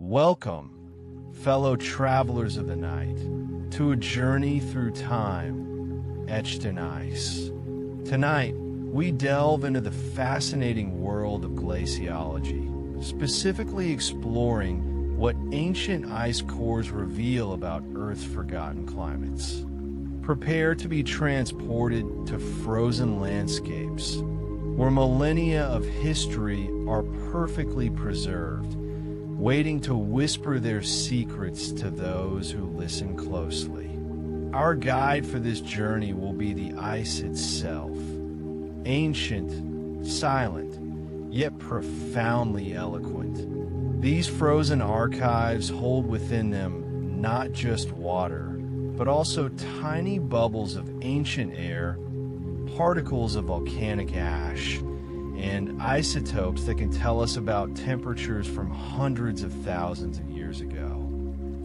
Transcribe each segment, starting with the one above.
Welcome, fellow travelers of the night, to a journey through time, etched in ice. Tonight, we delve into the fascinating world of glaciology, specifically exploring what ancient ice cores reveal about Earth's forgotten climates. Prepare to be transported to frozen landscapes, where millennia of history are perfectly preserved, waiting to whisper their secrets to those who listen closely. Our guide for this journey will be the ice itself. Ancient, silent, yet profoundly eloquent. These frozen archives hold within them not just water, but also tiny bubbles of ancient air, particles of volcanic ash, and isotopes that can tell us about temperatures from hundreds of thousands of years ago.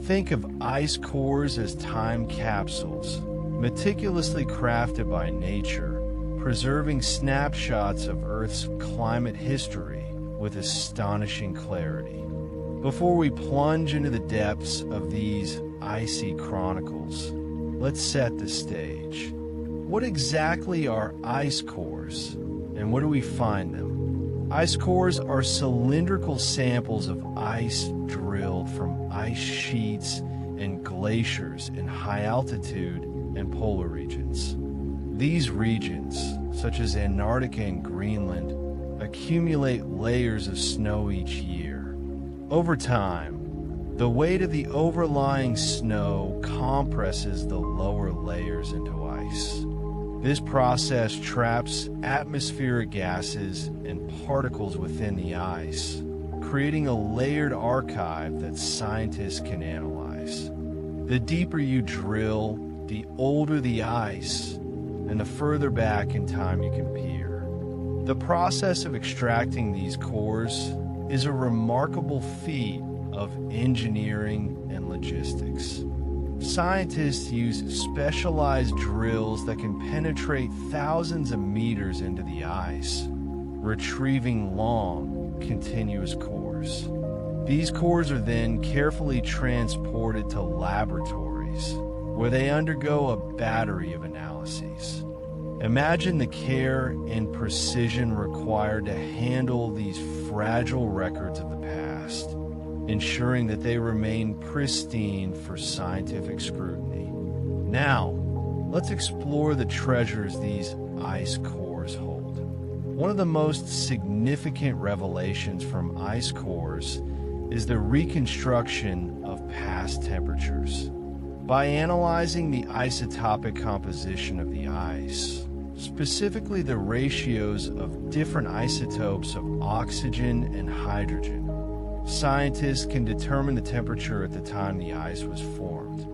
Think of ice cores as time capsules, meticulously crafted by nature, preserving snapshots of Earth's climate history with astonishing clarity. Before we plunge into the depths of these icy chronicles, let's set the stage. What exactly are ice cores? And where do we find them? Ice cores are cylindrical samples of ice drilled from ice sheets and glaciers in high altitude and polar regions. These regions, such as Antarctica and Greenland, accumulate layers of snow each year. Over time, the weight of the overlying snow compresses the lower layers into ice. This process traps atmospheric gases and particles within the ice, creating a layered archive that scientists can analyze. The deeper you drill, the older the ice, and the further back in time you can peer. The process of extracting these cores is a remarkable feat of engineering and logistics. Scientists use specialized drills that can penetrate thousands of meters into the ice, retrieving long, continuous cores. These cores are then carefully transported to laboratories, where they undergo a battery of analyses. Imagine the care and precision required to handle these fragile records of the past, ensuring that they remain pristine for scientific scrutiny. Now, let's explore the treasures these ice cores hold. One of the most significant revelations from ice cores is the reconstruction of past temperatures. By analyzing the isotopic composition of the ice, specifically the ratios of different isotopes of oxygen and hydrogen, scientists can determine the temperature at the time the ice was formed.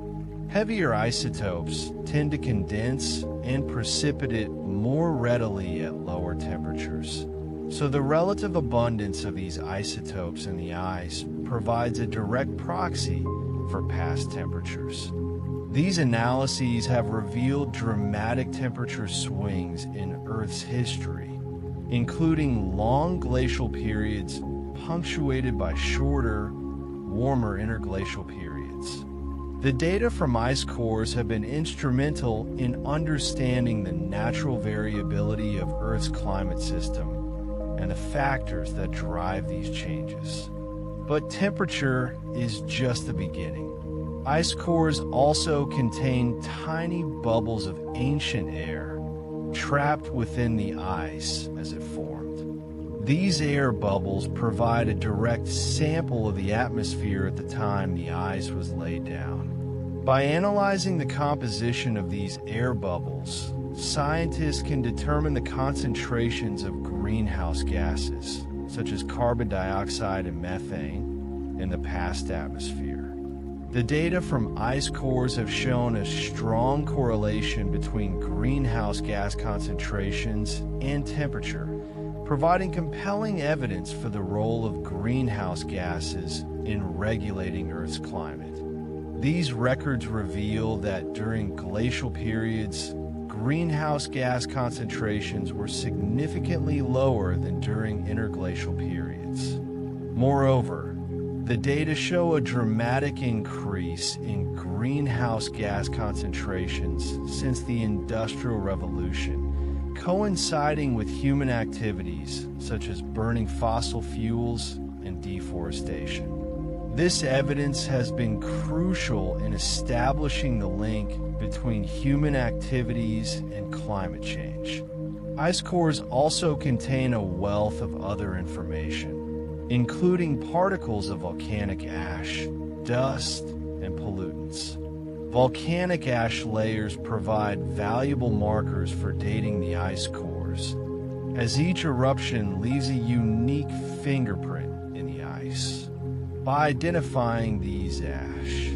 Heavier isotopes tend to condense and precipitate more readily at lower temperatures, so the relative abundance of these isotopes in the ice provides a direct proxy for past temperatures. These analyses have revealed dramatic temperature swings in Earth's history, including long glacial periods punctuated by shorter, warmer interglacial periods. The data from ice cores have been instrumental in understanding the natural variability of Earth's climate system and the factors that drive these changes. But temperature is just the beginning. Ice cores also contain tiny bubbles of ancient air trapped within the ice as it formed. These air bubbles provide a direct sample of the atmosphere at the time the ice was laid down. By analyzing the composition of these air bubbles, scientists can determine the concentrations of greenhouse gases, such as carbon dioxide and methane, in the past atmosphere. The data from ice cores have shown a strong correlation between greenhouse gas concentrations and temperature, providing compelling evidence for the role of greenhouse gases in regulating Earth's climate. These records reveal that during glacial periods, greenhouse gas concentrations were significantly lower than during interglacial periods. Moreover, The data show a dramatic increase in greenhouse gas concentrations since the Industrial Revolution, coinciding with human activities such as burning fossil fuels and deforestation. This evidence has been crucial in establishing the link between human activities and climate change. Ice cores also contain a wealth of other information, including particles of volcanic ash, dust, and pollutants. Volcanic ash layers provide valuable markers for dating the ice cores, as each eruption leaves a unique fingerprint in the ice. By identifying these ash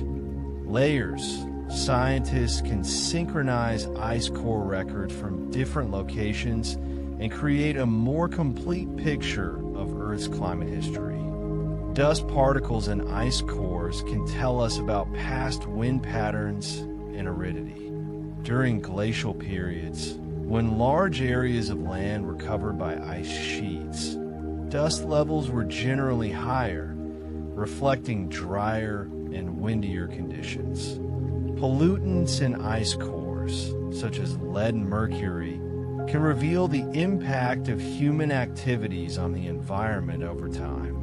layers, scientists can synchronize ice core records from different locations and create a more complete picture of Earth's climate history. Dust particles in ice cores can tell us about past wind patterns and aridity. During glacial periods, when large areas of land were covered by ice sheets, dust levels were generally higher, reflecting drier and windier conditions. Pollutants in ice cores, such as lead and mercury, can reveal the impact of human activities on the environment over time.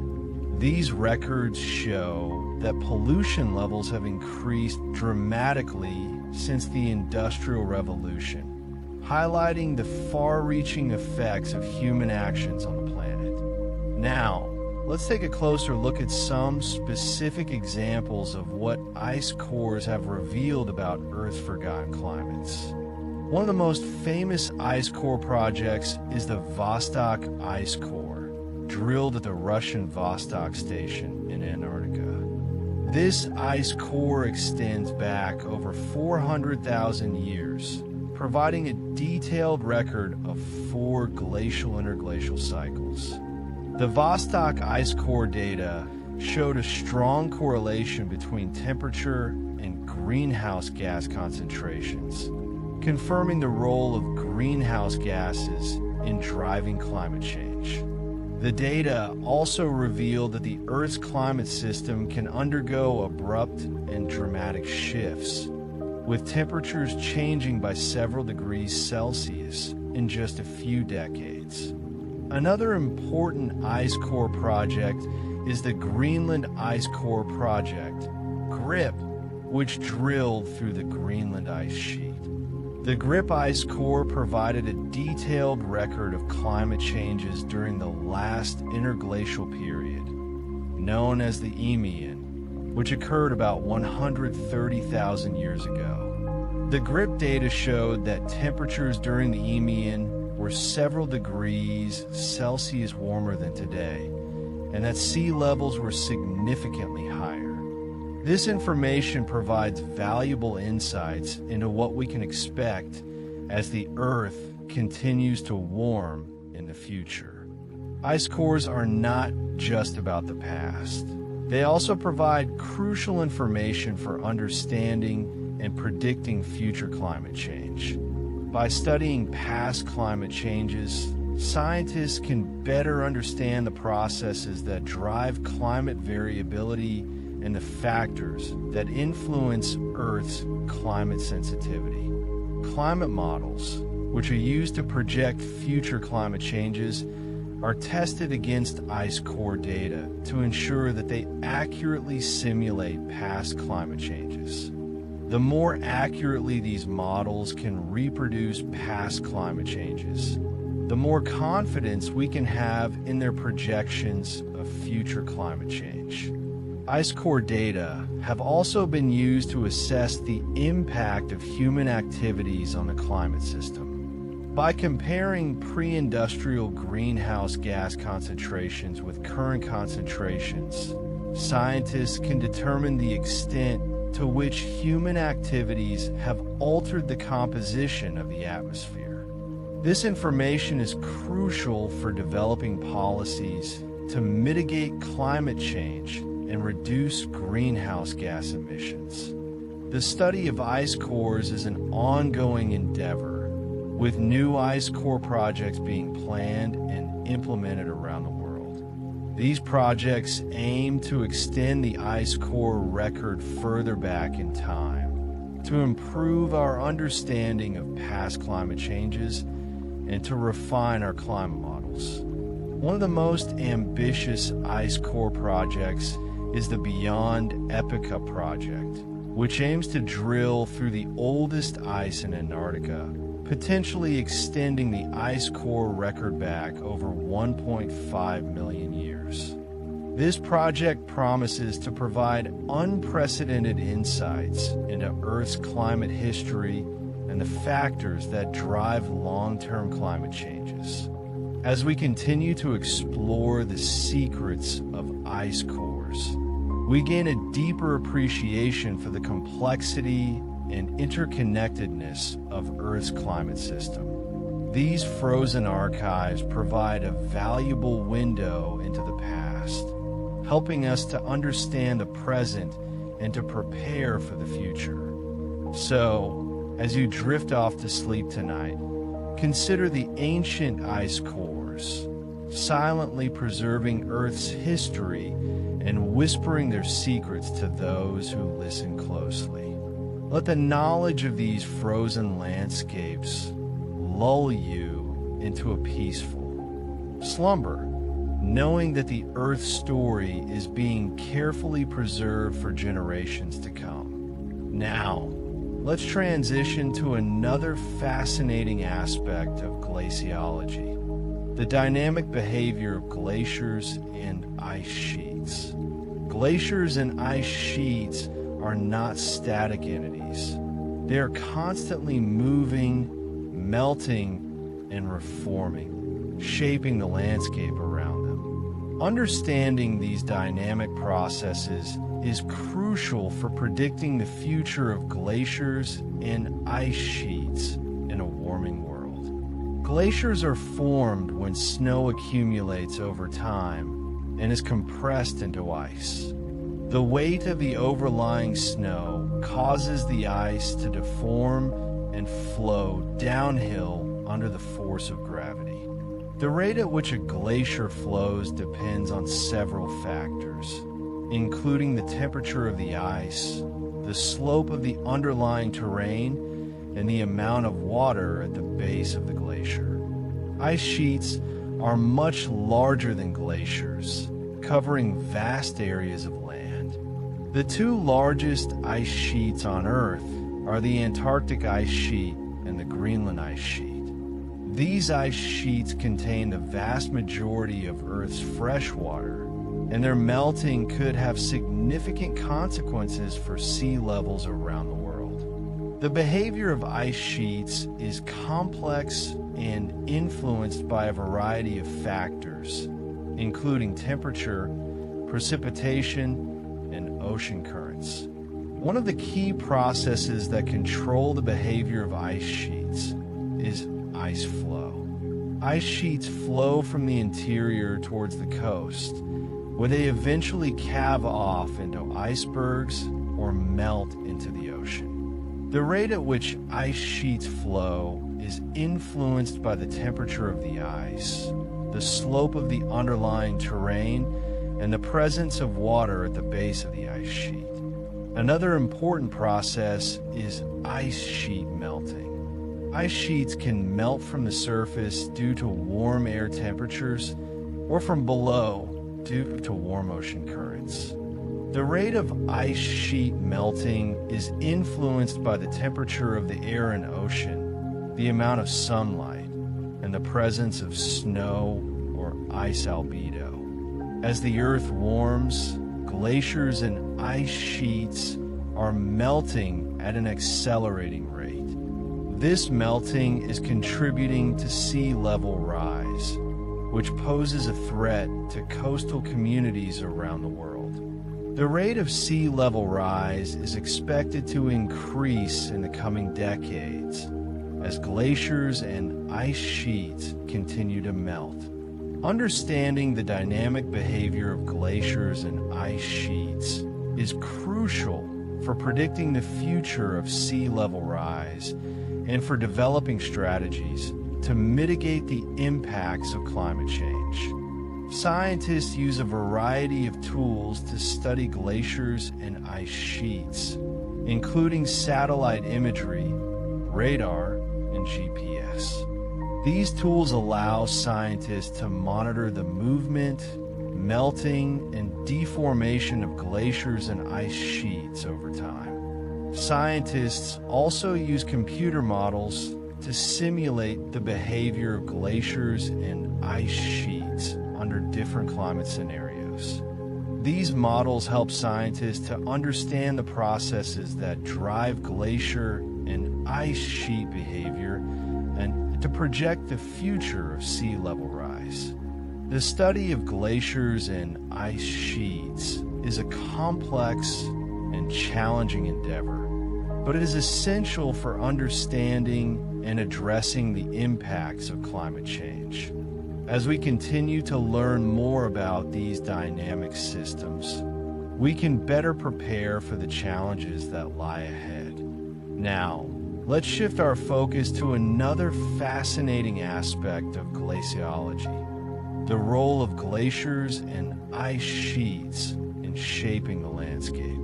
These records show that pollution levels have increased dramatically since the Industrial Revolution, highlighting the far-reaching effects of human actions on the planet. Now, let's take a closer look at some specific examples of what ice cores have revealed about Earth's forgotten climates. One of the most famous ice core projects is the Vostok Ice Core, drilled at the Russian Vostok Station in Antarctica. This ice core extends back over 400,000 years, providing a detailed record of 4 glacial-interglacial cycles. The Vostok ice core data showed a strong correlation between temperature and greenhouse gas concentrations, confirming the role of greenhouse gases in driving climate change. The data also revealed that the Earth's climate system can undergo abrupt and dramatic shifts, with temperatures changing by several degrees Celsius in just a few decades. Another important ice core project is the Greenland Ice Core Project, GRIP, which drilled through the Greenland ice sheet. The GRIP Ice Core provided a detailed record of climate changes during the last interglacial period, known as the Eemian, which occurred about 130,000 years ago. The GRIP data showed that temperatures during the Eemian were several degrees Celsius warmer than today, and that sea levels were significantly higher. This information provides valuable insights into what we can expect as the Earth continues to warm in the future. Ice cores are not just about the past. They also provide crucial information for understanding and predicting future climate change. By studying past climate changes, scientists can better understand the processes that drive climate variability and the factors that influence Earth's climate sensitivity. Climate models, which are used to project future climate changes, are tested against ice core data to ensure that they accurately simulate past climate changes. The more accurately these models can reproduce past climate changes, the more confidence we can have in their projections of future climate change. Ice core data have also been used to assess the impact of human activities on the climate system. By comparing pre-industrial greenhouse gas concentrations with current concentrations, scientists can determine the extent to which human activities have altered the composition of the atmosphere. This information is crucial for developing policies to mitigate climate change and reduce greenhouse gas emissions. The study of ice cores is an ongoing endeavor, with new ice core projects being planned and implemented around the world. These projects aim to extend the ice core record further back in time, to improve our understanding of past climate changes, and to refine our climate models. One of the most ambitious ice core projects is the Beyond Epica project, which aims to drill through the oldest ice in Antarctica, potentially extending the ice core record back over 1.5 million years. This project promises to provide unprecedented insights into Earth's climate history and the factors that drive long-term climate changes. As we continue to explore the secrets of ice cores, we gain a deeper appreciation for the complexity and interconnectedness of Earth's climate system. These frozen archives provide a valuable window into the past, helping us to understand the present and to prepare for the future. So, as you drift off to sleep tonight, consider the ancient ice cores, silently preserving Earth's history and whispering their secrets to those who listen closely. Let the knowledge of these frozen landscapes lull you into a peaceful slumber, knowing that the Earth's story is being carefully preserved for generations to come. Now, let's transition to another fascinating aspect of glaciology: the dynamic behavior of glaciers and ice sheets. Glaciers and ice sheets are not static entities. They are constantly moving, melting, and reforming, shaping the landscape around them. Understanding these dynamic processes is crucial for predicting the future of glaciers and ice sheets in a warming world. Glaciers are formed when snow accumulates over time and is compressed into ice. The weight of the overlying snow causes the ice to deform and flow downhill under the force of gravity. The rate at which a glacier flows depends on several factors, including the temperature of the ice, the slope of the underlying terrain, and the amount of water at the base of the glacier. Ice sheets are much larger than glaciers, covering vast areas of land. The two largest ice sheets on Earth are the Antarctic ice sheet and the Greenland ice sheet. These ice sheets contain the vast majority of Earth's fresh water, and their melting could have significant consequences for sea levels around the world. The behavior of ice sheets is complex and influenced by a variety of factors, including temperature, precipitation, and ocean currents. One of the key processes that control the behavior of ice sheets is ice flow. Ice sheets flow from the interior towards the coast, where they eventually calve off into icebergs or melt into the ocean. The rate at which ice sheets flow is influenced by the temperature of the ice, the slope of the underlying terrain, and the presence of water at the base of the ice sheet. Another important process is ice sheet melting. Ice sheets can melt from the surface due to warm air temperatures or from below due to warm ocean currents. The rate of ice sheet melting is influenced by the temperature of the air and ocean, the amount of sunlight, and the presence of snow or ice albedo. As the Earth warms, glaciers and ice sheets are melting at an accelerating rate. This melting is contributing to sea level rise, which poses a threat to coastal communities around the world. The rate of sea level rise is expected to increase in the coming decades as glaciers and ice sheets continue to melt. Understanding the dynamic behavior of glaciers and ice sheets is crucial for predicting the future of sea level rise and for developing strategies to mitigate the impacts of climate change. Scientists use a variety of tools to study glaciers and ice sheets, including satellite imagery, radar, and GPS. These tools allow scientists to monitor the movement, melting, and deformation of glaciers and ice sheets over time. Scientists also use computer models to simulate the behavior of glaciers and ice sheets under different climate scenarios. These models help scientists to understand the processes that drive glacier and ice sheet behavior and to project the future of sea level rise. The study of glaciers and ice sheets is a complex and challenging endeavor, but it is essential for understanding and addressing the impacts of climate change. As we continue to learn more about these dynamic systems, we can better prepare for the challenges that lie ahead. Now, let's shift our focus to another fascinating aspect of glaciology: the role of glaciers and ice sheets in shaping the landscape.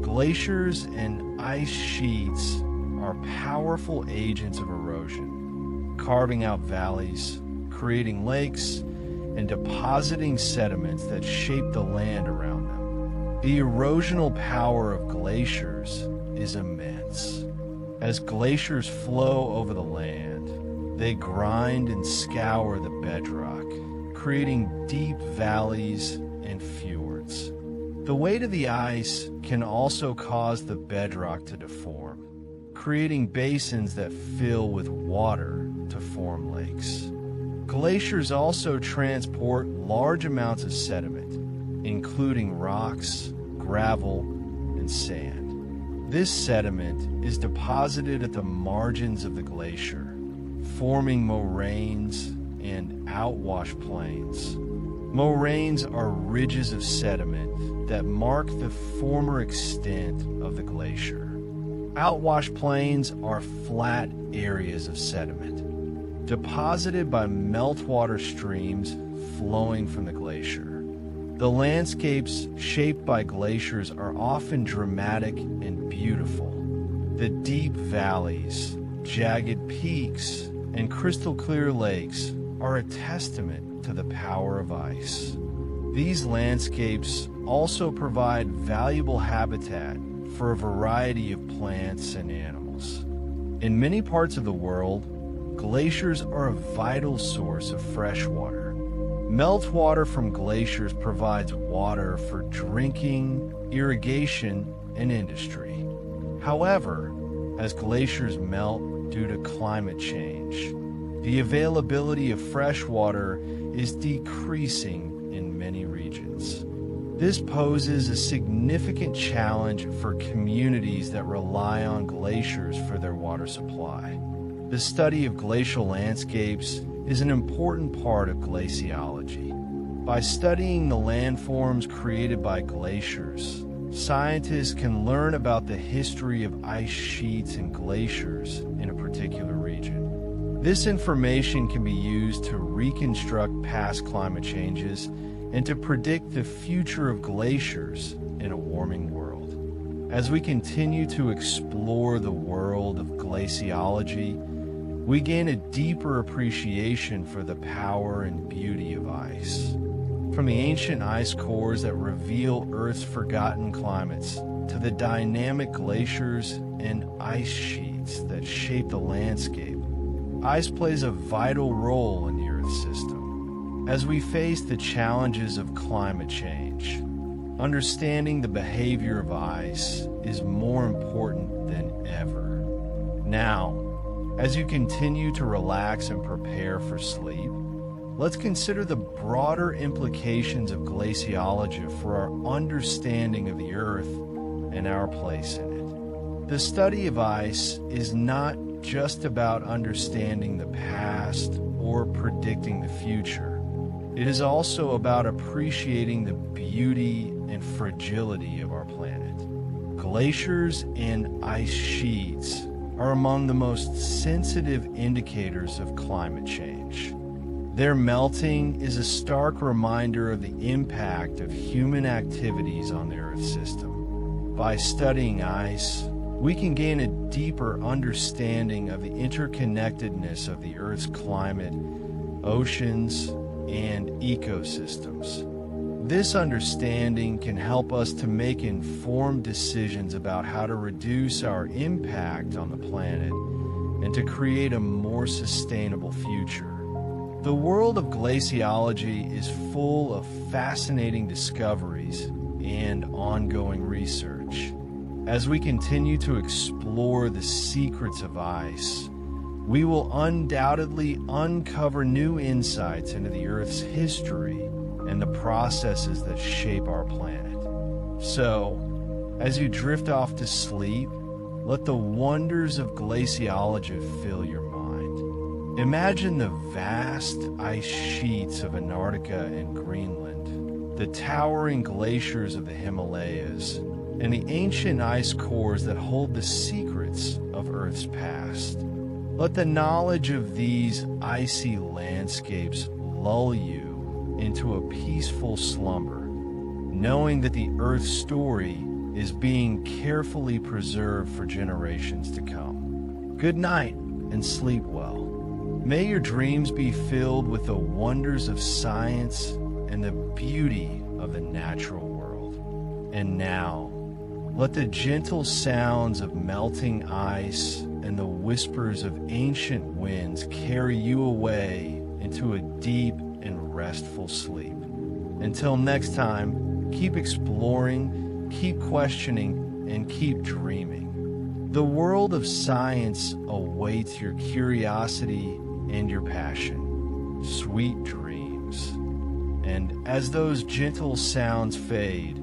Glaciers and ice sheets are powerful agents of erosion, carving out valleys, creating lakes, and depositing sediments that shape the land around them. The erosional power of glaciers is immense. As glaciers flow over the land, they grind and scour the bedrock, creating deep valleys and fjords. The weight of the ice can also cause the bedrock to deform, creating basins that fill with water to form lakes. Glaciers also transport large amounts of sediment, including rocks, gravel, and sand. This sediment is deposited at the margins of the glacier, forming moraines and outwash plains. Moraines are ridges of sediment that mark the former extent of the glacier. Outwash plains are flat areas of sediment, deposited by meltwater streams flowing from the glacier. The landscapes shaped by glaciers are often dramatic and beautiful. The deep valleys, jagged peaks, and crystal clear lakes are a testament to the power of ice. These landscapes also provide valuable habitat for a variety of plants and animals. In many parts of the world, glaciers are a vital source of fresh water. Meltwater from glaciers provides water for drinking, irrigation, and industry. However, as glaciers melt due to climate change, the availability of fresh water is decreasing in many regions. This poses a significant challenge for communities that rely on glaciers for their water supply. The study of glacial landscapes is an important part of glaciology. By studying the landforms created by glaciers, scientists can learn about the history of ice sheets and glaciers in a particular region. This information can be used to reconstruct past climate changes and to predict the future of glaciers in a warming world. As we continue to explore the world of glaciology, we gain a deeper appreciation for the power and beauty of ice. From the ancient ice cores that reveal Earth's forgotten climates, to the dynamic glaciers and ice sheets that shape the landscape, ice plays a vital role in the Earth system. As we face the challenges of climate change, understanding the behavior of ice is more important than ever. Now, as you continue to relax and prepare for sleep, let's consider the broader implications of glaciology for our understanding of the Earth and our place in it. The study of ice is not just about understanding the past or predicting the future. It is also about appreciating the beauty and fragility of our planet. Glaciers and ice sheets are among the most sensitive indicators of climate change. Their melting is a stark reminder of the impact of human activities on the Earth system. By studying ice, we can gain a deeper understanding of the interconnectedness of the Earth's climate, oceans, and ecosystems. This understanding can help us to make informed decisions about how to reduce our impact on the planet and to create a more sustainable future. The world of glaciology is full of fascinating discoveries and ongoing research. As we continue to explore the secrets of ice, we will undoubtedly uncover new insights into the Earth's history and the processes that shape our planet. So, as you drift off to sleep, let the wonders of glaciology fill your mind. Imagine the vast ice sheets of Antarctica and Greenland, the towering glaciers of the Himalayas, and the ancient ice cores that hold the secrets of Earth's past. Let the knowledge of these icy landscapes lull you into a peaceful slumber, knowing that the Earth's story is being carefully preserved for generations to come. Good night and sleep well. May your dreams be filled with the wonders of science and the beauty of the natural world. And now, let the gentle sounds of melting ice and the whispers of ancient winds carry you away into a deep and restful sleep. Until next time, keep exploring, keep questioning, and keep dreaming. The world of science awaits your curiosity and your passion. Sweet dreams. And as those gentle sounds fade,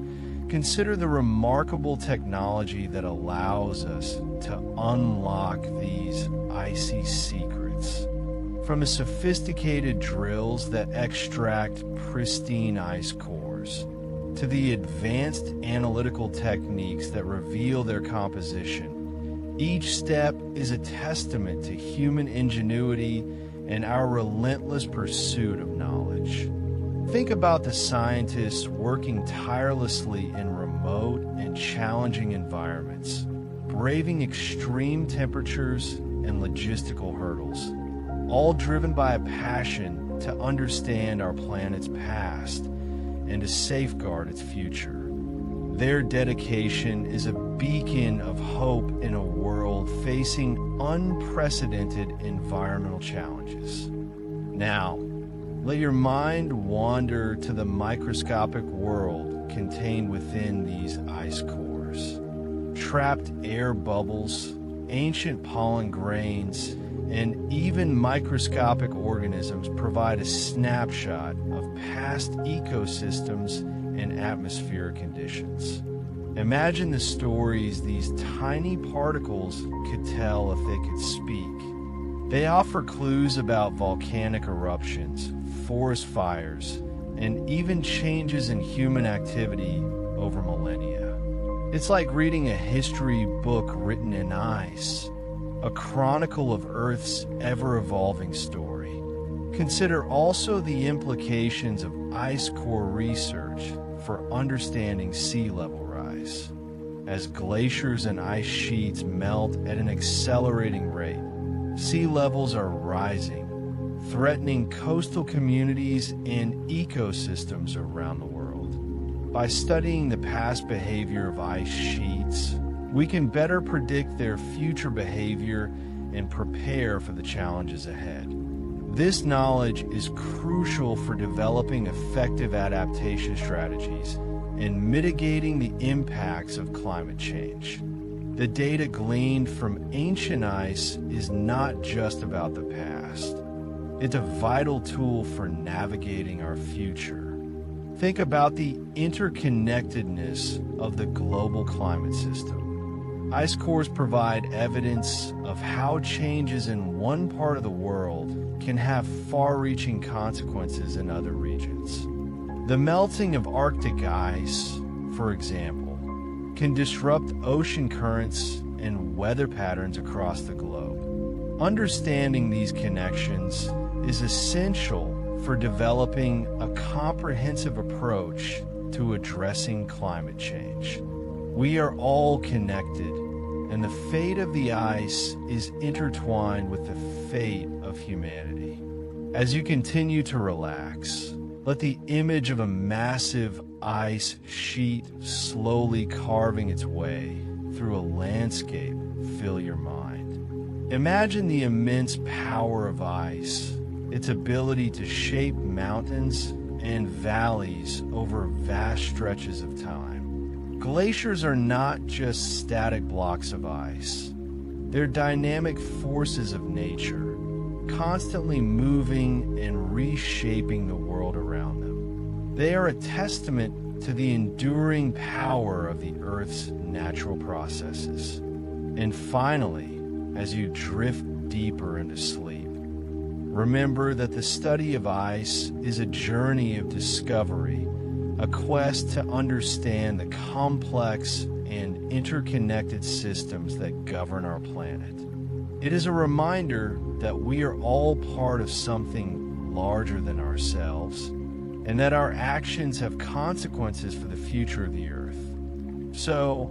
consider the remarkable technology that allows us to unlock these icy secrets. From the sophisticated drills that extract pristine ice cores, to the advanced analytical techniques that reveal their composition, each step is a testament to human ingenuity and our relentless pursuit of knowledge. Think about the scientists working tirelessly in remote and challenging environments, braving extreme temperatures and logistical hurdles, all driven by a passion to understand our planet's past and to safeguard its future. Their dedication is a beacon of hope in a world facing unprecedented environmental challenges. Now, let your mind wander to the microscopic world contained within these ice cores. Trapped air bubbles, ancient pollen grains, and even microscopic organisms provide a snapshot of past ecosystems and atmospheric conditions. Imagine the stories these tiny particles could tell if they could speak. They offer clues about volcanic eruptions, forest fires, and even changes in human activity over millennia. It's like reading a history book written in ice, a chronicle of Earth's ever-evolving story. Consider also the implications of ice core research for understanding sea level rise. As glaciers and ice sheets melt at an accelerating rate, sea levels are rising, threatening coastal communities and ecosystems around the world. By studying the past behavior of ice sheets, we can better predict their future behavior and prepare for the challenges ahead. This knowledge is crucial for developing effective adaptation strategies and mitigating the impacts of climate change. The data gleaned from ancient ice is not just about the past. It's a vital tool for navigating our future. Think about the interconnectedness of the global climate system. Ice cores provide evidence of how changes in one part of the world can have far-reaching consequences in other regions. The melting of Arctic ice, for example, can disrupt ocean currents and weather patterns across the globe. Understanding these connections is essential for developing a comprehensive approach to addressing climate change. We are all connected, and the fate of the ice is intertwined with the fate of humanity. As you continue to relax, let the image of a massive ice sheet slowly carving its way through a landscape fill your mind. Imagine the immense power of ice, its ability to shape mountains and valleys over vast stretches of time. Glaciers are not just static blocks of ice. They're dynamic forces of nature, constantly moving and reshaping the world around them. They are a testament to the enduring power of the Earth's natural processes. And finally, as you drift deeper into sleep, remember that the study of ice is a journey of discovery, a quest to understand the complex and interconnected systems that govern our planet. It is a reminder that we are all part of something larger than ourselves, and that our actions have consequences for the future of the Earth. So,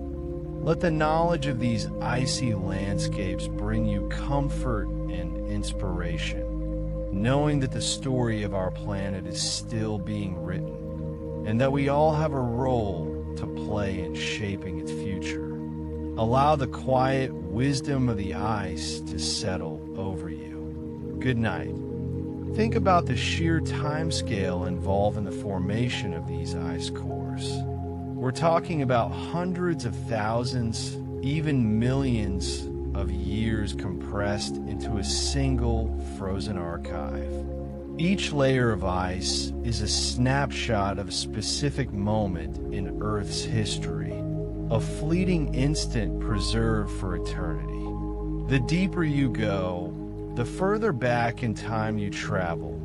let the knowledge of these icy landscapes bring you comfort and inspiration, knowing that the story of our planet is still being written, and that we all have a role to play in shaping its future. Allow the quiet wisdom of the ice to settle over you. Good night. Think about the sheer timescale involved in the formation of these ice cores. We're talking about hundreds of thousands, even millions of years compressed into a single frozen archive. Each layer of ice is a snapshot of a specific moment in Earth's history, a fleeting instant preserved for eternity. The deeper you go, the further back in time you travel,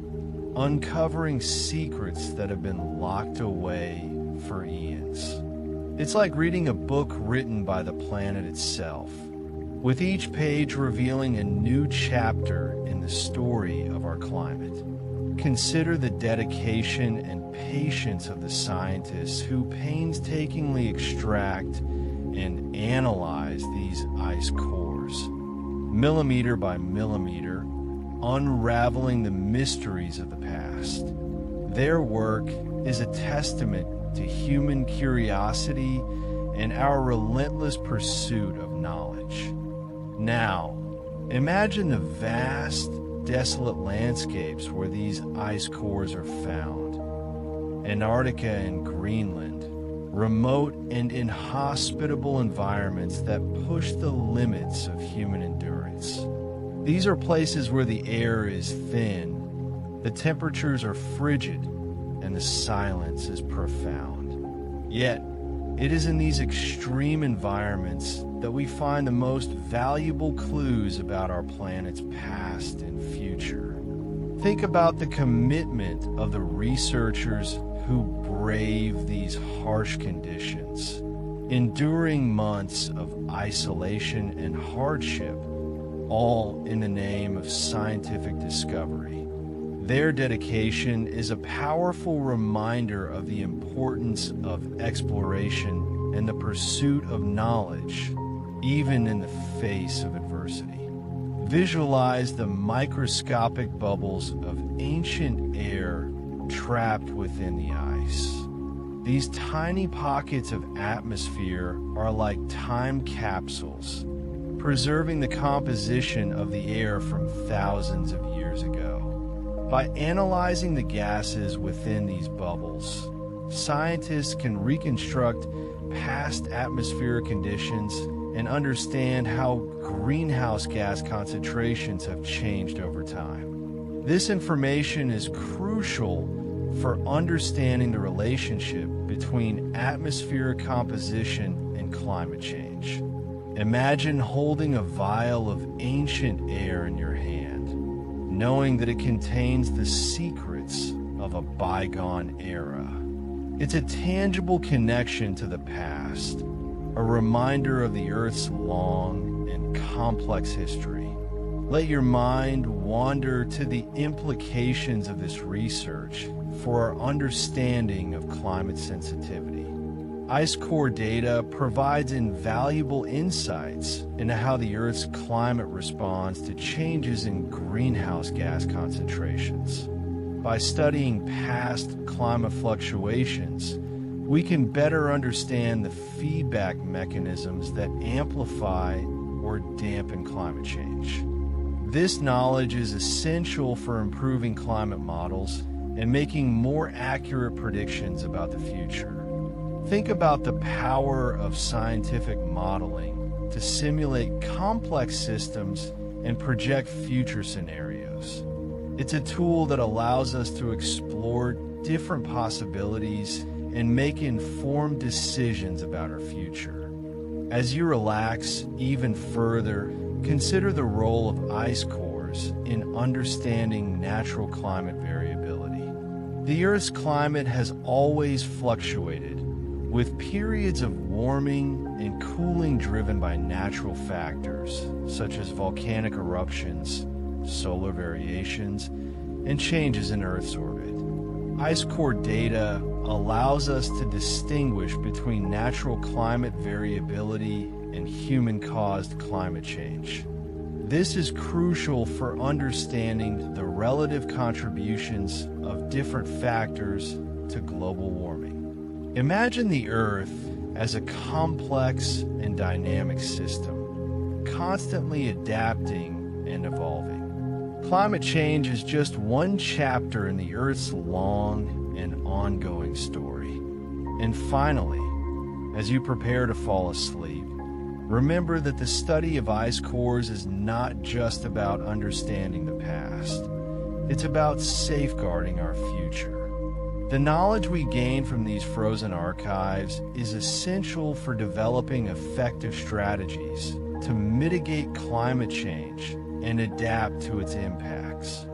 uncovering secrets that have been locked away for eons. It's like reading a book written by the planet itself, with each page revealing a new chapter in the story of our climate. Consider the dedication and patience of the scientists who painstakingly extract and analyze these ice cores, millimeter by millimeter, unraveling the mysteries of the past. Their work is a testament to human curiosity and our relentless pursuit of knowledge. Now, imagine the vast, desolate landscapes where these ice cores are found. Antarctica and Greenland, remote and inhospitable environments that push the limits of human endurance. These are places where the air is thin, the temperatures are frigid, and the silence is profound. Yet, it is in these extreme environments that we find the most valuable clues about our planet's past and future. Think about the commitment of the researchers who brave these harsh conditions, enduring months of isolation and hardship, all in the name of scientific discovery. Their dedication is a powerful reminder of the importance of exploration and the pursuit of knowledge, even in the face of adversity. Visualize the microscopic bubbles of ancient air trapped within the ice. These tiny pockets of atmosphere are like time capsules, preserving the composition of the air from thousands of years ago. By analyzing the gases within these bubbles, scientists can reconstruct past atmospheric conditions and understand how greenhouse gas concentrations have changed over time. This information is crucial for understanding the relationship between atmospheric composition and climate change. Imagine holding a vial of ancient air in your hand, knowing that it contains the secrets of a bygone era. It's a tangible connection to the past, a reminder of the Earth's long and complex history. Let your mind wander to the implications of this research for our understanding of climate sensitivity. Ice core data provides invaluable insights into how the Earth's climate responds to changes in greenhouse gas concentrations. By studying past climate fluctuations, we can better understand the feedback mechanisms that amplify or dampen climate change. This knowledge is essential for improving climate models and making more accurate predictions about the future. Think about the power of scientific modeling to simulate complex systems and project future scenarios. It's a tool that allows us to explore different possibilities and make informed decisions about our future. As you relax even further, consider the role of ice cores in understanding natural climate variability. The Earth's climate has always fluctuated, with periods of warming and cooling driven by natural factors such as volcanic eruptions, solar variations, and changes in Earth's orbit. Ice core data allows us to distinguish between natural climate variability and human-caused climate change. This is crucial for understanding the relative contributions of different factors to global warming. Imagine the Earth as a complex and dynamic system, constantly adapting and evolving. Climate change is just one chapter in the Earth's long and ongoing story. And finally, as you prepare to fall asleep, remember that the study of ice cores is not just about understanding the past. It's about safeguarding our future. The knowledge we gain from these frozen archives is essential for developing effective strategies to mitigate climate change and adapt to its impacts.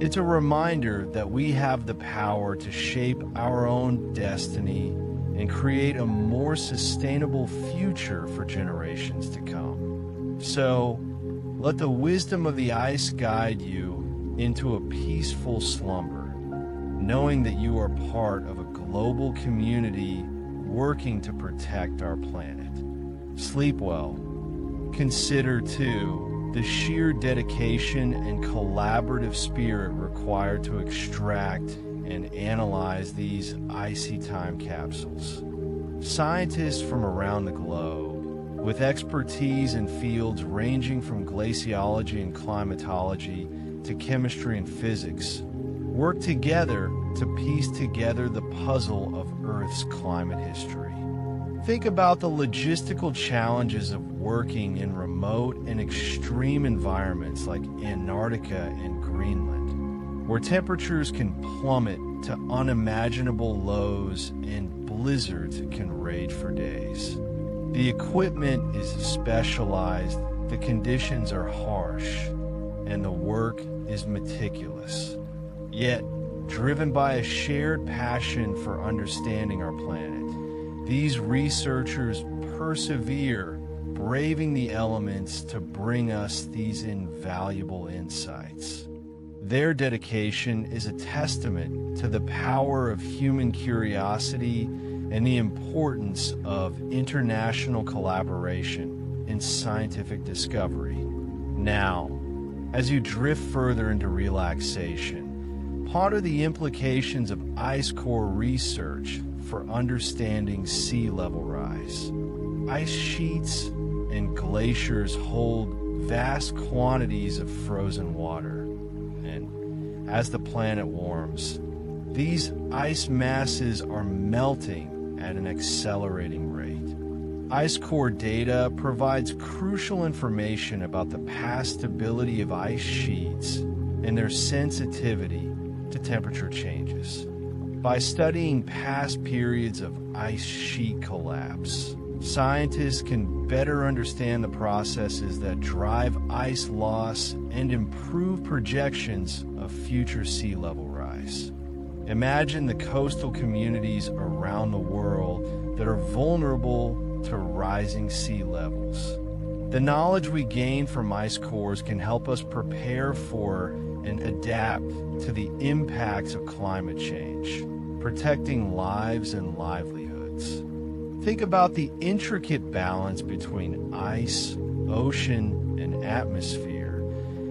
It's a reminder that we have the power to shape our own destiny and create a more sustainable future for generations to come. So, let the wisdom of the ice guide you into a peaceful slumber, knowing that you are part of a global community working to protect our planet. Sleep well. Consider, too, the sheer dedication and collaborative spirit required to extract and analyze these icy time capsules. Scientists from around the globe, with expertise in fields ranging from glaciology and climatology to chemistry and physics, work together to piece together the puzzle of Earth's climate history. Think about the logistical challenges of working in remote and extreme environments like Antarctica and Greenland, where temperatures can plummet to unimaginable lows and blizzards can rage for days. The equipment is specialized, the conditions are harsh, and the work is meticulous. Yet, driven by a shared passion for understanding our planet, these researchers persevere, braving the elements to bring us these invaluable insights. Their dedication is a testament to the power of human curiosity and the importance of international collaboration in scientific discovery. Now, as you drift further into relaxation, ponder the implications of ice core research for understanding sea level rise. Ice sheets and glaciers hold vast quantities of frozen water, and as the planet warms, these ice masses are melting at an accelerating rate. Ice core data provides crucial information about the past stability of ice sheets and their sensitivity to temperature changes. By studying past periods of ice sheet collapse, scientists can better understand the processes that drive ice loss and improve projections of future sea level rise. Imagine the coastal communities around the world that are vulnerable to rising sea levels. The knowledge we gain from ice cores can help us prepare for and adapt to the impacts of climate change, protecting lives and livelihoods. Think about the intricate balance between ice, ocean, and atmosphere,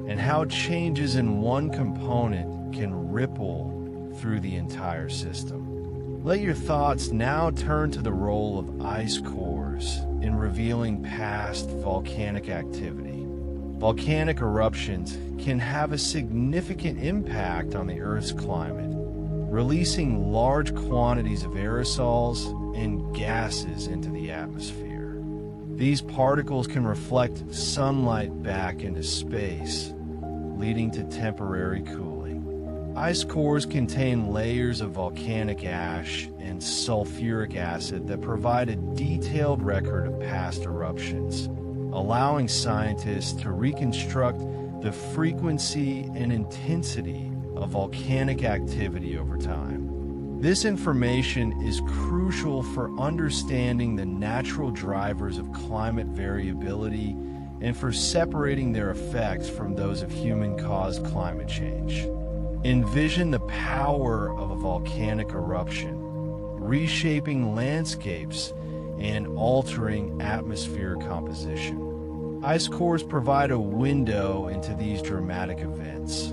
and how changes in one component can ripple through the entire system. Let your thoughts now turn to the role of ice cores in revealing past volcanic activity. Volcanic eruptions can have a significant impact on the Earth's climate, releasing large quantities of aerosols and gases into the atmosphere. These particles can reflect sunlight back into space, leading to temporary cooling. Ice cores contain layers of volcanic ash and sulfuric acid that provide a detailed record of past eruptions, allowing scientists to reconstruct the frequency and intensity of volcanic activity over time. This information is crucial for understanding the natural drivers of climate variability and for separating their effects from those of human-caused climate change. Envision the power of a volcanic eruption, reshaping landscapes and altering atmospheric composition. Ice cores provide a window into these dramatic events,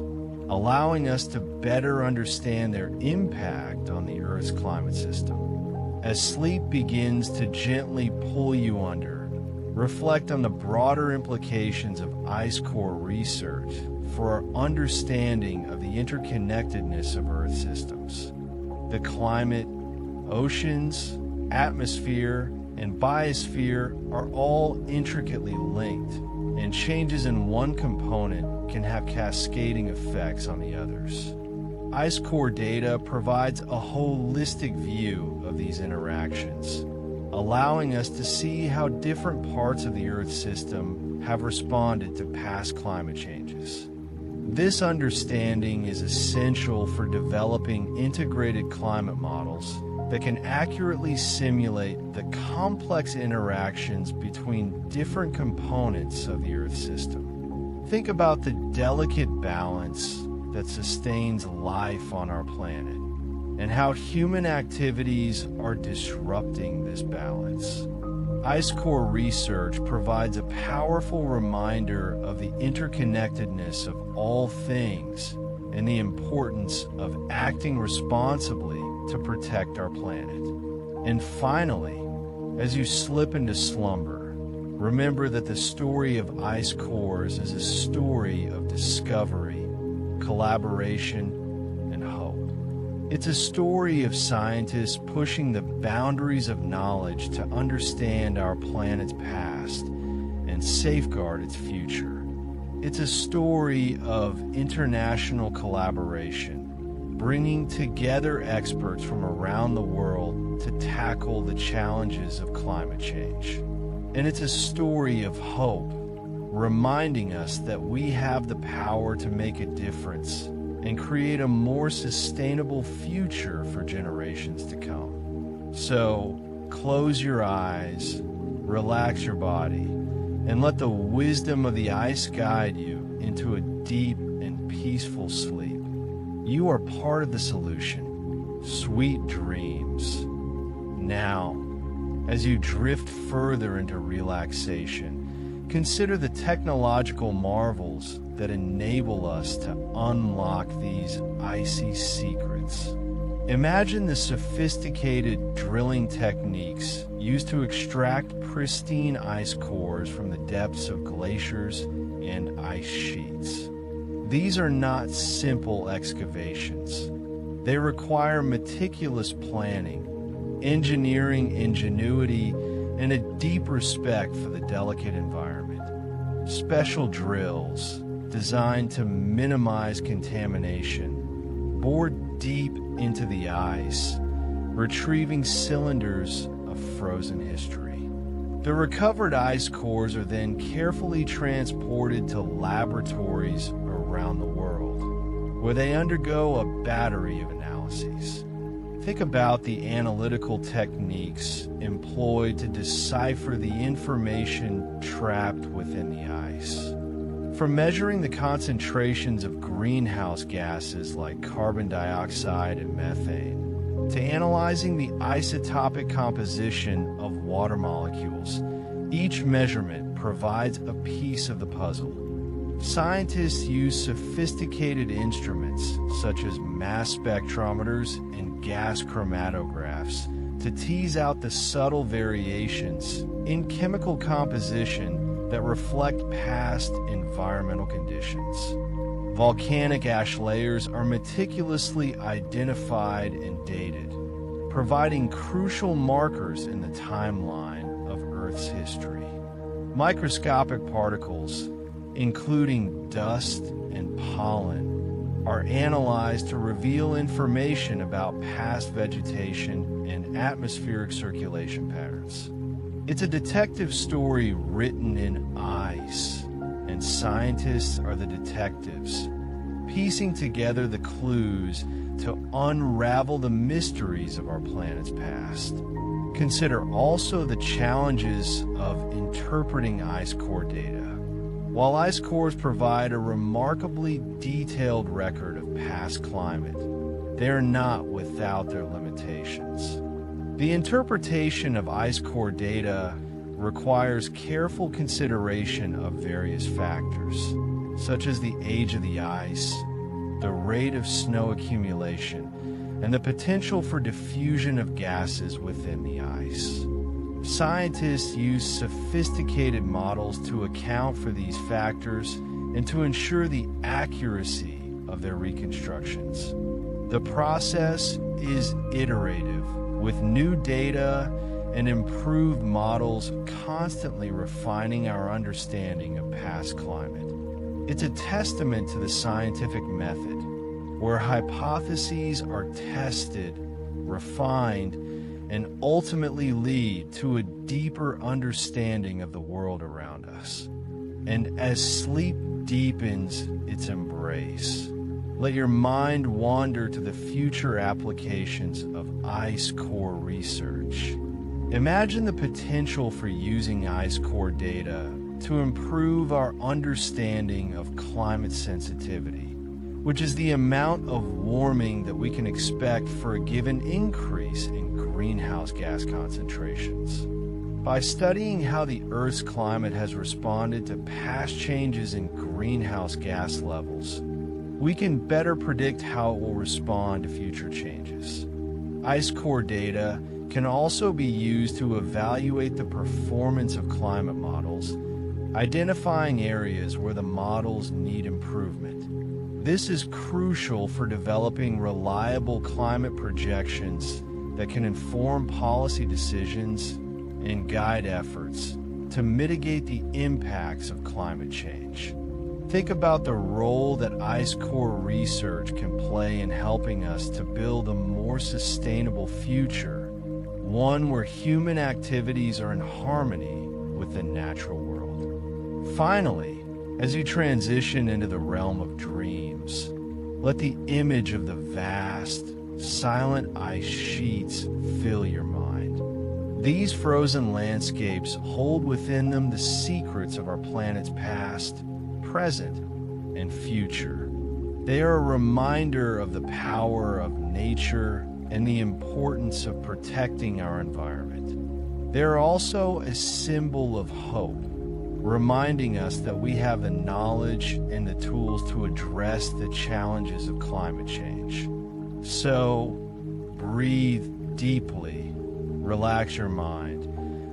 allowing us to better understand their impact on the Earth's climate system. As sleep begins to gently pull you under, reflect on the broader implications of ice core research for our understanding of the interconnectedness of Earth systems. The climate, oceans, atmosphere, and biosphere are all intricately linked, and changes in one component can have cascading effects on the others. Ice core data provides a holistic view of these interactions, allowing us to see how different parts of the Earth system have responded to past climate changes. This understanding is essential for developing integrated climate models that can accurately simulate the complex interactions between different components of the Earth system. Think about the delicate balance that sustains life on our planet, and how human activities are disrupting this balance. Ice core research provides a powerful reminder of the interconnectedness of all things and the importance of acting responsibly to protect our planet. And finally, as you slip into slumber, remember that the story of ice cores is a story of discovery, collaboration, and hope. It's a story of scientists pushing the boundaries of knowledge to understand our planet's past and safeguard its future. It's a story of international collaboration, bringing together experts from around the world to tackle the challenges of climate change. And it's a story of hope, reminding us that we have the power to make a difference and create a more sustainable future for generations to come. So, close your eyes, relax your body, and let the wisdom of the ice guide you into a deep and peaceful sleep. You are part of the solution. Sweet dreams. Now, as you drift further into relaxation, consider the technological marvels that enable us to unlock these icy secrets. Imagine the sophisticated drilling techniques used to extract pristine ice cores from the depths of glaciers and ice sheets. These are not simple excavations. They require meticulous planning, engineering ingenuity, and a deep respect for the delicate environment. Special drills, designed to minimize contamination, bore deep into the ice, retrieving cylinders of frozen history. The recovered ice cores are then carefully transported to laboratories around the world, where they undergo a battery of analyses. Think about the analytical techniques employed to decipher the information trapped within the ice. From measuring the concentrations of greenhouse gases like carbon dioxide and methane, to analyzing the isotopic composition of water molecules, each measurement provides a piece of the puzzle. Scientists use sophisticated instruments such as mass spectrometers and gas chromatographs to tease out the subtle variations in chemical composition that reflect past environmental conditions. Volcanic ash layers are meticulously identified and dated, providing crucial markers in the timeline of Earth's history. Microscopic particles, including dust and pollen, are analyzed to reveal information about past vegetation and atmospheric circulation patterns. It's a detective story written in ice, and scientists are the detectives, piecing together the clues to unravel the mysteries of our planet's past. Consider also the challenges of interpreting ice core data. While ice cores provide a remarkably detailed record of past climate, they are not without their limitations. The interpretation of ice core data requires careful consideration of various factors, such as the age of the ice, the rate of snow accumulation, and the potential for diffusion of gases within the ice. Scientists use sophisticated models to account for these factors and to ensure the accuracy of their reconstructions. The process is iterative, with new data and improved models constantly refining our understanding of past climate. It's a testament to the scientific method, where hypotheses are tested, refined, and ultimately lead to a deeper understanding of the world around us. And as sleep deepens its embrace, let your mind wander to the future applications of ice core research. Imagine the potential for using ice core data to improve our understanding of climate sensitivity, which is the amount of warming that we can expect for a given increase in greenhouse gas concentrations. By studying how the Earth's climate has responded to past changes in greenhouse gas levels, we can better predict how it will respond to future changes. Ice core data can also be used to evaluate the performance of climate models, identifying areas where the models need improvement. This is crucial for developing reliable climate projections that can inform policy decisions and guide efforts to mitigate the impacts of climate change. Think about the role that ice core research can play in helping us to build a more sustainable future, one where human activities are in harmony with the natural world. Finally, as you transition into the realm of dreams, let the image of the vast, silent ice sheets fill your mind. These frozen landscapes hold within them the secrets of our planet's past, present, and future. They are a reminder of the power of nature and the importance of protecting our environment. They are also a symbol of hope, reminding us that we have the knowledge and the tools to address the challenges of climate change. So, breathe deeply, relax your mind,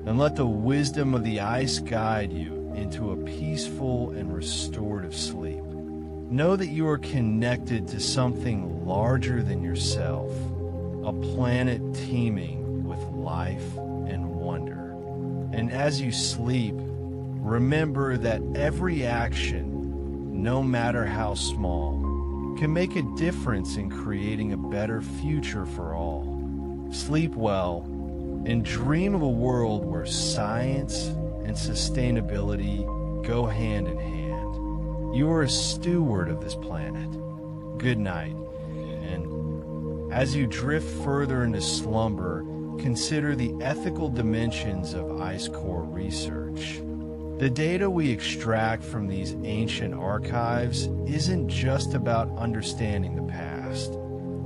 and let the wisdom of the ice guide you into a peaceful and restorative sleep. Know that you are connected to something larger than yourself, a planet teeming with life and wonder. And as you sleep, remember that every action, no matter how small, can make a difference in creating a better future for all. Sleep well and dream of a world where science and sustainability go hand in hand. You are a steward of this planet. Good night and As you drift further into slumber, consider the ethical dimensions of ice core research. The data we extract from these ancient archives isn't just about understanding the past.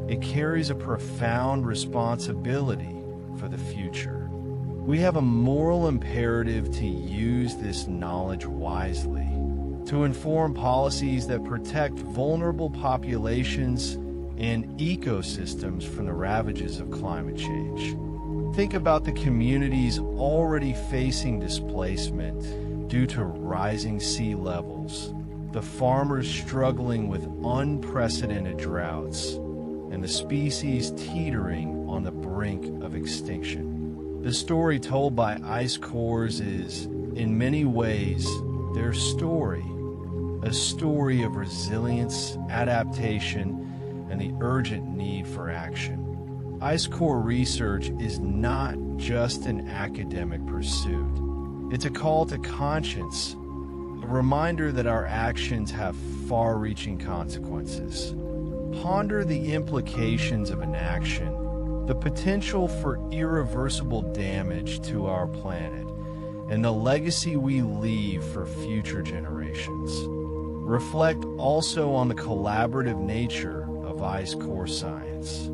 It carries a profound responsibility for the future. We have a moral imperative to use this knowledge wisely, to inform policies that protect vulnerable populations and ecosystems from the ravages of climate change. Think about the communities already facing displacement due to rising sea levels, the farmers struggling with unprecedented droughts, and the species teetering on the brink of extinction. The story told by ice cores is, in many ways, their story, a story of resilience, adaptation, and the urgent need for action. Ice core research is not just an academic pursuit. It's a call to conscience, a reminder that our actions have far-reaching consequences. Ponder the implications of inaction, the potential for irreversible damage to our planet, and the legacy we leave for future generations. Reflect also on the collaborative nature of ice core science.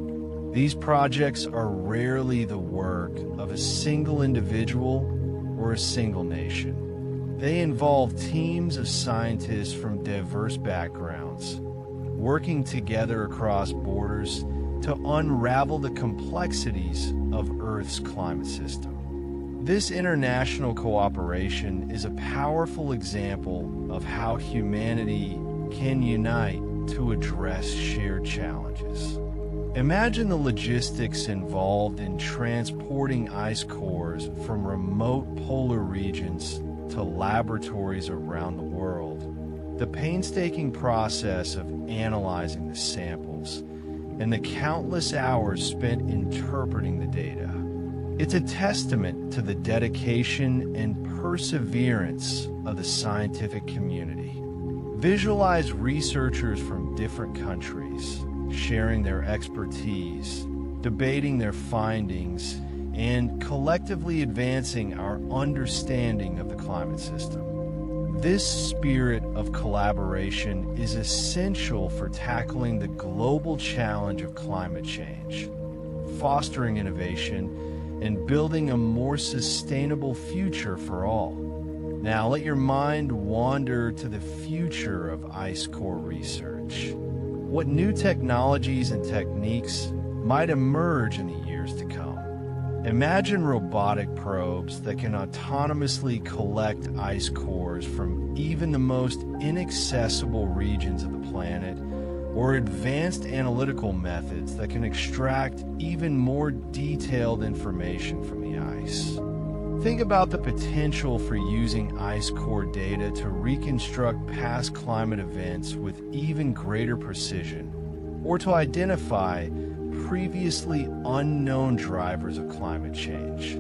These projects are rarely the work of a single individual or a single nation. They involve teams of scientists from diverse backgrounds, working together across borders to unravel the complexities of Earth's climate system. This international cooperation is a powerful example of how humanity can unite to address shared challenges. Imagine the logistics involved in transporting ice cores from remote polar regions to laboratories around the world, the painstaking process of analyzing the samples, and the countless hours spent interpreting the data. It's a testament to the dedication and perseverance of the scientific community. Visualize researchers from different countries, sharing their expertise, debating their findings, and collectively advancing our understanding of the climate system. This spirit of collaboration is essential for tackling the global challenge of climate change, fostering innovation, and building a more sustainable future for all. Now let your mind wander to the future of ice core research. What new technologies and techniques might emerge in the years to come? Imagine robotic probes that can autonomously collect ice cores from even the most inaccessible regions of the planet, or advanced analytical methods that can extract even more detailed information from the ice. Think about the potential for using ice core data to reconstruct past climate events with even greater precision, or to identify previously unknown drivers of climate change.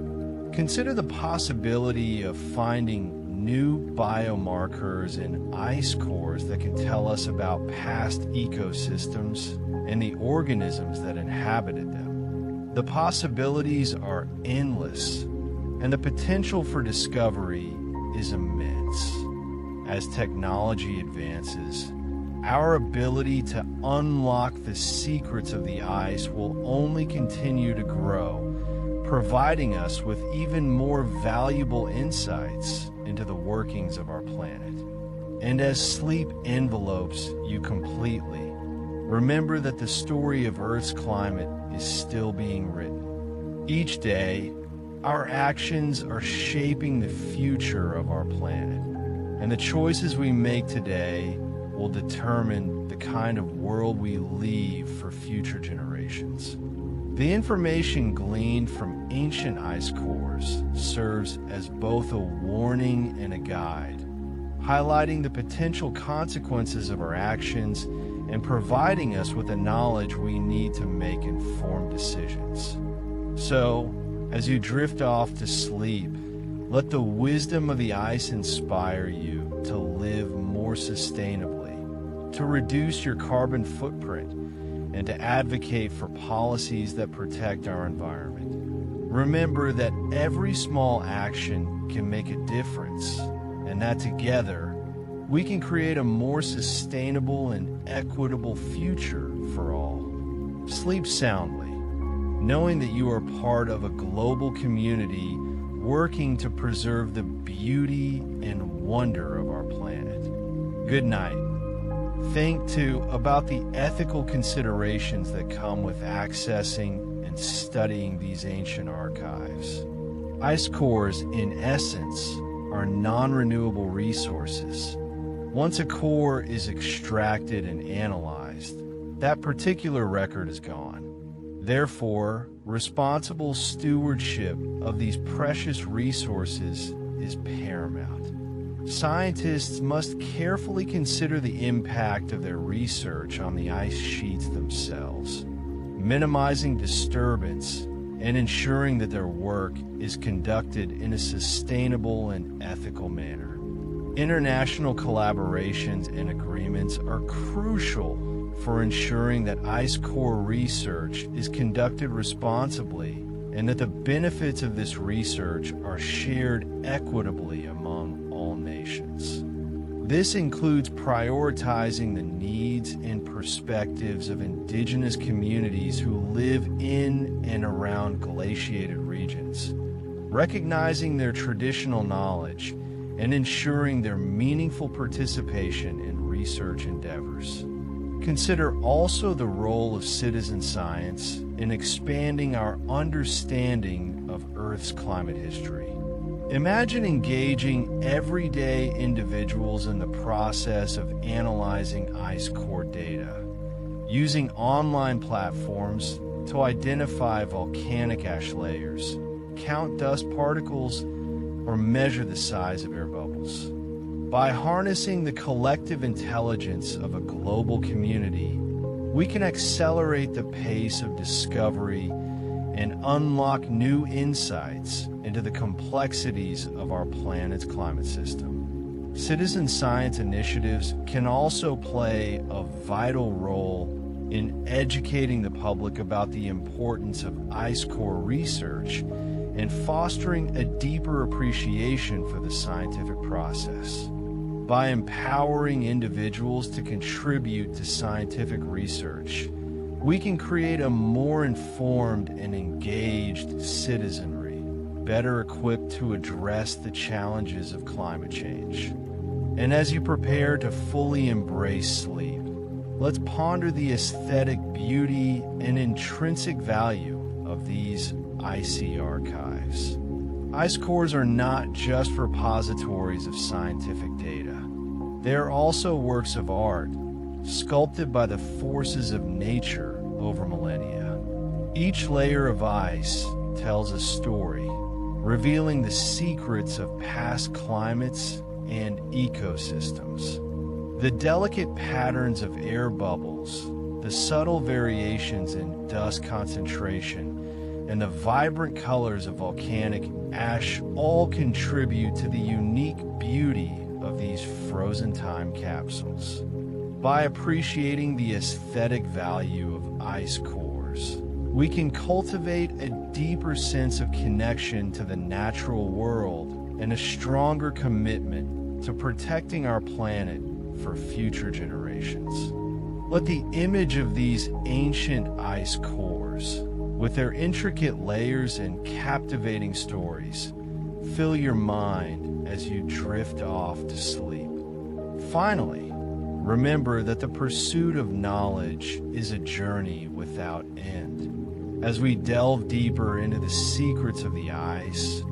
Consider the possibility of finding new biomarkers in ice cores that can tell us about past ecosystems and the organisms that inhabited them. The possibilities are endless, and the potential for discovery is immense. As technology advances, our ability to unlock the secrets of the ice will only continue to grow, providing us with even more valuable insights into the workings of our planet. And as sleep envelopes you completely, remember that the story of Earth's climate is still being written. Each day, our actions are shaping the future of our planet, and the choices we make today will determine the kind of world we leave for future generations. The information gleaned from ancient ice cores serves as both a warning and a guide, highlighting the potential consequences of our actions and providing us with the knowledge we need to make informed decisions. So, as you drift off to sleep, let the wisdom of the ice inspire you to live more sustainably, to reduce your carbon footprint, and to advocate for policies that protect our environment. Remember that every small action can make a difference, and that together, we can create a more sustainable and equitable future for all. Sleep soundly, knowing that you are part of a global community working to preserve the beauty and wonder of our planet. Good night. Think, too, about the ethical considerations that come with accessing and studying these ancient archives. Ice cores, in essence, are non-renewable resources. Once a core is extracted and analyzed, that particular record is gone. Therefore, responsible stewardship of these precious resources is paramount. Scientists must carefully consider the impact of their research on the ice sheets themselves, minimizing disturbance and ensuring that their work is conducted in a sustainable and ethical manner. International collaborations and agreements are crucial for ensuring that ice core research is conducted responsibly and that the benefits of this research are shared equitably among all nations. This includes prioritizing the needs and perspectives of indigenous communities who live in and around glaciated regions, recognizing their traditional knowledge and ensuring their meaningful participation in research endeavors. Consider also the role of citizen science in expanding our understanding of Earth's climate history. Imagine engaging everyday individuals in the process of analyzing ice core data, using online platforms to identify volcanic ash layers, count dust particles, or measure the size of air bubbles. By harnessing the collective intelligence of a global community, we can accelerate the pace of discovery and unlock new insights into the complexities of our planet's climate system. Citizen science initiatives can also play a vital role in educating the public about the importance of ice core research and fostering a deeper appreciation for the scientific process. By empowering individuals to contribute to scientific research, we can create a more informed and engaged citizenry, better equipped to address the challenges of climate change. And as you prepare to fully embrace sleep, let's ponder the aesthetic beauty and intrinsic value of these icy archives. Ice cores are not just repositories of scientific data. They are also works of art, sculpted by the forces of nature over millennia. Each layer of ice tells a story, revealing the secrets of past climates and ecosystems. The delicate patterns of air bubbles, the subtle variations in dust concentration, and the vibrant colors of volcanic ash all contribute to the unique beauty of these frozen time capsules. By appreciating the aesthetic value of ice cores, we can cultivate a deeper sense of connection to the natural world and a stronger commitment to protecting our planet for future generations. Let the image of these ancient ice cores, with their intricate layers and captivating stories, fill your mind as you drift off to sleep. Finally, remember that the pursuit of knowledge is a journey without end. As we delve deeper into the secrets of the ice,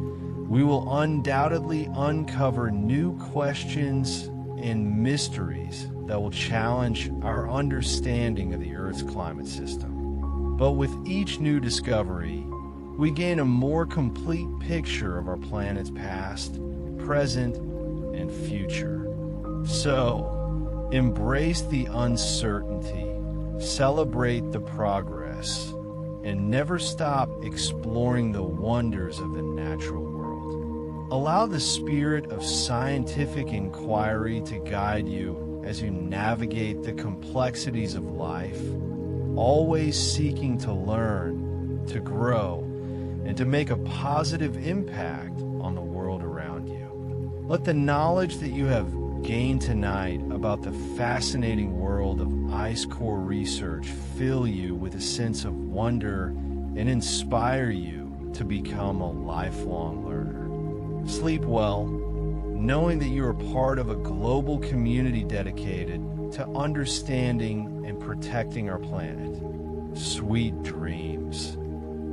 we will undoubtedly uncover new questions and mysteries that will challenge our understanding of the Earth's climate system. But with each new discovery, we gain a more complete picture of our planet's past, present, and future. So, embrace the uncertainty, celebrate the progress, and never stop exploring the wonders of the natural world. Allow the spirit of scientific inquiry to guide you as you navigate the complexities of life, always seeking to learn, to grow, and to make a positive impact on the world around you. Let the knowledge that you have gained tonight about the fascinating world of ice core research fill you with a sense of wonder and inspire you to become a lifelong learner. Sleep well, knowing that you are part of a global community dedicated to understanding and protecting our planet. Sweet dreams.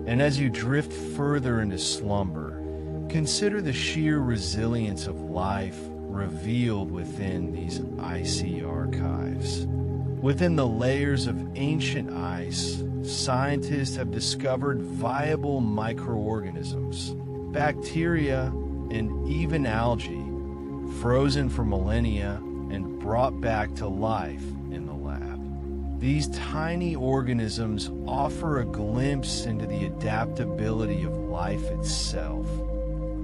And as you drift further into slumber, consider the sheer resilience of life revealed within these icy archives. Within the layers of ancient ice, scientists have discovered viable microorganisms, bacteria, and even algae, frozen for millennia and brought back to life in the lab. These tiny organisms offer a glimpse into the adaptability of life itself,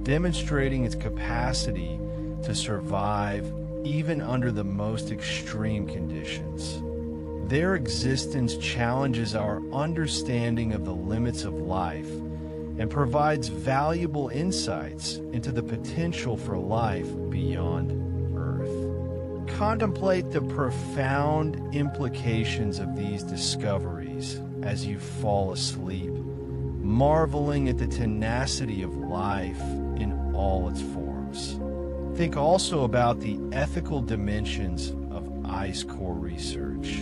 demonstrating its capacity to survive even under the most extreme conditions. Their existence challenges our understanding of the limits of life and provides valuable insights into the potential for life beyond Earth. Contemplate the profound implications of these discoveries as you fall asleep, marveling at the tenacity of life in all its forms. Think also about the ethical dimensions of ice core research.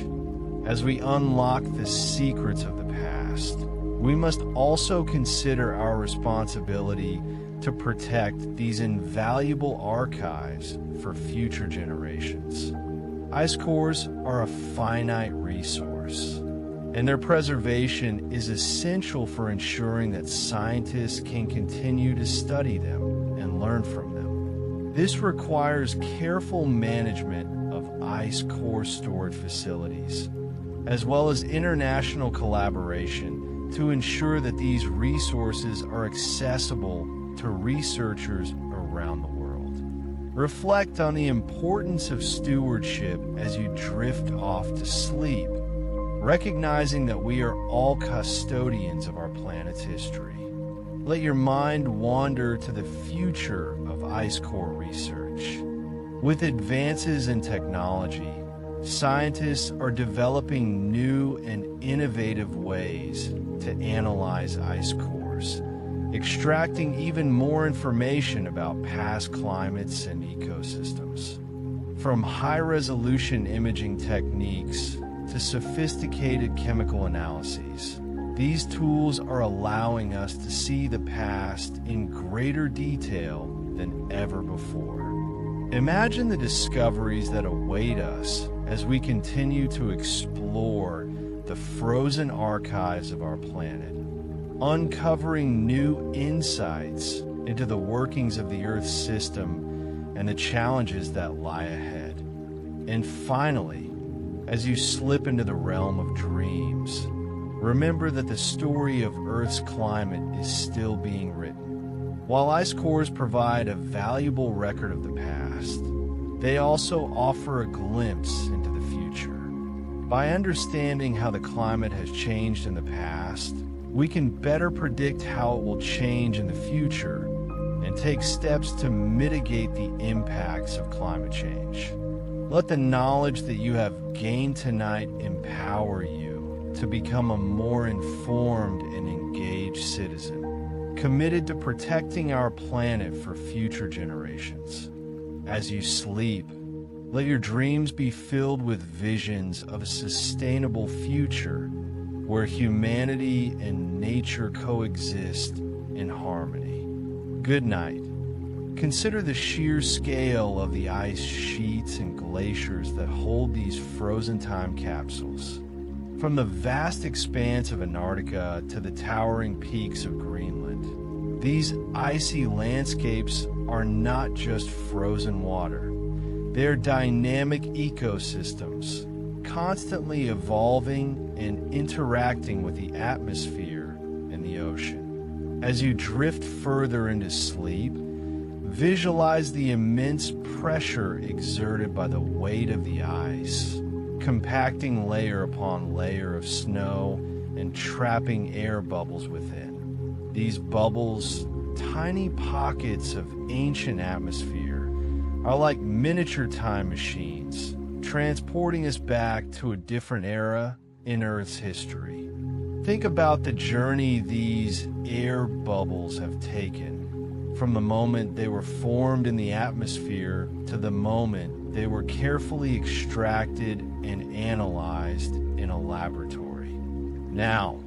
As we unlock the secrets of the past, we must also consider our responsibility to protect these invaluable archives for future generations. Ice cores are a finite resource, and their preservation is essential for ensuring that scientists can continue to study them and learn from them. This requires careful management of ice core storage facilities, as well as international collaboration to ensure that these resources are accessible to researchers around the world. Reflect on the importance of stewardship as you drift off to sleep, recognizing that we are all custodians of our planet's history. Let your mind wander to the future of ice core research. With advances in technology, scientists are developing new and innovative ways to analyze ice cores, extracting even more information about past climates and ecosystems. From high-resolution imaging techniques to sophisticated chemical analyses, these tools are allowing us to see the past in greater detail than ever before. Imagine the discoveries that await us as we continue to explore the frozen archives of our planet, uncovering new insights into the workings of the Earth's system and the challenges that lie ahead. And finally, as you slip into the realm of dreams, remember that the story of Earth's climate is still being written. While ice cores provide a valuable record of the past, they also offer a glimpse into the future. By understanding how the climate has changed in the past, we can better predict how it will change in the future and take steps to mitigate the impacts of climate change. Let the knowledge that you have gained tonight empower you to become a more informed and engaged citizen, committed to protecting our planet for future generations. As you sleep, let your dreams be filled with visions of a sustainable future where humanity and nature coexist in harmony. Good night. Consider the sheer scale of the ice sheets and glaciers that hold these frozen time capsules. From the vast expanse of Antarctica to the towering peaks of Greenland, these icy landscapes are not just frozen water. They're dynamic ecosystems, constantly evolving and interacting with the atmosphere and the ocean. As you drift further into sleep, visualize the immense pressure exerted by the weight of the ice, compacting layer upon layer of snow and trapping air bubbles within. These bubbles, tiny pockets of ancient atmosphere, are like miniature time machines, transporting us back to a different era in Earth's history. Think about the journey these air bubbles have taken, from the moment they were formed in the atmosphere to the moment they were carefully extracted and analyzed in a laboratory. Now,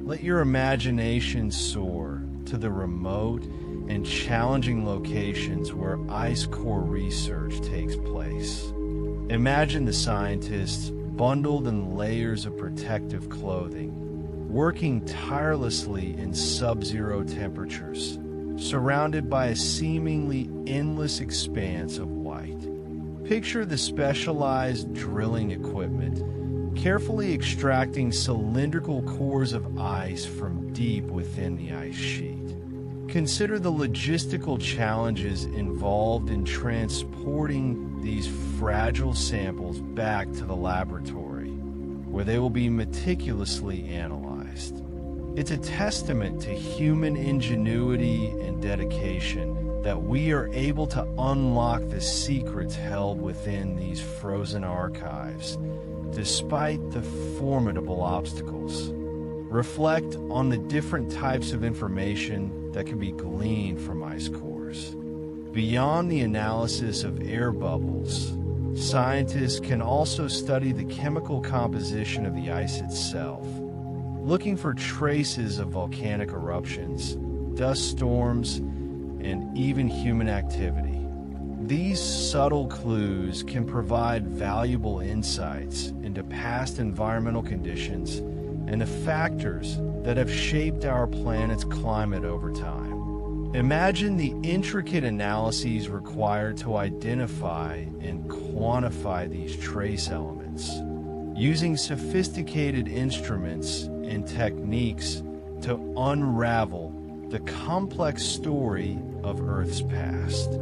let your imagination soar to the remote and challenging locations where ice core research takes place. Imagine the scientists bundled in layers of protective clothing, working tirelessly in sub-zero temperatures, surrounded by a seemingly endless expanse of white. Picture the specialized drilling equipment, carefully extracting cylindrical cores of ice from deep within the ice sheet. Consider the logistical challenges involved in transporting these fragile samples back to the laboratory, where they will be meticulously analyzed. It's a testament to human ingenuity and dedication that we are able to unlock the secrets held within these frozen archives, despite the formidable obstacles. Reflect on the different types of information that can be gleaned from ice cores. Beyond the analysis of air bubbles, scientists can also study the chemical composition of the ice itself, looking for traces of volcanic eruptions, dust storms, and even human activity. These subtle clues can provide valuable insights into past environmental conditions and the factors that have shaped our planet's climate over time. Imagine the intricate analyses required to identify and quantify these trace elements, using sophisticated instruments and techniques to unravel the complex story of Earth's past.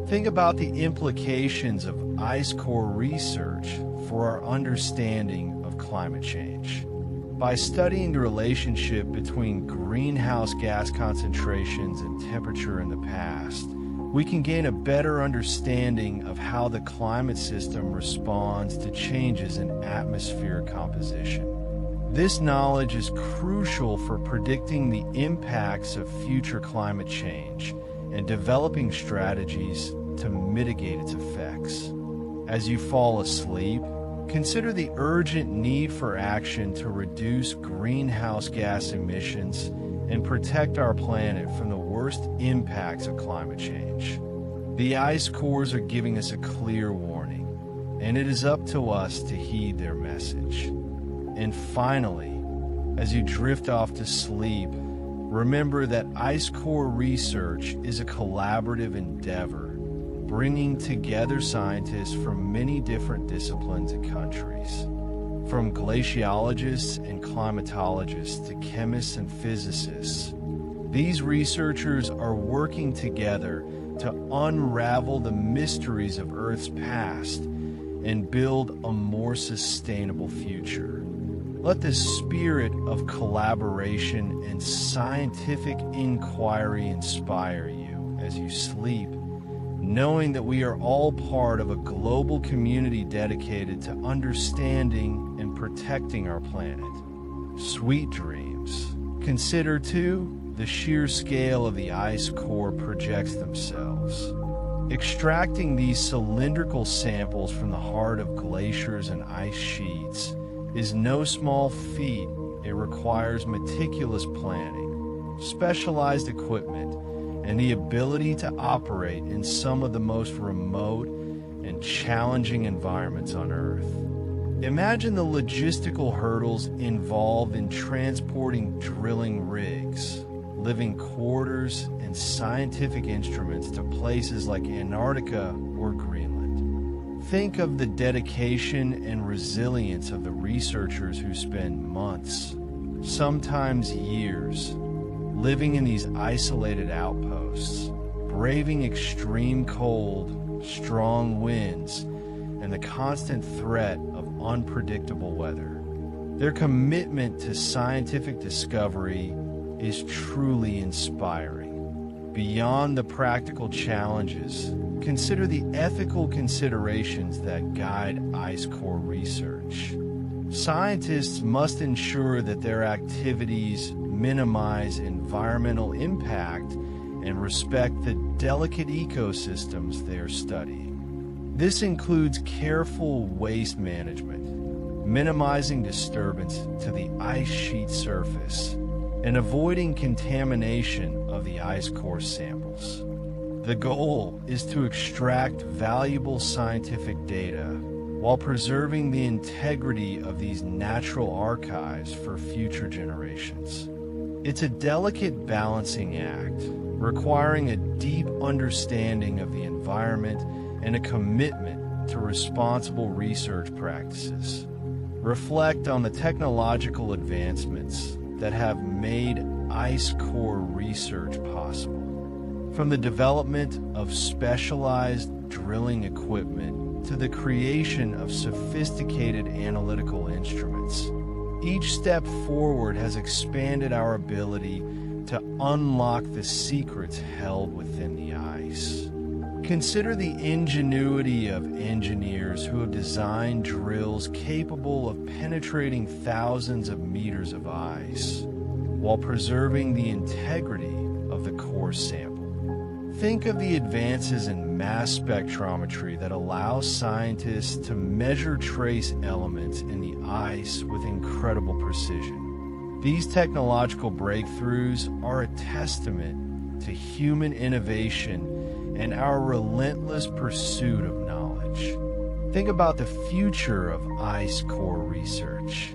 Think about the implications of ice core research for our understanding of climate change. By studying the relationship between greenhouse gas concentrations and temperature in the past, we can gain a better understanding of how the climate system responds to changes in atmospheric composition. This knowledge is crucial for predicting the impacts of future climate change and developing strategies to mitigate its effects. As you fall asleep, consider the urgent need for action to reduce greenhouse gas emissions and protect our planet from the worst impacts of climate change. The ice cores are giving us a clear warning, and it is up to us to heed their message. And finally, as you drift off to sleep, remember that ice core research is a collaborative endeavor, bringing together scientists from many different disciplines and countries. From glaciologists and climatologists to chemists and physicists, these researchers are working together to unravel the mysteries of Earth's past and build a more sustainable future. Let the spirit of collaboration and scientific inquiry inspire you as you sleep, knowing that we are all part of a global community dedicated to understanding and protecting our planet. Sweet dreams. Consider, too, the sheer scale of the ice core projects themselves. Extracting these cylindrical samples from the heart of glaciers and ice sheets is no small feat. It requires meticulous planning, specialized equipment, and the ability to operate in some of the most remote and challenging environments on Earth. Imagine the logistical hurdles involved in transporting drilling rigs, living quarters, and scientific instruments to places like Antarctica or Greenland. Think of the dedication and resilience of the researchers who spend months, sometimes years, living in these isolated outposts, braving extreme cold, strong winds, and the constant threat of unpredictable weather. Their commitment to scientific discovery is truly inspiring. Beyond the practical challenges, consider the ethical considerations that guide ice core research. Scientists must ensure that their activities minimize environmental impact and respect the delicate ecosystems they are studying. This includes careful waste management, minimizing disturbance to the ice sheet surface, and avoiding contamination of the ice core samples. The goal is to extract valuable scientific data while preserving the integrity of these natural archives for future generations. It's a delicate balancing act, requiring a deep understanding of the environment and a commitment to responsible research practices. Reflect on the technological advancements that have made ice core research possible. From the development of specialized drilling equipment to the creation of sophisticated analytical instruments, each step forward has expanded our ability to unlock the secrets held within the ice. Consider the ingenuity of engineers who have designed drills capable of penetrating thousands of meters of ice while preserving the integrity of the core sample. Think of the advances in mass spectrometry that allow scientists to measure trace elements in the ice with incredible precision. These technological breakthroughs are a testament to human innovation and our relentless pursuit of knowledge. Think about the future of ice core research.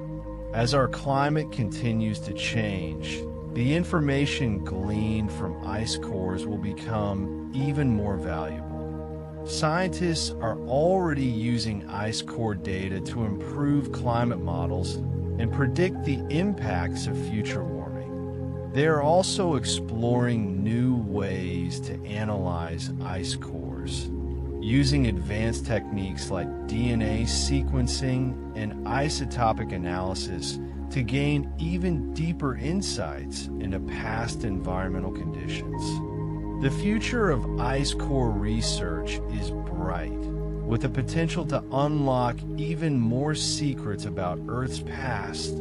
As our climate continues to change, the information gleaned from ice cores will become even more valuable. Scientists are already using ice core data to improve climate models and predict the impacts of future warming. They are also exploring new ways to analyze ice cores, using advanced techniques like DNA sequencing and isotopic analysis to gain even deeper insights into past environmental conditions. The future of ice core research is bright, with the potential to unlock even more secrets about Earth's past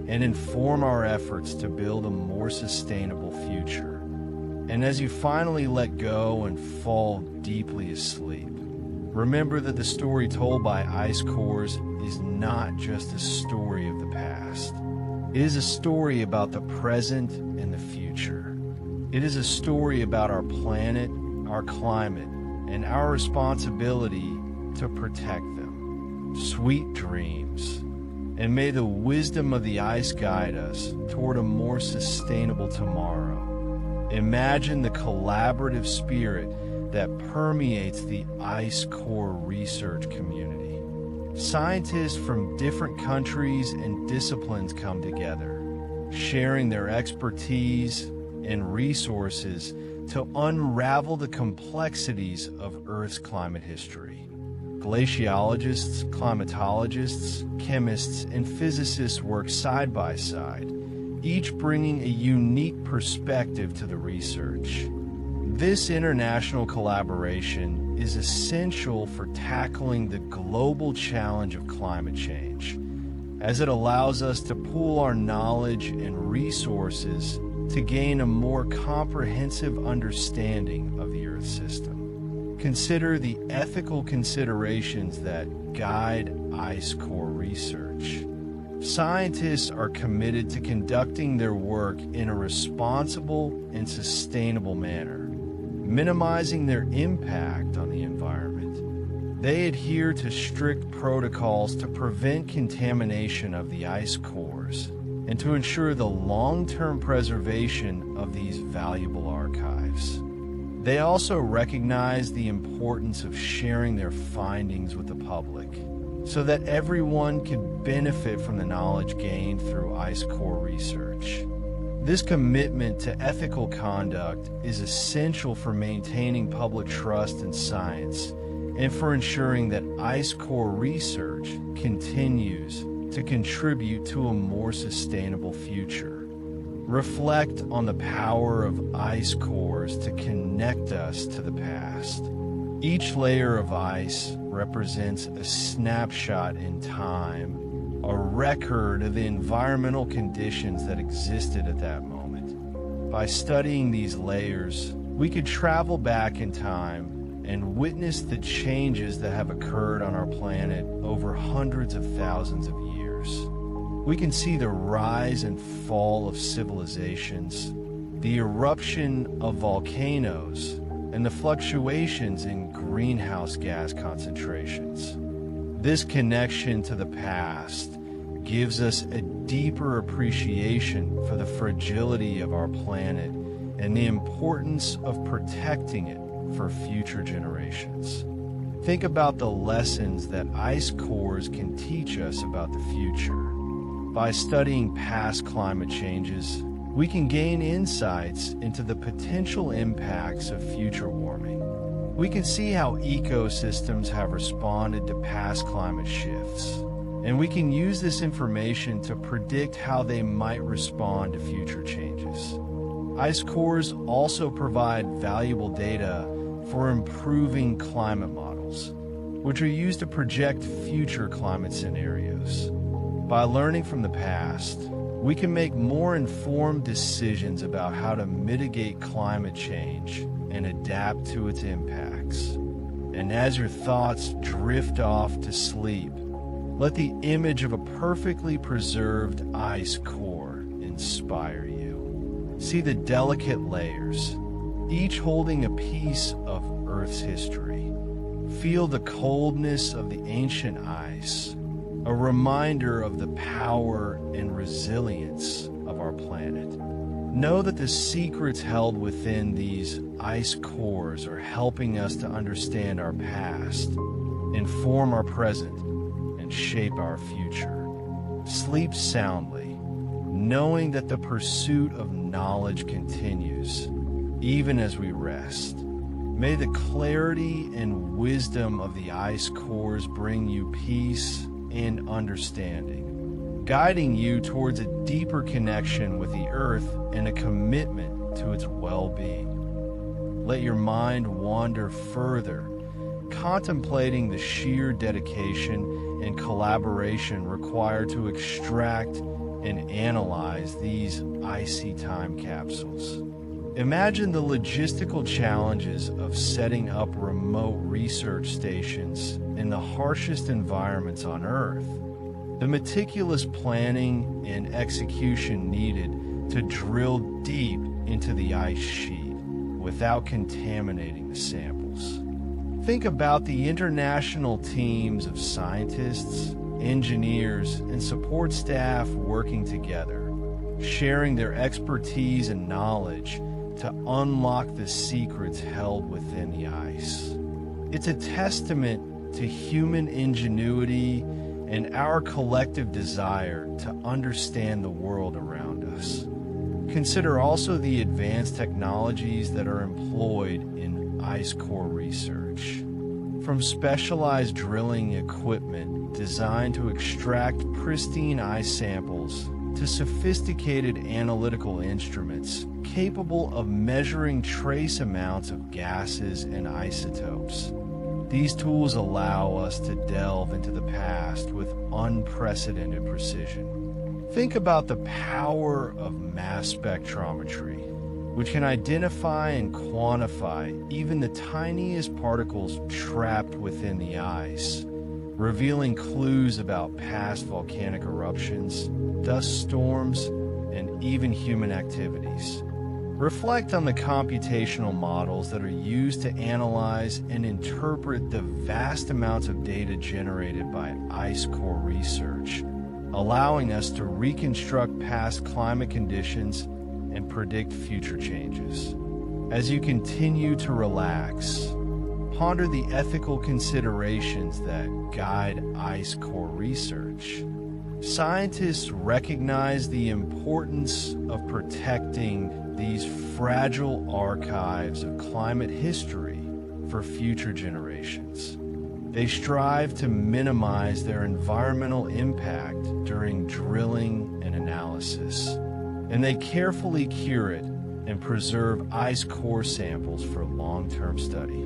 and inform our efforts to build a more sustainable future. And as you finally let go and fall deeply asleep, remember that the story told by ice cores is not just a story of the past. It is a story about the present and the future. It is a story about our planet, our climate, and our responsibility to protect them. Sweet dreams, and may the wisdom of the ice guide us toward a more sustainable tomorrow. Imagine the collaborative spirit that permeates the ice core research community. Scientists from different countries and disciplines come together, sharing their expertise and resources to unravel the complexities of Earth's climate history. Glaciologists, climatologists, chemists, and physicists work side by side, each bringing a unique perspective to the research. This international collaboration is essential for tackling the global challenge of climate change, as it allows us to pool our knowledge and resources to gain a more comprehensive understanding of the Earth system. Consider the ethical considerations that guide ice core research. Scientists are committed to conducting their work in a responsible and sustainable manner, minimizing their impact on the environment. They adhere to strict protocols to prevent contamination of the ice cores and to ensure the long-term preservation of these valuable archives. They also recognize the importance of sharing their findings with the public so that everyone can benefit from the knowledge gained through ice core research. This commitment to ethical conduct is essential for maintaining public trust in science and for ensuring that ice core research continues to contribute to a more sustainable future. Reflect on the power of ice cores to connect us to the past. Each layer of ice represents a snapshot in time, a record of the environmental conditions that existed at that moment. By studying these layers, we could travel back in time and witness the changes that have occurred on our planet over hundreds of thousands of years. We can see the rise and fall of civilizations, the eruption of volcanoes, and the fluctuations in greenhouse gas concentrations. This connection to the past gives us a deeper appreciation for the fragility of our planet and the importance of protecting it for future generations. Think about the lessons that ice cores can teach us about the future. By studying past climate changes, we can gain insights into the potential impacts of future warming. We can see how ecosystems have responded to past climate shifts, and we can use this information to predict how they might respond to future changes. Ice cores also provide valuable data for improving climate models, which are used to project future climate scenarios. By learning from the past, we can make more informed decisions about how to mitigate climate change and adapt to its impacts. And as your thoughts drift off to sleep, let the image of a perfectly preserved ice core inspire you. See the delicate layers, each holding a piece of Earth's history. Feel the coldness of the ancient ice, a reminder of the power and resilience of our planet. Know that the secrets held within these ice cores are helping us to understand our past, inform our present, and shape our future. Sleep soundly, knowing that the pursuit of knowledge continues, even as we rest. May the clarity and wisdom of the ice cores bring you peace and understanding, guiding you towards a deeper connection with the Earth and a commitment to its well-being. Let your mind wander further, contemplating the sheer dedication and collaboration required to extract and analyze these icy time capsules. Imagine the logistical challenges of setting up remote research stations in the harshest environments on Earth, the meticulous planning and execution needed to drill deep into the ice sheet without contaminating the samples. Think about the international teams of scientists, engineers, and support staff working together, sharing their expertise and knowledge to unlock the secrets held within the ice. It's a testament to human ingenuity and our collective desire to understand the world around us. Consider also the advanced technologies that are employed in ice core research. From specialized drilling equipment designed to extract pristine ice samples to sophisticated analytical instruments capable of measuring trace amounts of gases and isotopes. These tools allow us to delve into the past with unprecedented precision. Think about the power of mass spectrometry, which can identify and quantify even the tiniest particles trapped within the ice, revealing clues about past volcanic eruptions, dust storms, and even human activities. Reflect on the computational models that are used to analyze and interpret the vast amounts of data generated by ice core research, allowing us to reconstruct past climate conditions and predict future changes. As you continue to relax, ponder the ethical considerations that guide ice core research. Scientists recognize the importance of protecting these fragile archives of climate history for future generations. They strive to minimize their environmental impact during drilling and analysis, and they carefully curate and preserve ice core samples for long-term study.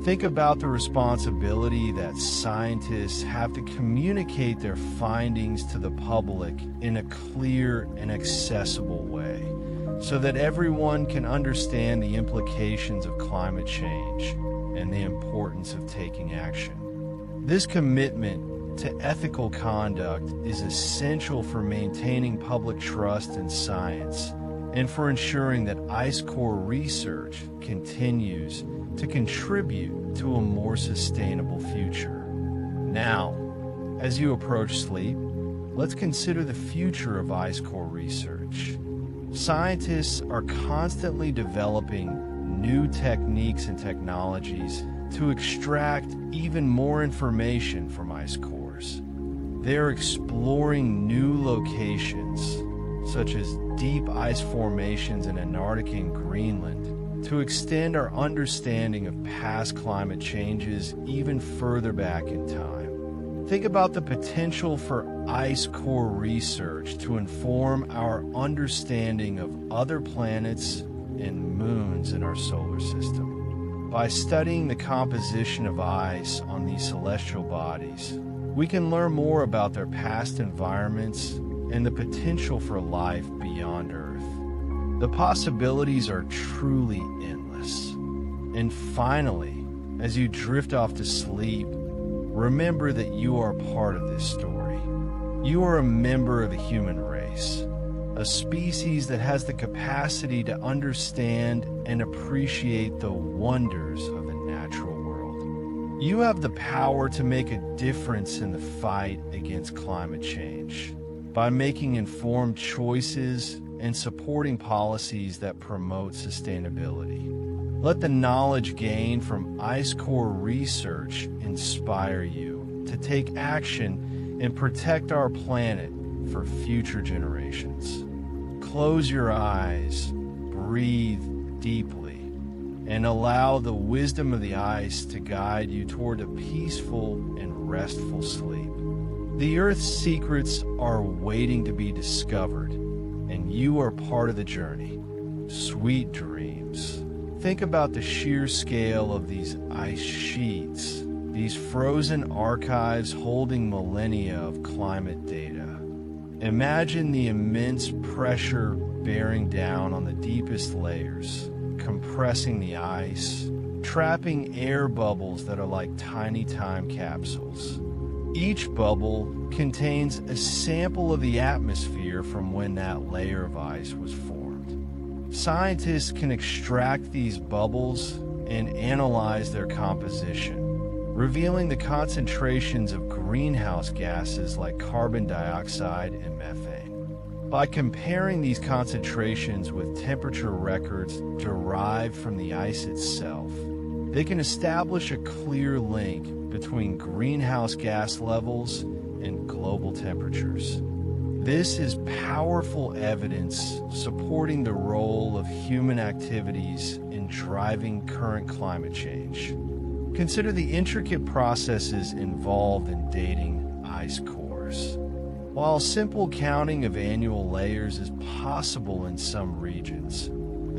Think about the responsibility that scientists have to communicate their findings to the public in a clear and accessible way, so that everyone can understand the implications of climate change and the importance of taking action. This commitment to ethical conduct is essential for maintaining public trust in science and for ensuring that ice core research continues to contribute to a more sustainable future. Now, as you approach sleep, let's consider the future of ice core research. Scientists are constantly developing new techniques and technologies to extract even more information from ice cores. They're exploring new locations, such as deep ice formations in Antarctica and Greenland, to extend our understanding of past climate changes even further back in time. Think about the potential for ice core research to inform our understanding of other planets and moons in our solar system. By studying the composition of ice on these celestial bodies, we can learn more about their past environments and the potential for life beyond Earth. The possibilities are truly endless. And finally, as you drift off to sleep, remember that you are part of this story. You are a member of the human race, a species that has the capacity to understand and appreciate the wonders of the natural world. You have the power to make a difference in the fight against climate change by making informed choices and supporting policies that promote sustainability. Let the knowledge gained from ice core research inspire you to take action and protect our planet for future generations. Close your eyes, breathe deeply, and allow the wisdom of the ice to guide you toward a peaceful and restful sleep. The Earth's secrets are waiting to be discovered, and you are part of the journey. Sweet dreams. Think about the sheer scale of these ice sheets, these frozen archives holding millennia of climate data. Imagine the immense pressure bearing down on the deepest layers, compressing the ice, trapping air bubbles that are like tiny time capsules. Each bubble contains a sample of the atmosphere from when that layer of ice was formed. Scientists can extract these bubbles and analyze their composition, revealing the concentrations of greenhouse gases like carbon dioxide and methane. By comparing these concentrations with temperature records derived from the ice itself, they can establish a clear link between greenhouse gas levels and global temperatures. This is powerful evidence supporting the role of human activities in driving current climate change. Consider the intricate processes involved in dating ice cores. While simple counting of annual layers is possible in some regions,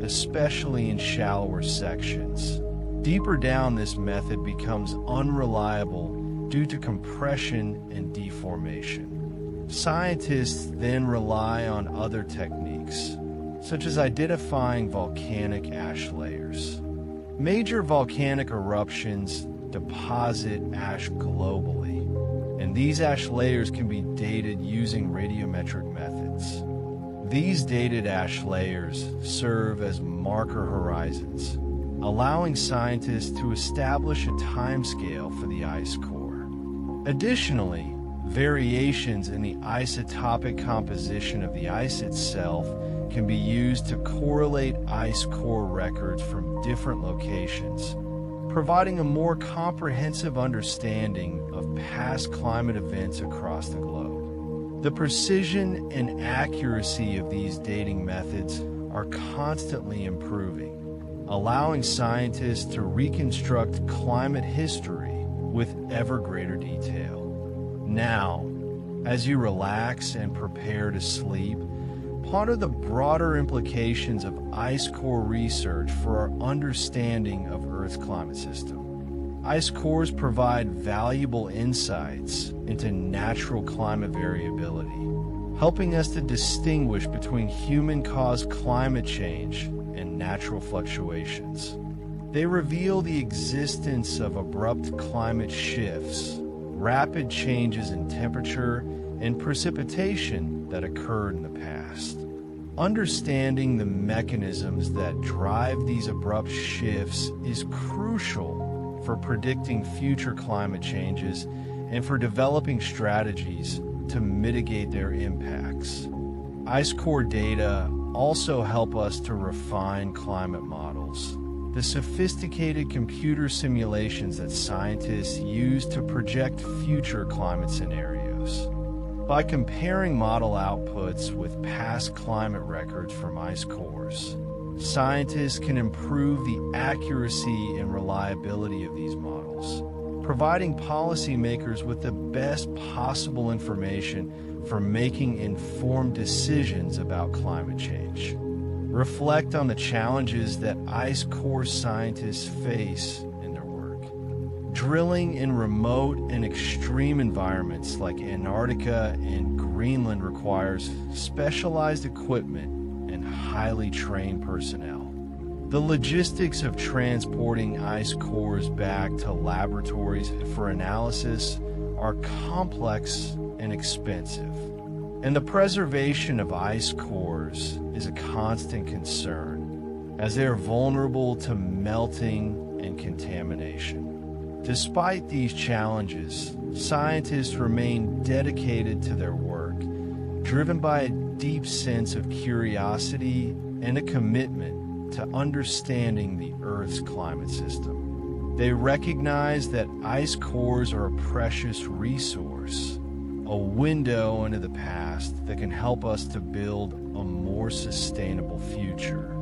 especially in shallower sections, deeper down this method becomes unreliable due to compression and deformation. Scientists then rely on other techniques, such as identifying volcanic ash layers. Major volcanic eruptions deposit ash globally, and these ash layers can be dated using radiometric methods. These dated ash layers serve as marker horizons, allowing scientists to establish a timescale for the ice core. Additionally, variations in the isotopic composition of the ice itself can be used to correlate ice core records from different locations, providing a more comprehensive understanding of past climate events across the globe. The precision and accuracy of these dating methods are constantly improving, allowing scientists to reconstruct climate history with ever greater detail. Now, as you relax and prepare to sleep, ponder the broader implications of ice core research for our understanding of Earth's climate system. Ice cores provide valuable insights into natural climate variability, helping us to distinguish between human-caused climate change and natural fluctuations. They reveal the existence of abrupt climate shifts, rapid changes in temperature, and precipitation that occurred in the past. Understanding the mechanisms that drive these abrupt shifts is crucial for predicting future climate changes and for developing strategies to mitigate their impacts. Ice core data also help us to refine climate models, the sophisticated computer simulations that scientists use to project future climate scenarios. By comparing model outputs with past climate records from ice cores, scientists can improve the accuracy and reliability of these models, providing policymakers with the best possible information for making informed decisions about climate change. Reflect on the challenges that ice core scientists face in their work. Drilling in remote and extreme environments like Antarctica and Greenland requires specialized equipment and highly trained personnel. The logistics of transporting ice cores back to laboratories for analysis are complex and expensive, and the preservation of ice cores is a constant concern, as they are vulnerable to melting and contamination. Despite these challenges, scientists remain dedicated to their work, driven by a deep sense of curiosity and a commitment to understanding the Earth's climate system. They recognize that ice cores are a precious resource, a window into the past that can help us to build a more sustainable future.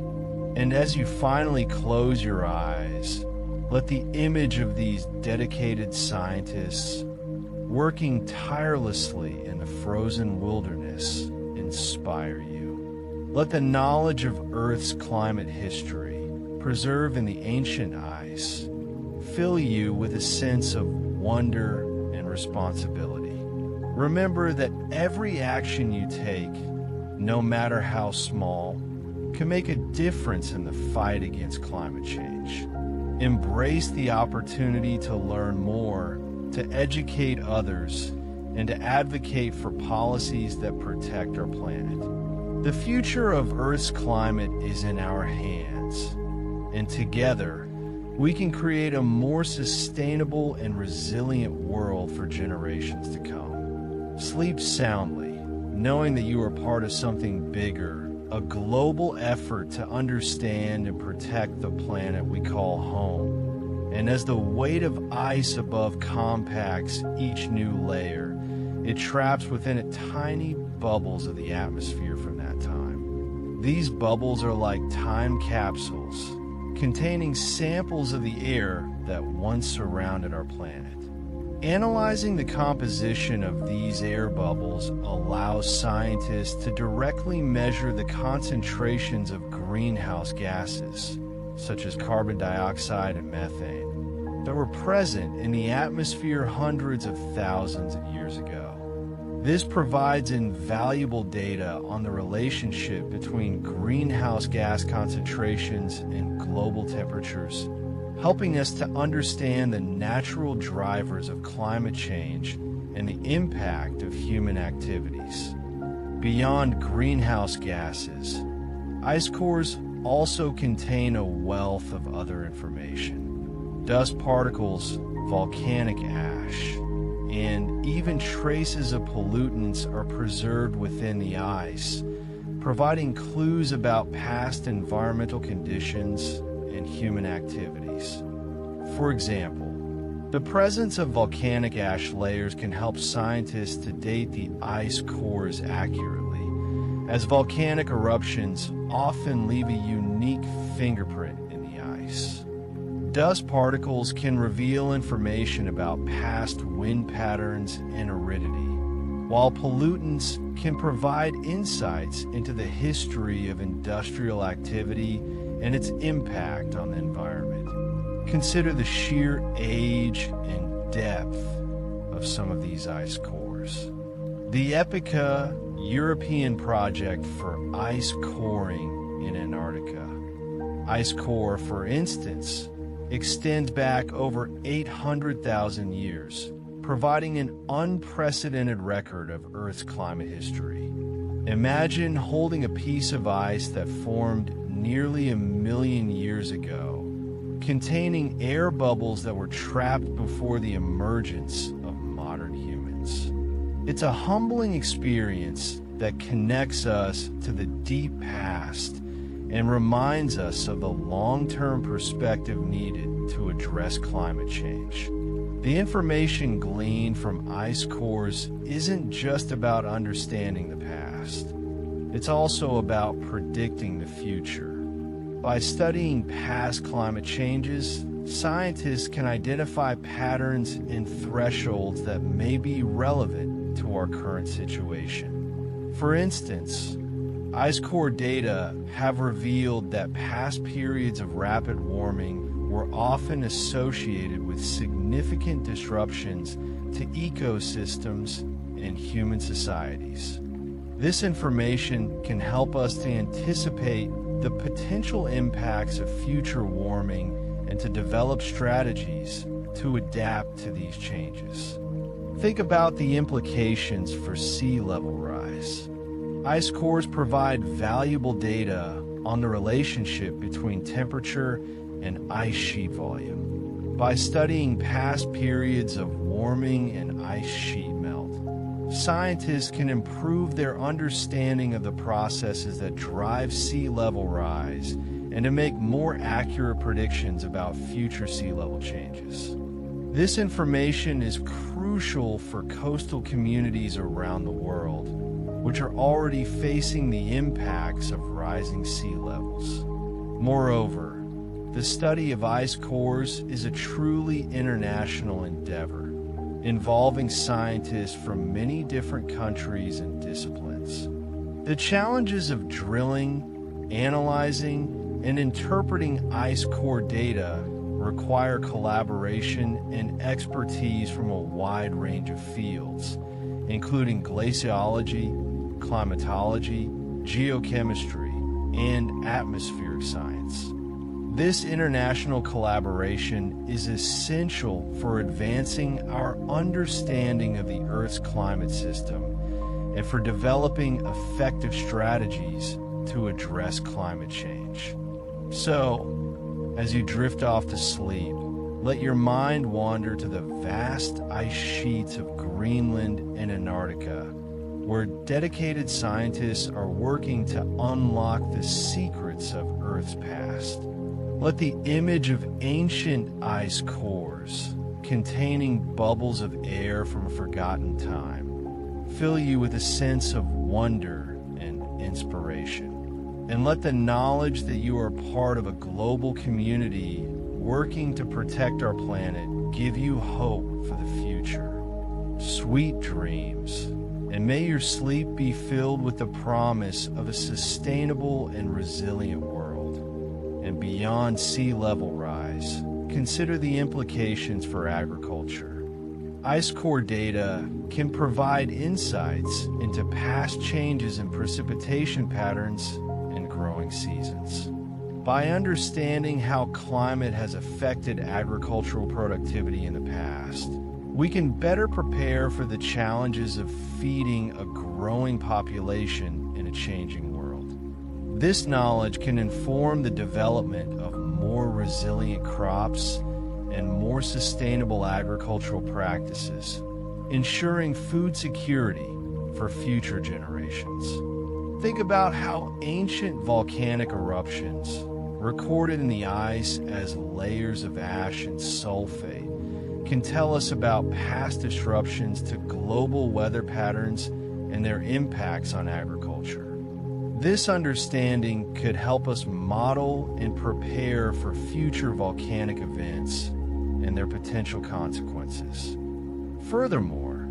And as you finally close your eyes, let the image of these dedicated scientists working tirelessly in the frozen wilderness inspire you. Let the knowledge of Earth's climate history, preserved in the ancient ice, fill you with a sense of wonder and responsibility. Remember that every action you take, no matter how small, can make a difference in the fight against climate change. Embrace the opportunity to learn more, to educate others, and to advocate for policies that protect our planet. The future of Earth's climate is in our hands, and together, we can create a more sustainable and resilient world for generations to come. Sleep soundly, knowing that you are part of something bigger, a global effort to understand and protect the planet we call home. And as the weight of ice above compacts each new layer, it traps within it tiny bubbles of the atmosphere from that time. These bubbles are like time capsules, containing samples of the air that once surrounded our planet. Analyzing the composition of these air bubbles allows scientists to directly measure the concentrations of greenhouse gases, such as carbon dioxide and methane, that were present in the atmosphere hundreds of thousands of years ago. This provides invaluable data on the relationship between greenhouse gas concentrations and global temperatures, helping us to understand the natural drivers of climate change and the impact of human activities. Beyond greenhouse gases, ice cores also contain a wealth of other information. Dust particles, volcanic ash, and even traces of pollutants are preserved within the ice, providing clues about past environmental conditions and human activities. For example, the presence of volcanic ash layers can help scientists to date the ice cores accurately, as volcanic eruptions often leave a unique fingerprint in the ice. Dust particles can reveal information about past wind patterns and aridity, while pollutants can provide insights into the history of industrial activity and its impact on the environment. Consider the sheer age and depth of some of these ice cores. The EPICA European project for ice coring in Antarctica. Ice core, for instance, extends back over 800,000 years, providing an unprecedented record of Earth's climate history. Imagine holding a piece of ice that formed nearly 1 million years ago, containing air bubbles that were trapped before the emergence of modern humans. It's a humbling experience that connects us to the deep past and reminds us of the long-term perspective needed to address climate change. The information gleaned from ice cores isn't just about understanding the past. It's also about predicting the future. By studying past climate changes, scientists can identify patterns and thresholds that may be relevant to our current situation. For instance, ice core data have revealed that past periods of rapid warming were often associated with significant disruptions to ecosystems and human societies. This information can help us to anticipate the potential impacts of future warming and to develop strategies to adapt to these changes. Think about the implications for sea level rise. Ice cores provide valuable data on the relationship between temperature and ice sheet volume. By studying past periods of warming and ice sheet melt, scientists can improve their understanding of the processes that drive sea level rise and to make more accurate predictions about future sea level changes. This information is crucial for coastal communities around the world, which are already facing the impacts of rising sea levels. Moreover, the study of ice cores is a truly international endeavor, involving scientists from many different countries and disciplines. The challenges of drilling, analyzing, and interpreting ice core data require collaboration and expertise from a wide range of fields, including glaciology, climatology, geochemistry, and atmospheric science. This international collaboration is essential for advancing our understanding of the Earth's climate system and for developing effective strategies to address climate change. So, as you drift off to sleep, let your mind wander to the vast ice sheets of Greenland and Antarctica, where dedicated scientists are working to unlock the secrets of Earth's past. Let the image of ancient ice cores, containing bubbles of air from a forgotten time, fill you with a sense of wonder and inspiration. And let the knowledge that you are part of a global community working to protect our planet give you hope for the future. Sweet dreams, and may your sleep be filled with the promise of a sustainable and resilient world. And beyond sea level rise, consider the implications for agriculture. Ice core data can provide insights into past changes in precipitation patterns and growing seasons. By understanding how climate has affected agricultural productivity in the past, we can better prepare for the challenges of feeding a growing population in a changing world. This knowledge can inform the development of more resilient crops and more sustainable agricultural practices, ensuring food security for future generations. Think about how ancient volcanic eruptions, recorded in the ice as layers of ash and sulfate, can tell us about past disruptions to global weather patterns and their impacts on agriculture. This understanding could help us model and prepare for future volcanic events and their potential consequences. Furthermore,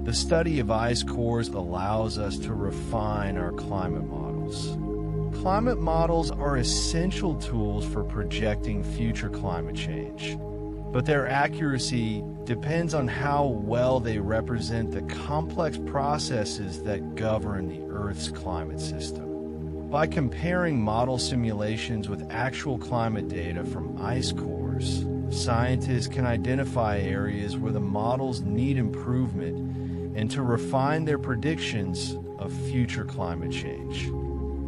the study of ice cores allows us to refine our climate models. Climate models are essential tools for projecting future climate change, but their accuracy depends on how well they represent the complex processes that govern the Earth's climate system. By comparing model simulations with actual climate data from ice cores, scientists can identify areas where the models need improvement and to refine their predictions of future climate change.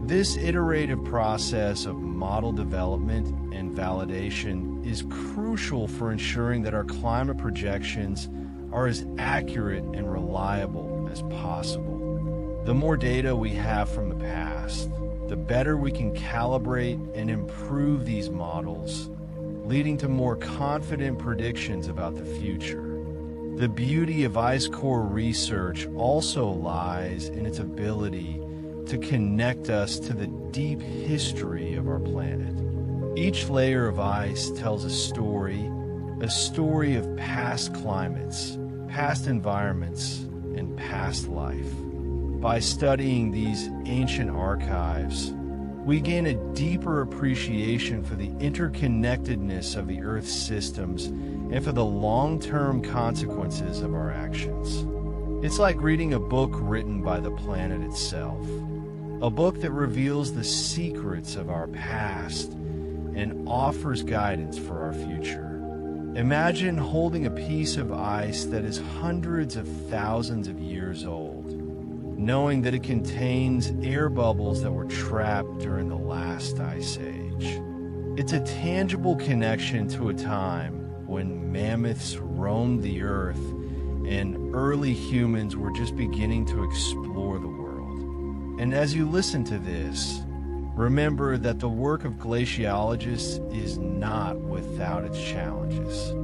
This iterative process of model development and validation is crucial for ensuring that our climate projections are as accurate and reliable as possible. The more data we have from the past, the better we can calibrate and improve these models, leading to more confident predictions about the future. The beauty of ice core research also lies in its ability to connect us to the deep history of our planet. Each layer of ice tells a story of past climates, past environments, and past life. By studying these ancient archives, we gain a deeper appreciation for the interconnectedness of the Earth's systems and for the long-term consequences of our actions. It's like reading a book written by the planet itself, a book that reveals the secrets of our past and offers guidance for our future. Imagine holding a piece of ice that is hundreds of thousands of years old, knowing that it contains air bubbles that were trapped during the last ice age. It's a tangible connection to a time when mammoths roamed the earth and early humans were just beginning to explore the world. And as you listen to this, remember that the work of glaciologists is not without its challenges.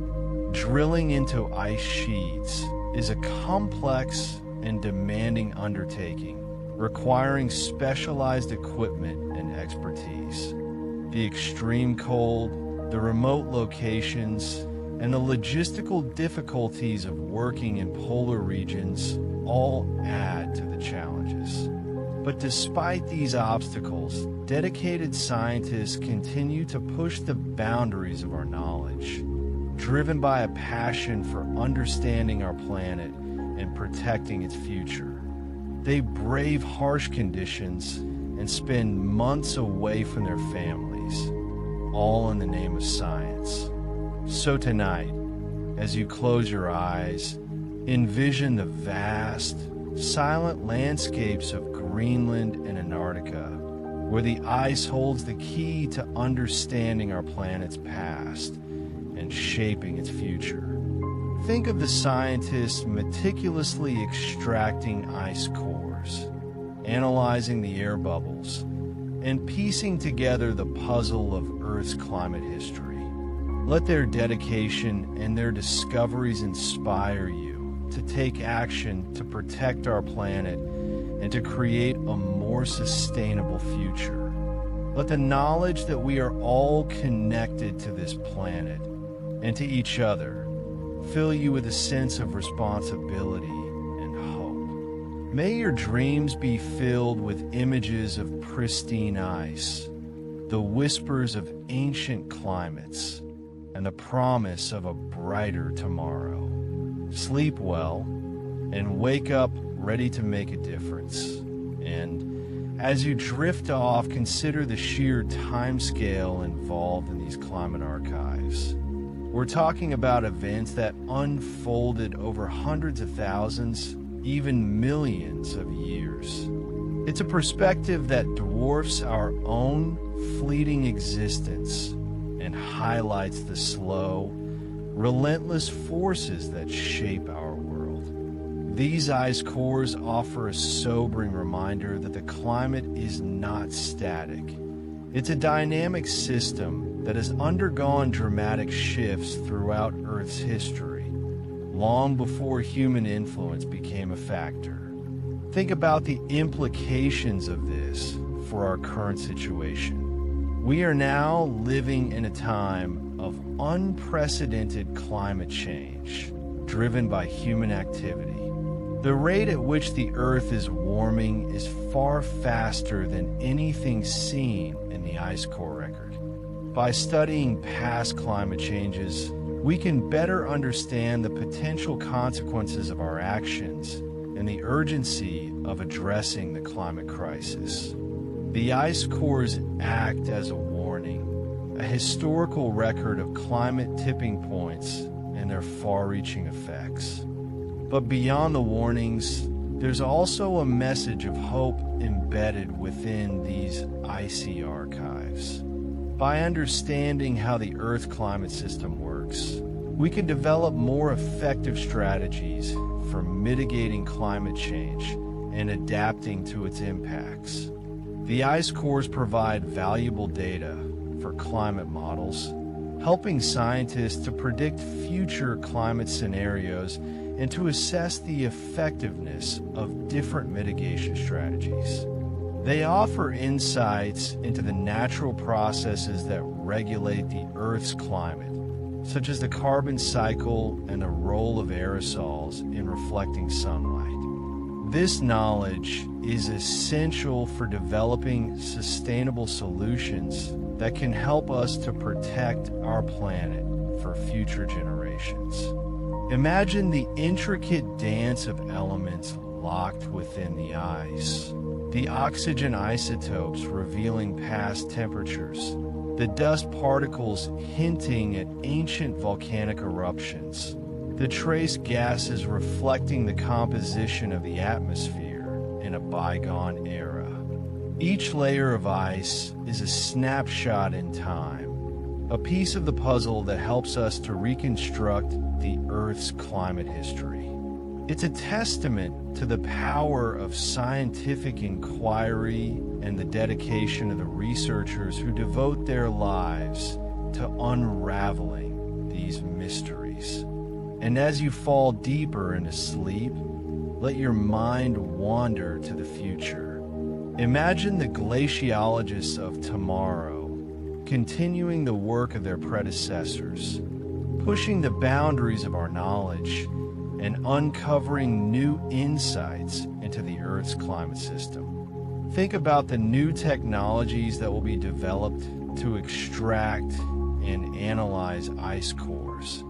Drilling into ice sheets is a complex and demanding undertaking, requiring specialized equipment and expertise. The extreme cold, the remote locations, and the logistical difficulties of working in polar regions all add to the challenges. But despite these obstacles, dedicated scientists continue to push the boundaries of our knowledge, driven by a passion for understanding our planet and protecting its future. They brave harsh conditions and spend months away from their families, all in the name of science. So tonight, as you close your eyes, envision the vast, silent landscapes of Greenland and Antarctica, where the ice holds the key to understanding our planet's past and shaping its future. Think of the scientists meticulously extracting ice cores, analyzing the air bubbles, and piecing together the puzzle of Earth's climate history. Let their dedication and their discoveries inspire you to take action to protect our planet and to create a more sustainable future. Let the knowledge that we are all connected to this planet and to each other fill you with a sense of responsibility and hope. May your dreams be filled with images of pristine ice, the whispers of ancient climates, and the promise of a brighter tomorrow. Sleep well and wake up ready to make a difference. And as you drift off, consider the sheer timescale involved in these climate archives. We're talking about events that unfolded over hundreds of thousands, even millions of years. It's a perspective that dwarfs our own fleeting existence and highlights the slow, relentless forces that shape our world. These ice cores offer a sobering reminder that the climate is not static. It's a dynamic system that has undergone dramatic shifts throughout Earth's history, long before human influence became a factor. Think about the implications of this for our current situation. We are now living in a time of unprecedented climate change, driven by human activity. The rate at which the Earth is warming is far faster than anything seen in the ice core record. By studying past climate changes, we can better understand the potential consequences of our actions and the urgency of addressing the climate crisis. The ice cores act as a warning, a historical record of climate tipping points and their far-reaching effects. But beyond the warnings, there's also a message of hope embedded within these icy archives. By understanding how the Earth climate system works, we can develop more effective strategies for mitigating climate change and adapting to its impacts. The ice cores provide valuable data for climate models, helping scientists to predict future climate scenarios and to assess the effectiveness of different mitigation strategies. They offer insights into the natural processes that regulate the Earth's climate, such as the carbon cycle and the role of aerosols in reflecting sunlight. This knowledge is essential for developing sustainable solutions that can help us to protect our planet for future generations. Imagine the intricate dance of elements locked within the ice. The oxygen isotopes revealing past temperatures, the dust particles hinting at ancient volcanic eruptions, the trace gases reflecting the composition of the atmosphere in a bygone era. Each layer of ice is a snapshot in time, a piece of the puzzle that helps us to reconstruct the Earth's climate history. It's a testament to the power of scientific inquiry and the dedication of the researchers who devote their lives to unraveling these mysteries. And as you fall deeper into sleep, let your mind wander to the future. Imagine the glaciologists of tomorrow continuing the work of their predecessors, pushing the boundaries of our knowledge and uncovering new insights into the Earth's climate system. Think about the new technologies that will be developed to extract and analyze ice cores,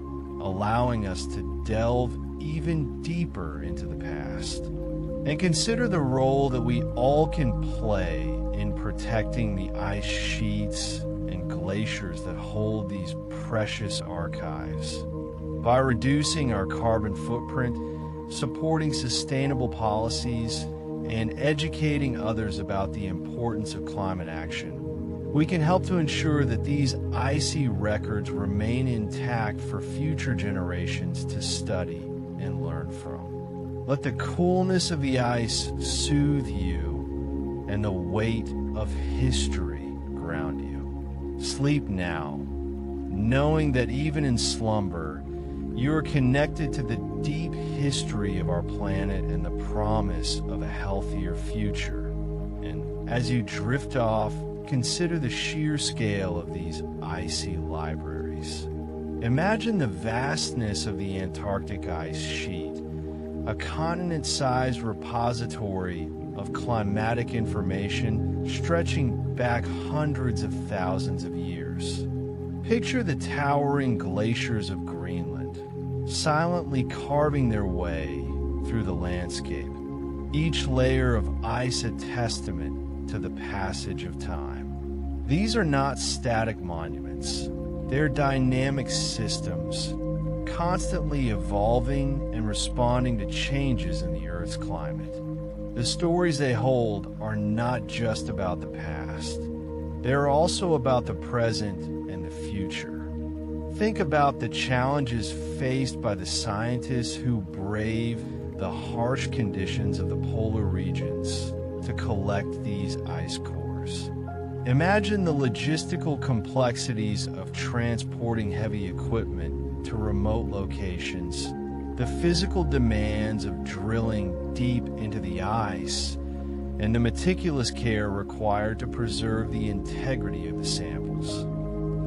allowing us to delve even deeper into the past. And consider the role that we all can play in protecting the ice sheets and glaciers that hold these precious archives. By reducing our carbon footprint, supporting sustainable policies, and educating others about the importance of climate action, we can help to ensure that these icy records remain intact for future generations to study and learn from. Let the coolness of the ice soothe you and the weight of history ground you. Sleep now, knowing that even in slumber, you are connected to the deep history of our planet and the promise of a healthier future. And as you drift off, consider the sheer scale of these icy libraries. Imagine the vastness of the Antarctic ice sheet, a continent-sized repository of climatic information stretching back hundreds of thousands of years. Picture the towering glaciers of Greenland, silently carving their way through the landscape, each layer of ice a testament to the passage of time. These are not static monuments. They're dynamic systems, constantly evolving and responding to changes in the Earth's climate. The stories they hold are not just about the past. They're also about the present and the future. Think about the challenges faced by the scientists who brave the harsh conditions of the polar regions to collect these ice cores. Imagine the logistical complexities of transporting heavy equipment to remote locations, the physical demands of drilling deep into the ice, and the meticulous care required to preserve the integrity of the samples.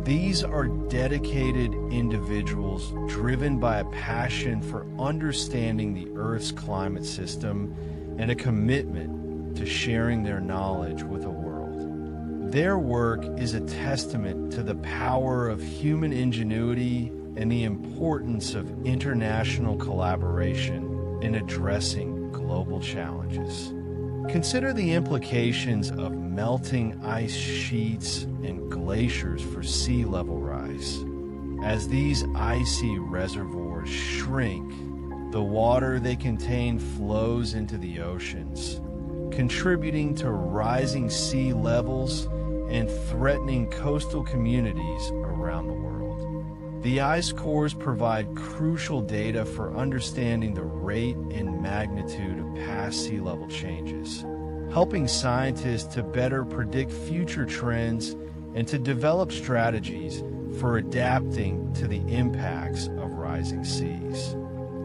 These are dedicated individuals driven by a passion for understanding the Earth's climate system and a commitment to sharing their knowledge with the world. Their work is a testament to the power of human ingenuity and the importance of international collaboration in addressing global challenges. Consider the implications of melting ice sheets and glaciers for sea level rise. As these icy reservoirs shrink, the water they contain flows into the oceans, contributing to rising sea levels and threatening coastal communities around the world. The ice cores provide crucial data for understanding the rate and magnitude of past sea level changes, helping scientists to better predict future trends and to develop strategies for adapting to the impacts of rising seas.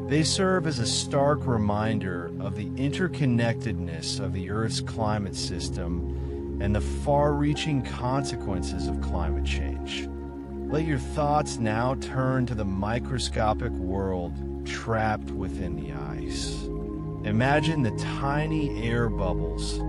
They serve as a stark reminder of the interconnectedness of the Earth's climate system and the far-reaching consequences of climate change. Let your thoughts now turn to the microscopic world trapped within the ice. Imagine the tiny air bubbles,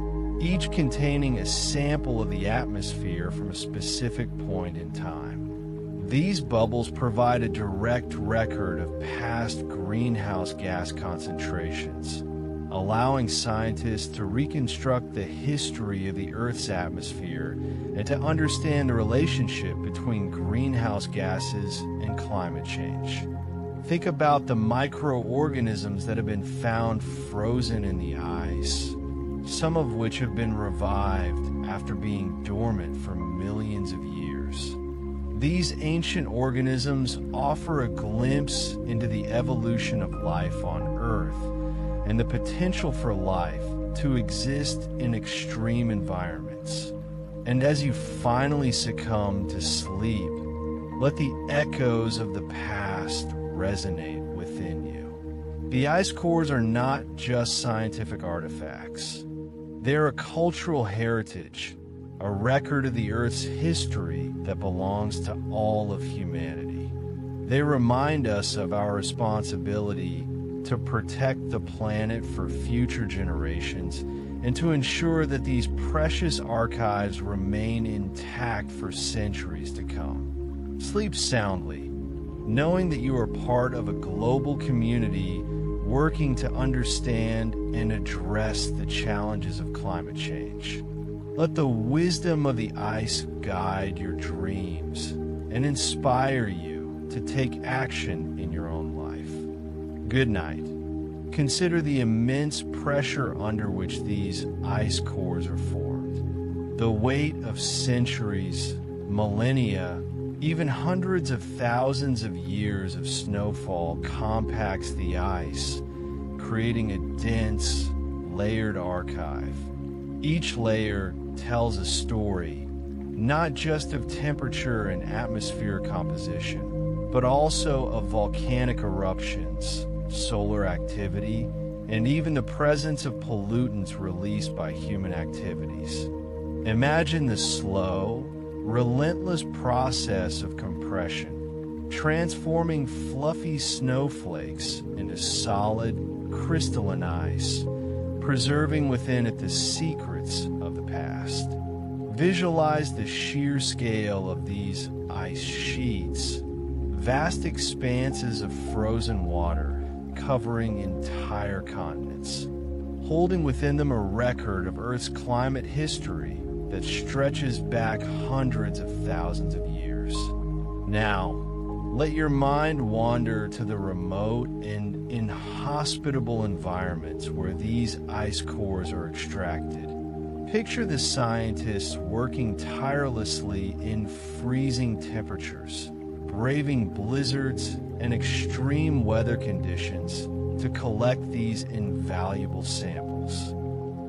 each containing a sample of the atmosphere from a specific point in time. These bubbles provide a direct record of past greenhouse gas concentrations, allowing scientists to reconstruct the history of the Earth's atmosphere and to understand the relationship between greenhouse gases and climate change. Think about the microorganisms that have been found frozen in the ice, some of which have been revived after being dormant for millions of years. These ancient organisms offer a glimpse into the evolution of life on Earth and the potential for life to exist in extreme environments. And as you finally succumb to sleep, let the echoes of the past resonate within you. The ice cores are not just scientific artifacts. They're a cultural heritage, a record of the Earth's history that belongs to all of humanity. They remind us of our responsibility to protect the planet for future generations and to ensure that these precious archives remain intact for centuries to come. Sleep soundly, knowing that you are part of a global community working to understand and address the challenges of climate change. Let the wisdom of the ice guide your dreams and inspire you to take action in your own life. Good night. Consider the immense pressure under which these ice cores are formed. The weight of centuries, millennia, even hundreds of thousands of years of snowfall compacts the ice, creating a dense, layered archive. Each layer tells a story, not just of temperature and atmosphere composition, but also of volcanic eruptions, solar activity, and even the presence of pollutants released by human activities. Imagine the slow, relentless process of compression, transforming fluffy snowflakes into solid, crystalline ice, preserving within it the secrets of the past. Visualize the sheer scale of these ice sheets, vast expanses of frozen water covering entire continents, holding within them a record of Earth's climate history that stretches back hundreds of thousands of years. Now, let your mind wander to the remote and inhospitable environments where these ice cores are extracted. Picture the scientists working tirelessly in freezing temperatures, braving blizzards and extreme weather conditions to collect these invaluable samples.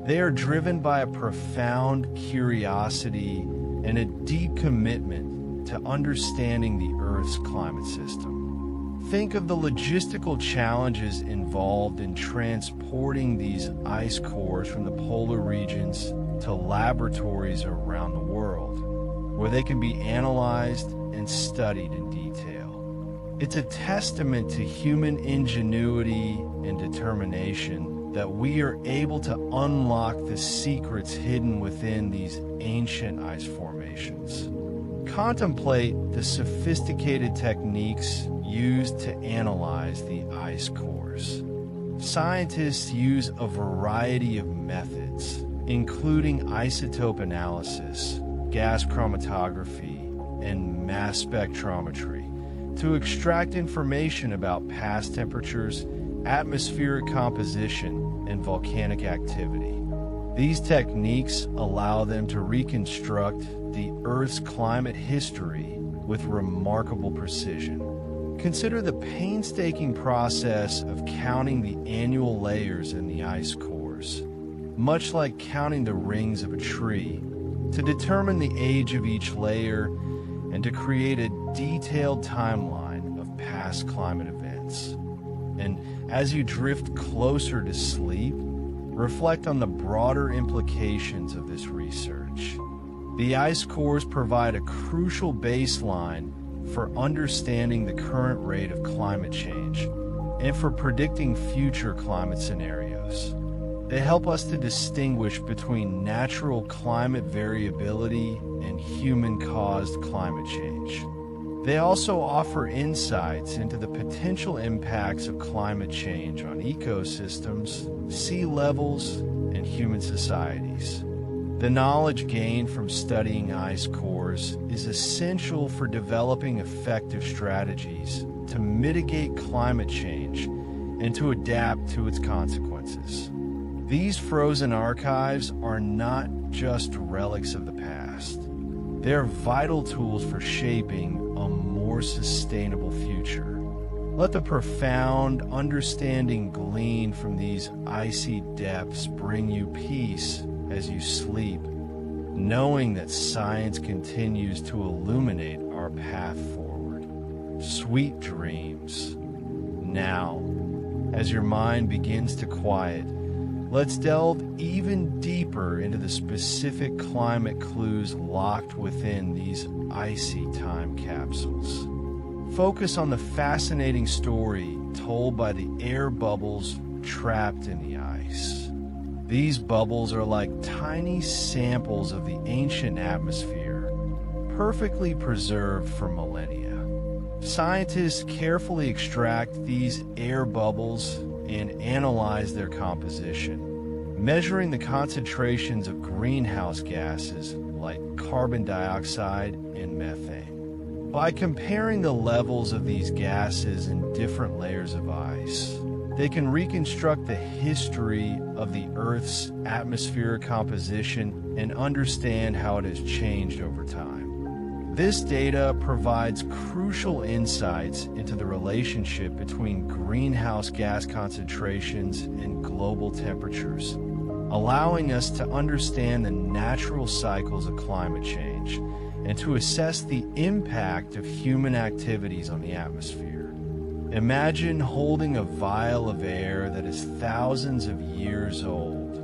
They are driven by a profound curiosity and a deep commitment to understanding the Earth's climate system. Think of the logistical challenges involved in transporting these ice cores from the polar regions to laboratories around the world, where they can be analyzed and studied in detail. It's a testament to human ingenuity and determination that we are able to unlock the secrets hidden within these ancient ice formations. Contemplate the sophisticated techniques used to analyze the ice cores. Scientists use a variety of methods, including isotope analysis, gas chromatography, and mass spectrometry, to extract information about past temperatures, atmospheric composition, and volcanic activity. These techniques allow them to reconstruct the Earth's climate history with remarkable precision. Consider the painstaking process of counting the annual layers in the ice cores, much like counting the rings of a tree, to determine the age of each layer and to create a detailed timeline of past climate events. And as you drift closer to sleep, reflect on the broader implications of this research. The ice cores provide a crucial baseline for understanding the current rate of climate change and for predicting future climate scenarios. They help us to distinguish between natural climate variability and human-caused climate change. They also offer insights into the potential impacts of climate change on ecosystems, sea levels, and human societies. The knowledge gained from studying ice cores is essential for developing effective strategies to mitigate climate change and to adapt to its consequences. These frozen archives are not just relics of the past. They are vital tools for shaping a more sustainable future. Let the profound understanding gleaned from these icy depths bring you peace as you sleep, knowing that science continues to illuminate our path forward. Sweet dreams. Now, as your mind begins to quiet, let's delve even deeper into the specific climate clues locked within these icy time capsules. Focus on the fascinating story told by the air bubbles trapped in the ice. These bubbles are like tiny samples of the ancient atmosphere, perfectly preserved for millennia. Scientists carefully extract these air bubbles and analyze their composition, measuring the concentrations of greenhouse gases like carbon dioxide and methane. By comparing the levels of these gases in different layers of ice, they can reconstruct the history of the Earth's atmospheric composition and understand how it has changed over time. This data provides crucial insights into the relationship between greenhouse gas concentrations and global temperatures, allowing us to understand the natural cycles of climate change and to assess the impact of human activities on the atmosphere. Imagine holding a vial of air that is thousands of years old,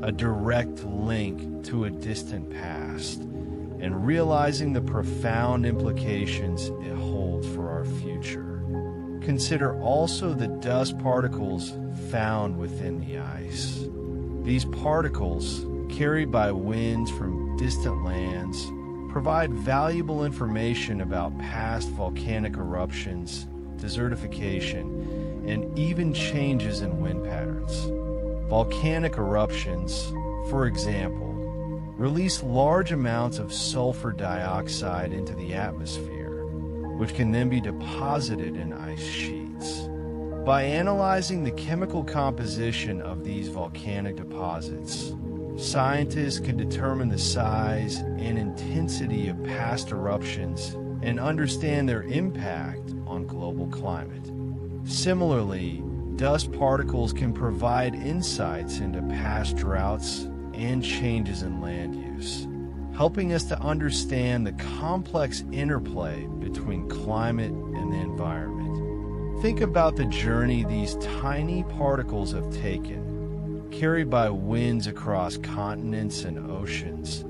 a direct link to a distant past, and realizing the profound implications it holds for our future. Consider also the dust particles found within the ice. These particles, carried by winds from distant lands, provide valuable information about past volcanic eruptions, desertification, and even changes in wind patterns. Volcanic eruptions, for example, release large amounts of sulfur dioxide into the atmosphere, which can then be deposited in ice sheets. By analyzing the chemical composition of these volcanic deposits, scientists can determine the size and intensity of past eruptions and understand their impact on global climate. Similarly, dust particles can provide insights into past droughts and changes in land use, helping us to understand the complex interplay between climate and the environment. Think about the journey these tiny particles have taken, carried by winds across continents and oceans,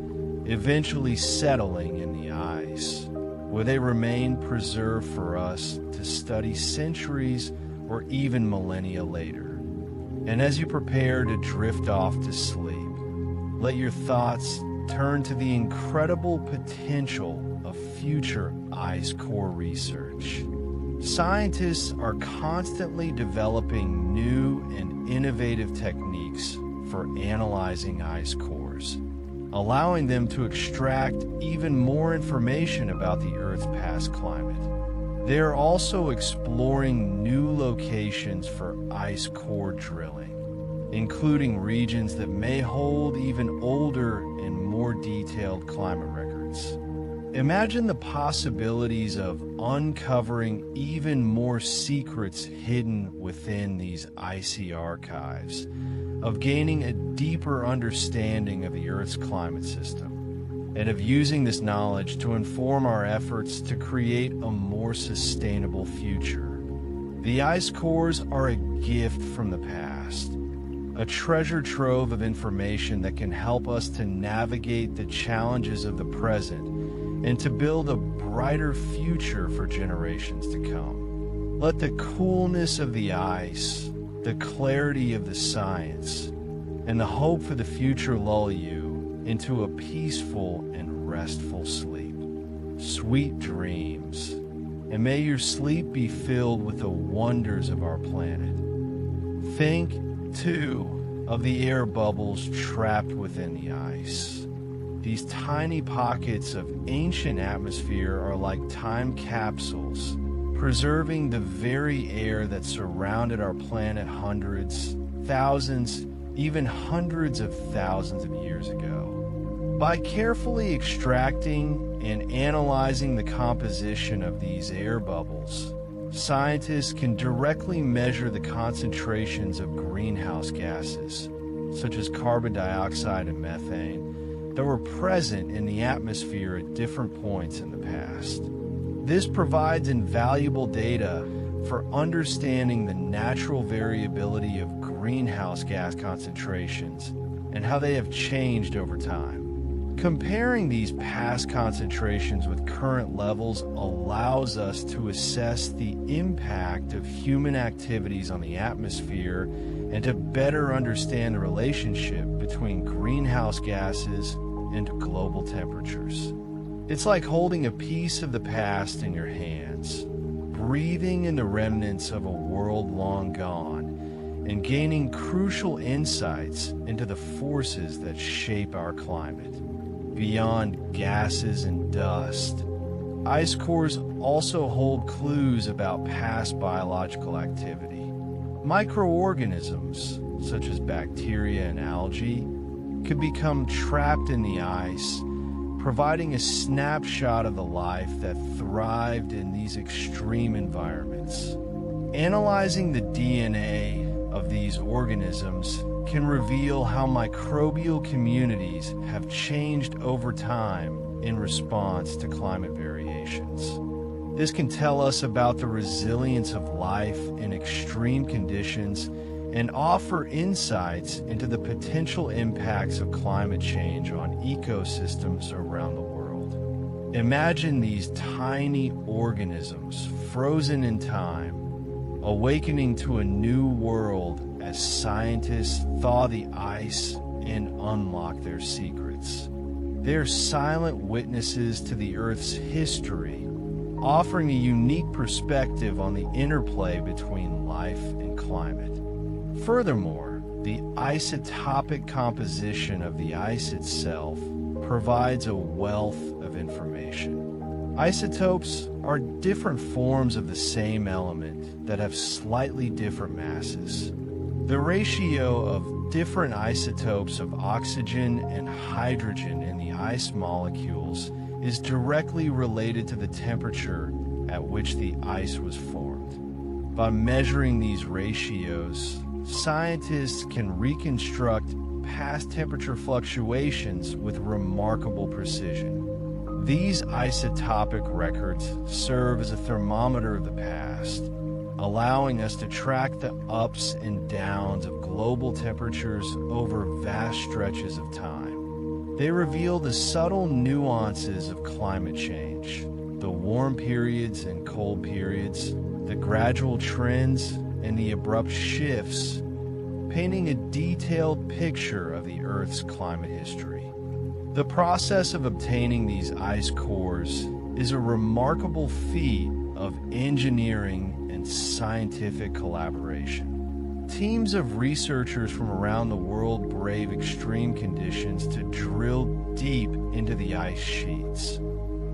eventually settling in the ice, where they remain preserved for us to study centuries or even millennia later. And as you prepare to drift off to sleep, let your thoughts turn to the incredible potential of future ice core research. Scientists are constantly developing new and innovative techniques for analyzing ice cores, allowing them to extract even more information about the Earth's past climate. They are also exploring new locations for ice core drilling, including regions that may hold even older and more detailed climate records. Imagine the possibilities of uncovering even more secrets hidden within these icy archives, of gaining a deeper understanding of the Earth's climate system, and of using this knowledge to inform our efforts to create a more sustainable future. The ice cores are a gift from the past, a treasure trove of information that can help us to navigate the challenges of the present and to build a brighter future for generations to come. Let the coolness of the ice, the clarity of the science, and the hope for the future lull you into a peaceful and restful sleep. Sweet dreams, and may your sleep be filled with the wonders of our planet. Think, too, of the air bubbles trapped within the ice. These tiny pockets of ancient atmosphere are like time capsules, preserving the very air that surrounded our planet hundreds, thousands, even hundreds of thousands of years ago. By carefully extracting and analyzing the composition of these air bubbles, scientists can directly measure the concentrations of greenhouse gases, such as carbon dioxide and methane, that were present in the atmosphere at different points in the past. This provides invaluable data for understanding the natural variability of greenhouse gas concentrations and how they have changed over time. Comparing these past concentrations with current levels allows us to assess the impact of human activities on the atmosphere and to better understand the relationship between greenhouse gases and global temperatures. It's like holding a piece of the past in your hands, breathing in the remnants of a world long gone, and gaining crucial insights into the forces that shape our climate. Beyond gases and dust, ice cores also hold clues about past biological activity. Microorganisms, such as bacteria and algae, could become trapped in the ice, providing a snapshot of the life that thrived in these extreme environments. Analyzing the DNA of these organisms can reveal how microbial communities have changed over time in response to climate variations. This can tell us about the resilience of life in extreme conditions and offer insights into the potential impacts of climate change on ecosystems around the world. Imagine these tiny organisms frozen in time, awakening to a new world as scientists thaw the ice and unlock their secrets. They're silent witnesses to the Earth's history, offering a unique perspective on the interplay between life and climate. Furthermore, the isotopic composition of the ice itself provides a wealth of information. Isotopes are different forms of the same element that have slightly different masses. The ratio of different isotopes of oxygen and hydrogen in the ice molecules is directly related to the temperature at which the ice was formed. By measuring these ratios, scientists can reconstruct past temperature fluctuations with remarkable precision. These isotopic records serve as a thermometer of the past, allowing us to track the ups and downs of global temperatures over vast stretches of time. They reveal the subtle nuances of climate change, the warm periods and cold periods, the gradual trends and the abrupt shifts, painting a detailed picture of the Earth's climate history. The process of obtaining these ice cores is a remarkable feat of engineering and scientific collaboration. Teams of researchers from around the world brave extreme conditions to drill deep into the ice sheets,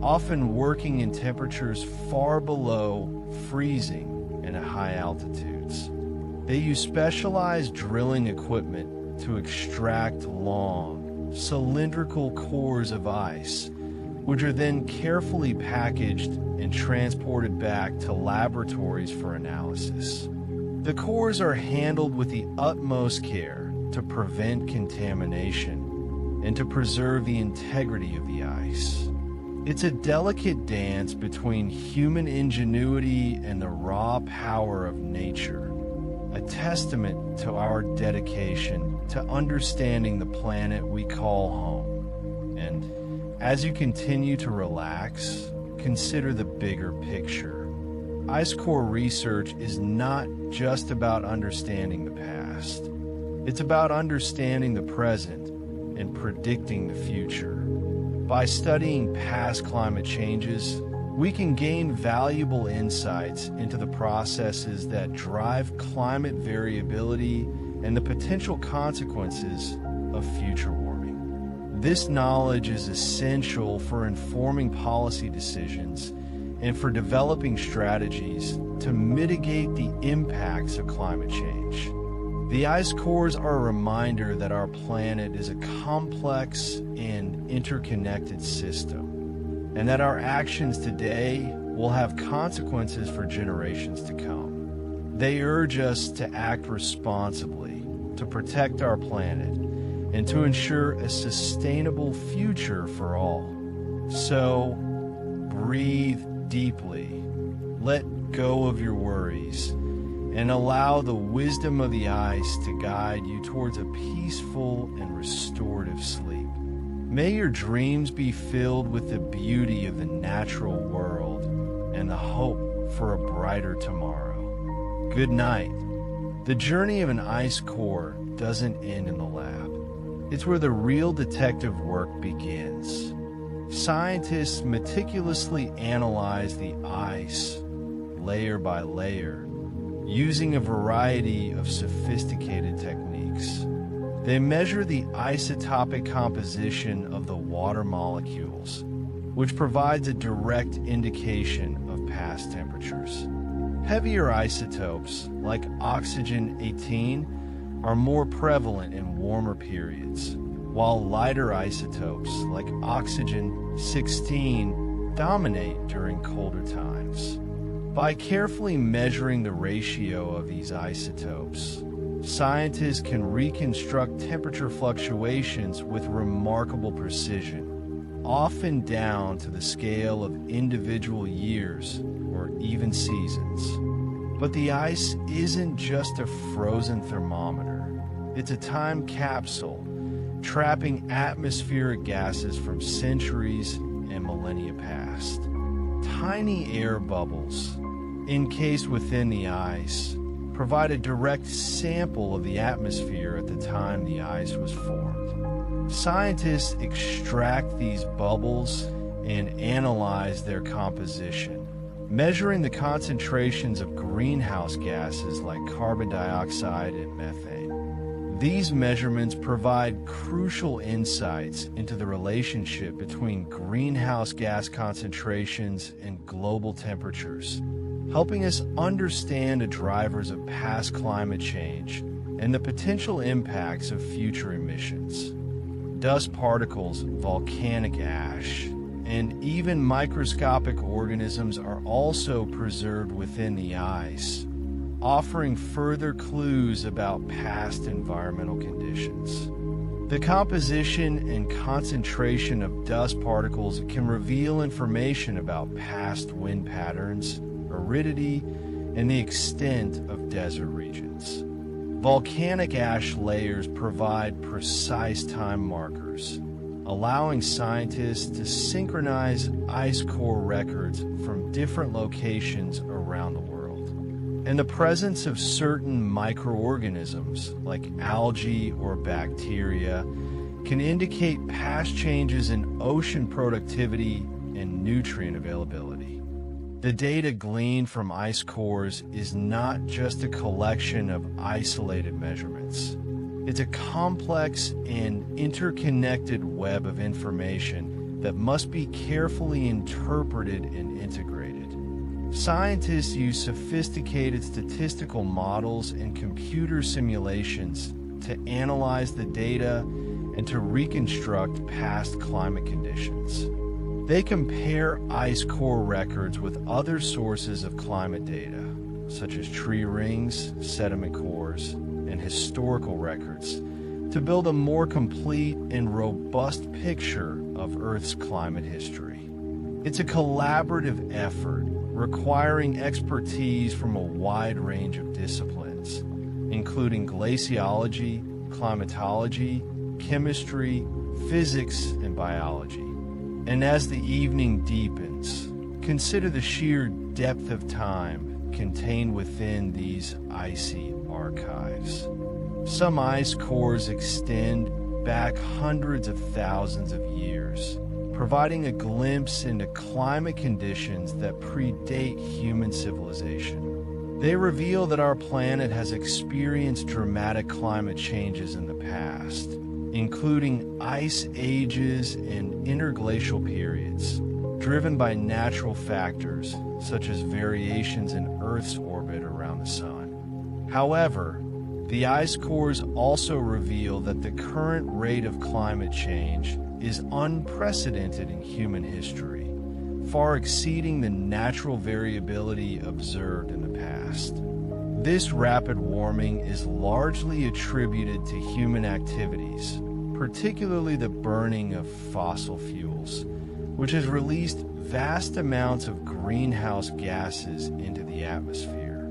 often working in temperatures far below freezing and at high altitudes. They use specialized drilling equipment to extract long, cylindrical cores of ice, which are then carefully packaged and transported back to laboratories for analysis. The cores are handled with the utmost care to prevent contamination and to preserve the integrity of the ice. It's a delicate dance between human ingenuity and the raw power of nature, a testament to our dedication to understanding the planet we call home. And as you continue to relax, consider the bigger picture. Ice core research is not just about understanding the past. It's about understanding the present and predicting the future. By studying past climate changes, we can gain valuable insights into the processes that drive climate variability and the potential consequences of future warming. This knowledge is essential for informing policy decisions and for developing strategies to mitigate the impacts of climate change. The ice cores are a reminder that our planet is a complex and interconnected system, and that our actions today will have consequences for generations to come. They urge us to act responsibly, to protect our planet, and to ensure a sustainable future for all. So, breathe deeply, let go of your worries, and allow the wisdom of the ice to guide you towards a peaceful and restorative sleep. May your dreams be filled with the beauty of the natural world and the hope for a brighter tomorrow. Good night. The journey of an ice core doesn't end in the lab. It's where the real detective work begins. Scientists meticulously analyze the ice, layer by layer, using a variety of sophisticated techniques. They measure the isotopic composition of the water molecules, which provides a direct indication of past temperatures. Heavier isotopes, like oxygen-18, are more prevalent in warmer periods, while lighter isotopes, like oxygen-16, dominate during colder times. By carefully measuring the ratio of these isotopes, scientists can reconstruct temperature fluctuations with remarkable precision, often down to the scale of individual years or even seasons. But the ice isn't just a frozen thermometer. It's a time capsule, trapping atmospheric gases from centuries and millennia past. Tiny air bubbles, encased within the ice, provide a direct sample of the atmosphere at the time the ice was formed. Scientists extract these bubbles and analyze their composition, measuring the concentrations of greenhouse gases like carbon dioxide and methane. These measurements provide crucial insights into the relationship between greenhouse gas concentrations and global temperatures, helping us understand the drivers of past climate change and the potential impacts of future emissions. Dust particles, volcanic ash, and even microscopic organisms are also preserved within the ice, offering further clues about past environmental conditions. The composition and concentration of dust particles can reveal information about past wind patterns, aridity, and the extent of desert regions. Volcanic ash layers provide precise time markers, allowing scientists to synchronize ice core records from different locations around the world. And the presence of certain microorganisms, like algae or bacteria, can indicate past changes in ocean productivity and nutrient availability. The data gleaned from ice cores is not just a collection of isolated measurements. It's a complex and interconnected web of information that must be carefully interpreted and integrated. Scientists use sophisticated statistical models and computer simulations to analyze the data and to reconstruct past climate conditions. They compare ice core records with other sources of climate data, such as tree rings, sediment cores, and historical records, to build a more complete and robust picture of Earth's climate history. It's a collaborative effort requiring expertise from a wide range of disciplines, including glaciology, climatology, chemistry, physics, and biology. And as the evening deepens, consider the sheer depth of time contained within these icy archives. Some ice cores extend back hundreds of thousands of years, providing a glimpse into climate conditions that predate human civilization. They reveal that our planet has experienced dramatic climate changes in the past, including ice ages and interglacial periods, driven by natural factors such as variations in Earth's orbit around the Sun. However, the ice cores also reveal that the current rate of climate change is unprecedented in human history, far exceeding the natural variability observed in the past. This rapid warming is largely attributed to human activities, particularly the burning of fossil fuels, which has released vast amounts of greenhouse gases into the atmosphere.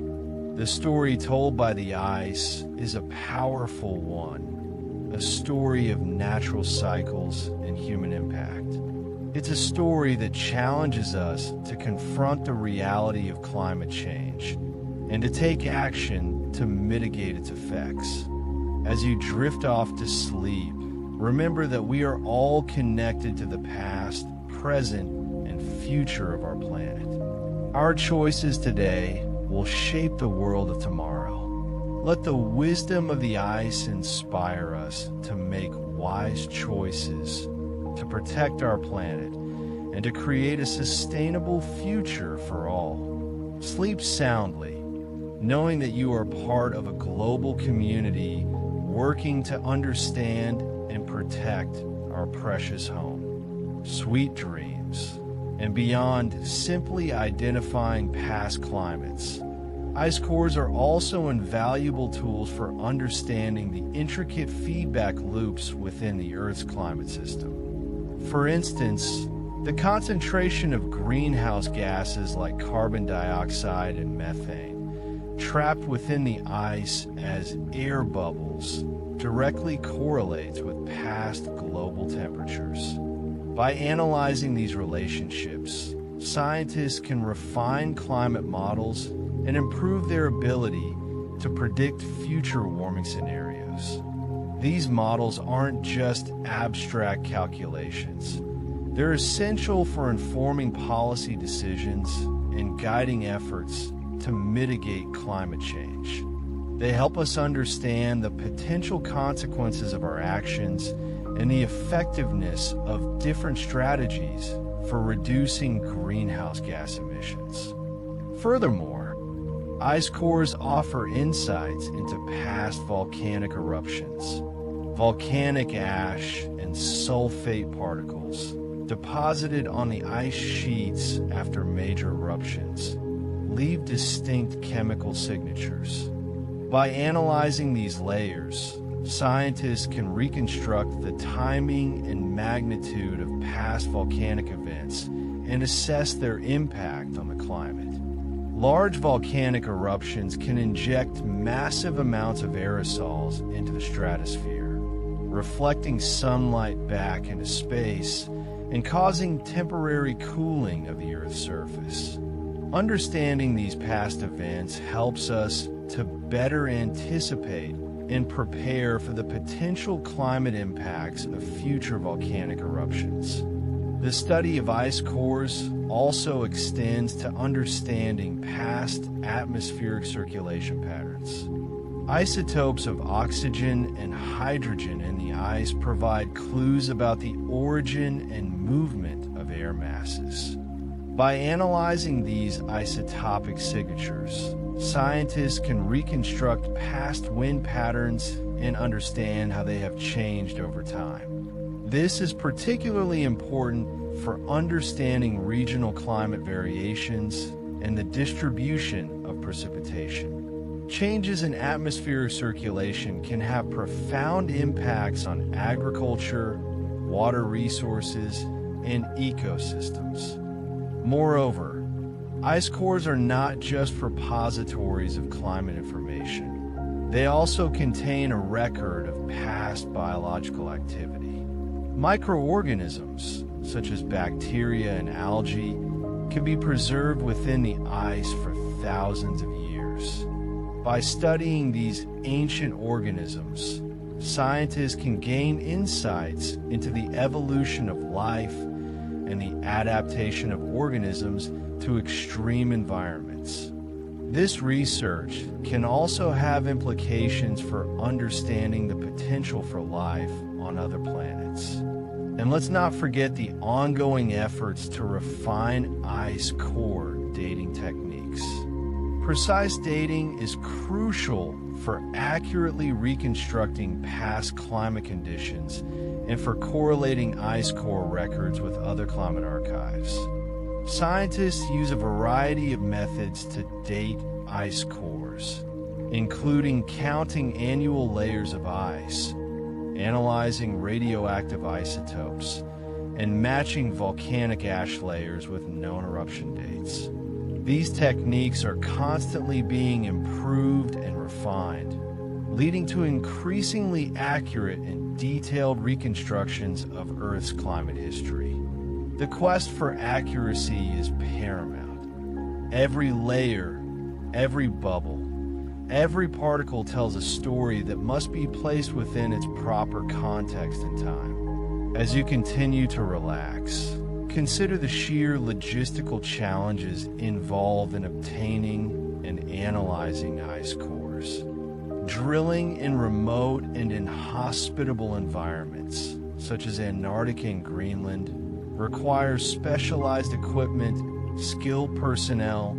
The story told by the ice is a powerful one, a story of natural cycles and human impact. It's a story that challenges us to confront the reality of climate change and to take action to mitigate its effects. As you drift off to sleep, remember that we are all connected to the past, present, and future of our planet. Our choices today will shape the world of tomorrow. Let the wisdom of the ice inspire us to make wise choices to protect our planet and to create a sustainable future for all. Sleep soundly, knowing that you are part of a global community working to understand and protect our precious home. Sweet dreams. And beyond simply identifying past climates, ice cores are also invaluable tools for understanding the intricate feedback loops within the Earth's climate system. For instance, the concentration of greenhouse gases like carbon dioxide and methane trapped within the ice as air bubbles directly correlates with past global temperatures. By analyzing these relationships, scientists can refine climate models and improve their ability to predict future warming scenarios. These models aren't just abstract calculations. They're essential for informing policy decisions and guiding efforts to mitigate climate change. They help us understand the potential consequences of our actions and the effectiveness of different strategies for reducing greenhouse gas emissions. Furthermore, ice cores offer insights into past volcanic eruptions. Volcanic ash and sulfate particles deposited on the ice sheets after major eruptions leave distinct chemical signatures. By analyzing these layers, scientists can reconstruct the timing and magnitude of past volcanic events and assess their impact on the climate. Large volcanic eruptions can inject massive amounts of aerosols into the stratosphere, reflecting sunlight back into space and causing temporary cooling of the Earth's surface. Understanding these past events helps us to better anticipate and prepare for the potential climate impacts of future volcanic eruptions. The study of ice cores also extends to understanding past atmospheric circulation patterns. Isotopes of oxygen and hydrogen in the ice provide clues about the origin and movement of air masses. By analyzing these isotopic signatures, scientists can reconstruct past wind patterns and understand how they have changed over time. This is particularly important for understanding regional climate variations and the distribution of precipitation. Changes in atmospheric circulation can have profound impacts on agriculture, water resources, and ecosystems. Moreover, ice cores are not just repositories of climate information. They also contain a record of past biological activity. Microorganisms, such as bacteria and algae, can be preserved within the ice for thousands of years. By studying these ancient organisms, scientists can gain insights into the evolution of life and the adaptation of organisms to extreme environments. This research can also have implications for understanding the potential for life on other planets. And let's not forget the ongoing efforts to refine ice core dating techniques. Precise dating is crucial for accurately reconstructing past climate conditions and for correlating ice core records with other climate archives. Scientists use a variety of methods to date ice cores, including counting annual layers of ice, analyzing radioactive isotopes, and matching volcanic ash layers with known eruption dates. These techniques are constantly being improved and refined, leading to increasingly accurate and detailed reconstructions of Earth's climate history. The quest for accuracy is paramount. Every layer, every bubble, every particle tells a story that must be placed within its proper context and time. As you continue to relax, consider the sheer logistical challenges involved in obtaining and analyzing ice cores. Drilling in remote and inhospitable environments, such as Antarctica and Greenland, requires specialized equipment, skilled personnel,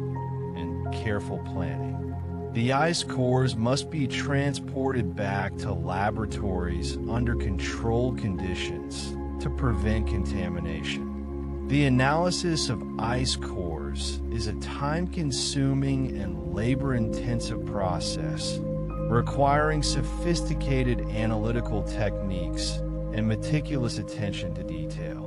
and careful planning. The ice cores must be transported back to laboratories under controlled conditions to prevent contamination. The analysis of ice cores is a time-consuming and labor-intensive process, requiring sophisticated analytical techniques and meticulous attention to detail.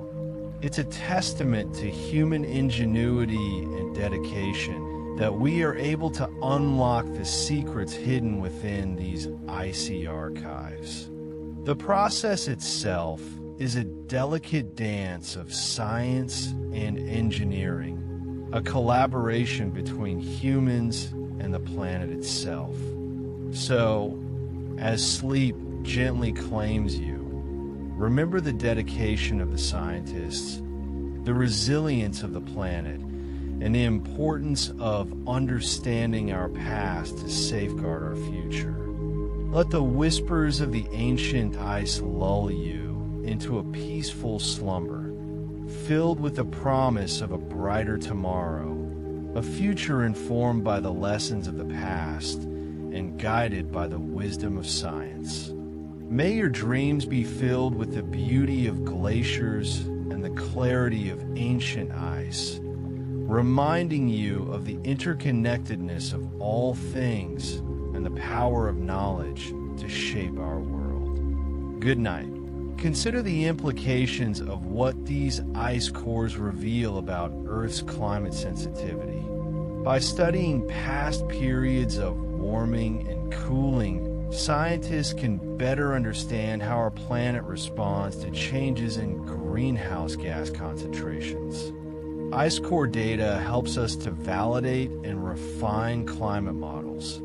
It's a testament to human ingenuity and dedication that we are able to unlock the secrets hidden within these icy archives. The process itself is a delicate dance of science and engineering, a collaboration between humans and the planet itself. So, as sleep gently claims you, remember the dedication of the scientists, the resilience of the planet, and the importance of understanding our past to safeguard our future. Let the whispers of the ancient ice lull you into a peaceful slumber, filled with the promise of a brighter tomorrow, a future informed by the lessons of the past and guided by the wisdom of science. May your dreams be filled with the beauty of glaciers and the clarity of ancient ice, reminding you of the interconnectedness of all things and the power of knowledge to shape our world. Good night. Consider the implications of what these ice cores reveal about Earth's climate sensitivity. By studying past periods of warming and cooling, scientists can better understand how our planet responds to changes in greenhouse gas concentrations. Ice core data helps us to validate and refine climate models,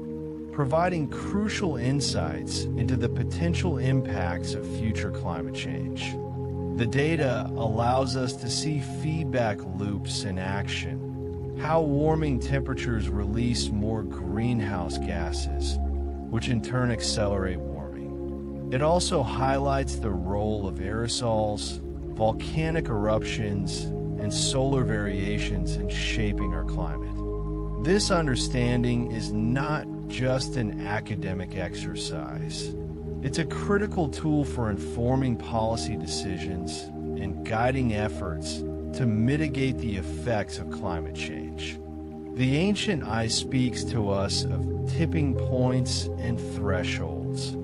providing crucial insights into the potential impacts of future climate change. The data allows us to see feedback loops in action, how warming temperatures release more greenhouse gases, which in turn accelerate warming. It also highlights the role of aerosols, volcanic eruptions, and solar variations in shaping our climate. This understanding is not just an academic exercise. It's a critical tool for informing policy decisions and guiding efforts to mitigate the effects of climate change. The ancient ice speaks to us of tipping points and thresholds,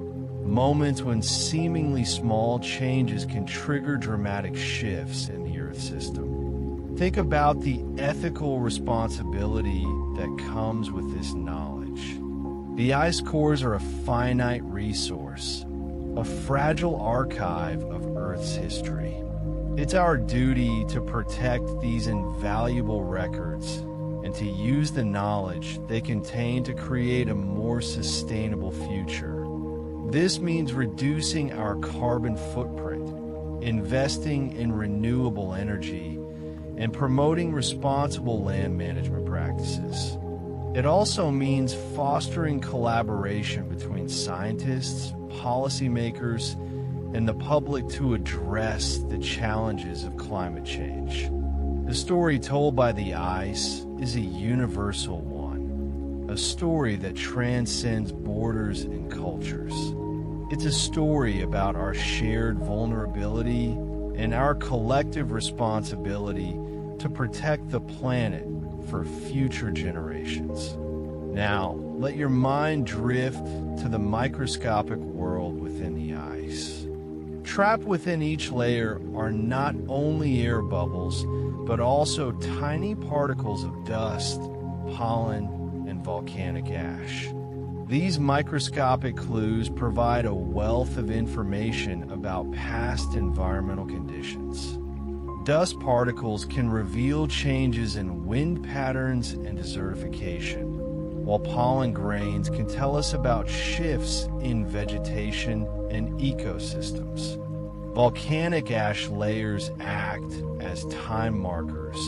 moments when seemingly small changes can trigger dramatic shifts in the Earth system. Think about the ethical responsibility that comes with this knowledge. The ice cores are a finite resource, a fragile archive of Earth's history. It's our duty to protect these invaluable records and to use the knowledge they contain to create a more sustainable future. This means reducing our carbon footprint, investing in renewable energy, and promoting responsible land management practices. It also means fostering collaboration between scientists, policymakers, and the public to address the challenges of climate change. The story told by the ice is a universal one, a story that transcends borders and cultures. It's a story about our shared vulnerability and our collective responsibility to protect the planet for future generations. Now, let your mind drift to the microscopic world within the ice. Trapped within each layer are not only air bubbles, but also tiny particles of dust, pollen, and volcanic ash. These microscopic clues provide a wealth of information about past environmental conditions. Dust particles can reveal changes in wind patterns and desertification, while pollen grains can tell us about shifts in vegetation and ecosystems. Volcanic ash layers act as time markers,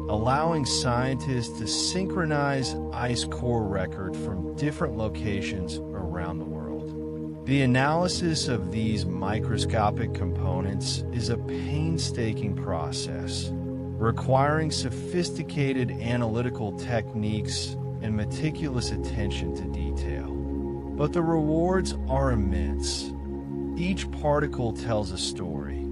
allowing scientists to synchronize ice core record from different locations around the world. The analysis of these microscopic components is a painstaking process, requiring sophisticated analytical techniques and meticulous attention to detail. But the rewards are immense. Each particle tells a story,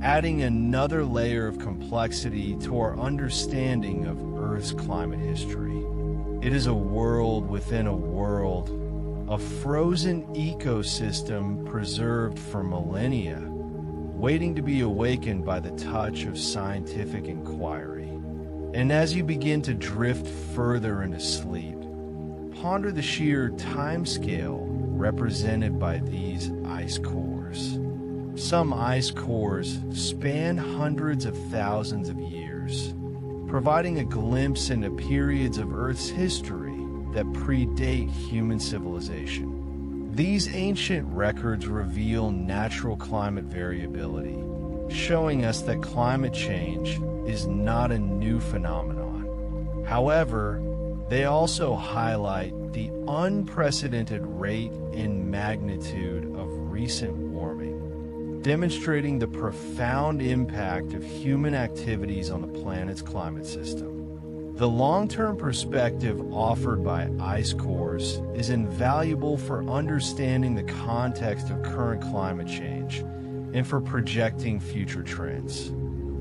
adding another layer of complexity to our understanding of Earth's climate history. It is a world within a world, a frozen ecosystem preserved for millennia, waiting to be awakened by the touch of scientific inquiry. And as you begin to drift further into sleep, ponder the sheer timescale represented by these ice cores. Some ice cores span hundreds of thousands of years, providing a glimpse into periods of Earth's history that predate human civilization. These ancient records reveal natural climate variability, showing us that climate change is not a new phenomenon. However, they also highlight the unprecedented rate and magnitude of recent warming, demonstrating the profound impact of human activities on the planet's climate system. The long-term perspective offered by ice cores is invaluable for understanding the context of current climate change and for projecting future trends.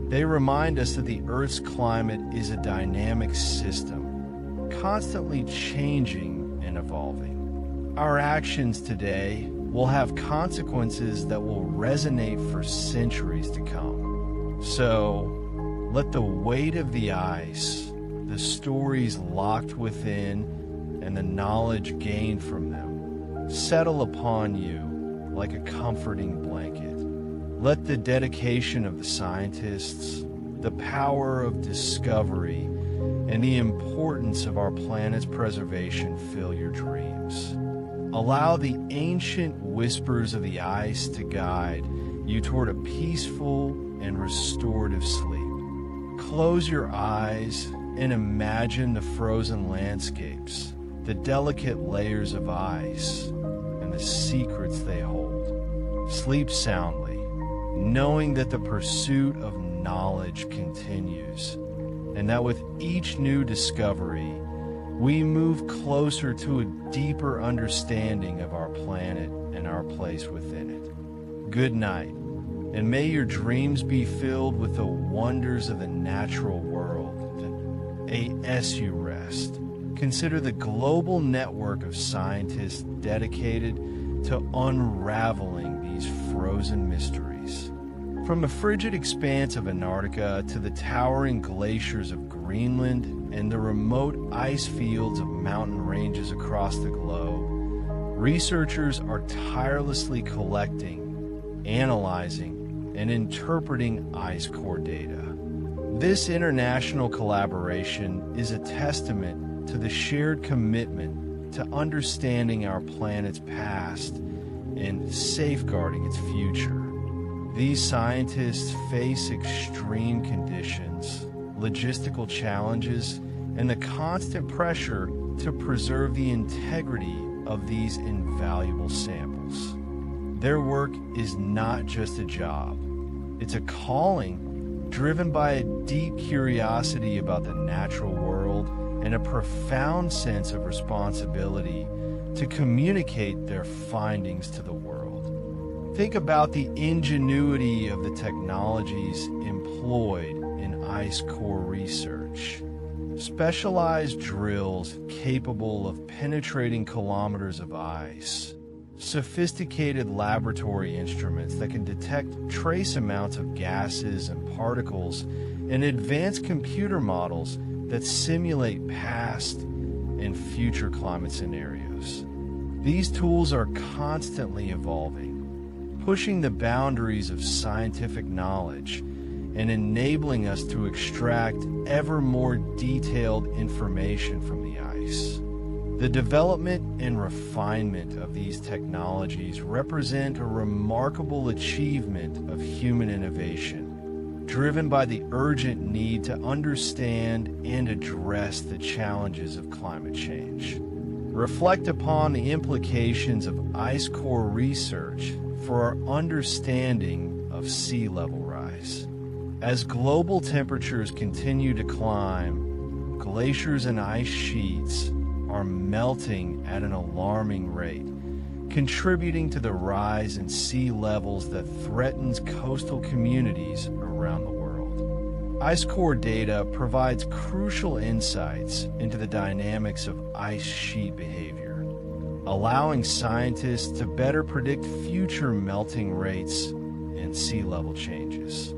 They remind us that the Earth's climate is a dynamic system, constantly changing and evolving. Our actions today will have consequences that will resonate for centuries to come. So, let the weight of the ice the stories locked within and the knowledge gained from them settle upon you like a comforting blanket. Let the dedication of the scientists, the power of discovery, and the importance of our planet's preservation fill your dreams. Allow the ancient whispers of the ice to guide you toward a peaceful and restorative sleep. Close your eyes and imagine the frozen landscapes, the delicate layers of ice, and the secrets they hold. Sleep soundly, knowing that the pursuit of knowledge continues, and that with each new discovery, we move closer to a deeper understanding of our planet and our place within it. Good night, and may your dreams be filled with the wonders of the natural world. As you rest, consider the global network of scientists dedicated to unraveling these frozen mysteries. From the frigid expanse of Antarctica to the towering glaciers of Greenland and the remote ice fields of mountain ranges across the globe, researchers are tirelessly collecting, analyzing, and interpreting ice core data. This international collaboration is a testament to the shared commitment to understanding our planet's past and safeguarding its future. These scientists face extreme conditions, logistical challenges, and the constant pressure to preserve the integrity of these invaluable samples. Their work is not just a job, it's a calling driven by a deep curiosity about the natural world and a profound sense of responsibility to communicate their findings to the world. Think about the ingenuity of the technologies employed in ice core research. Specialized drills capable of penetrating kilometers of ice, sophisticated laboratory instruments that can detect trace amounts of gases and particles, and advanced computer models that simulate past and future climate scenarios. These tools are constantly evolving, pushing the boundaries of scientific knowledge and enabling us to extract ever more detailed information from the ice. The development and refinement of these technologies represent a remarkable achievement of human innovation, driven by the urgent need to understand and address the challenges of climate change. Reflect upon the implications of ice core research for our understanding of sea level rise. As global temperatures continue to climb, glaciers and ice sheets are melting at an alarming rate, contributing to the rise in sea levels that threatens coastal communities around the world. Ice core data provides crucial insights into the dynamics of ice sheet behavior, allowing scientists to better predict future melting rates and sea level changes.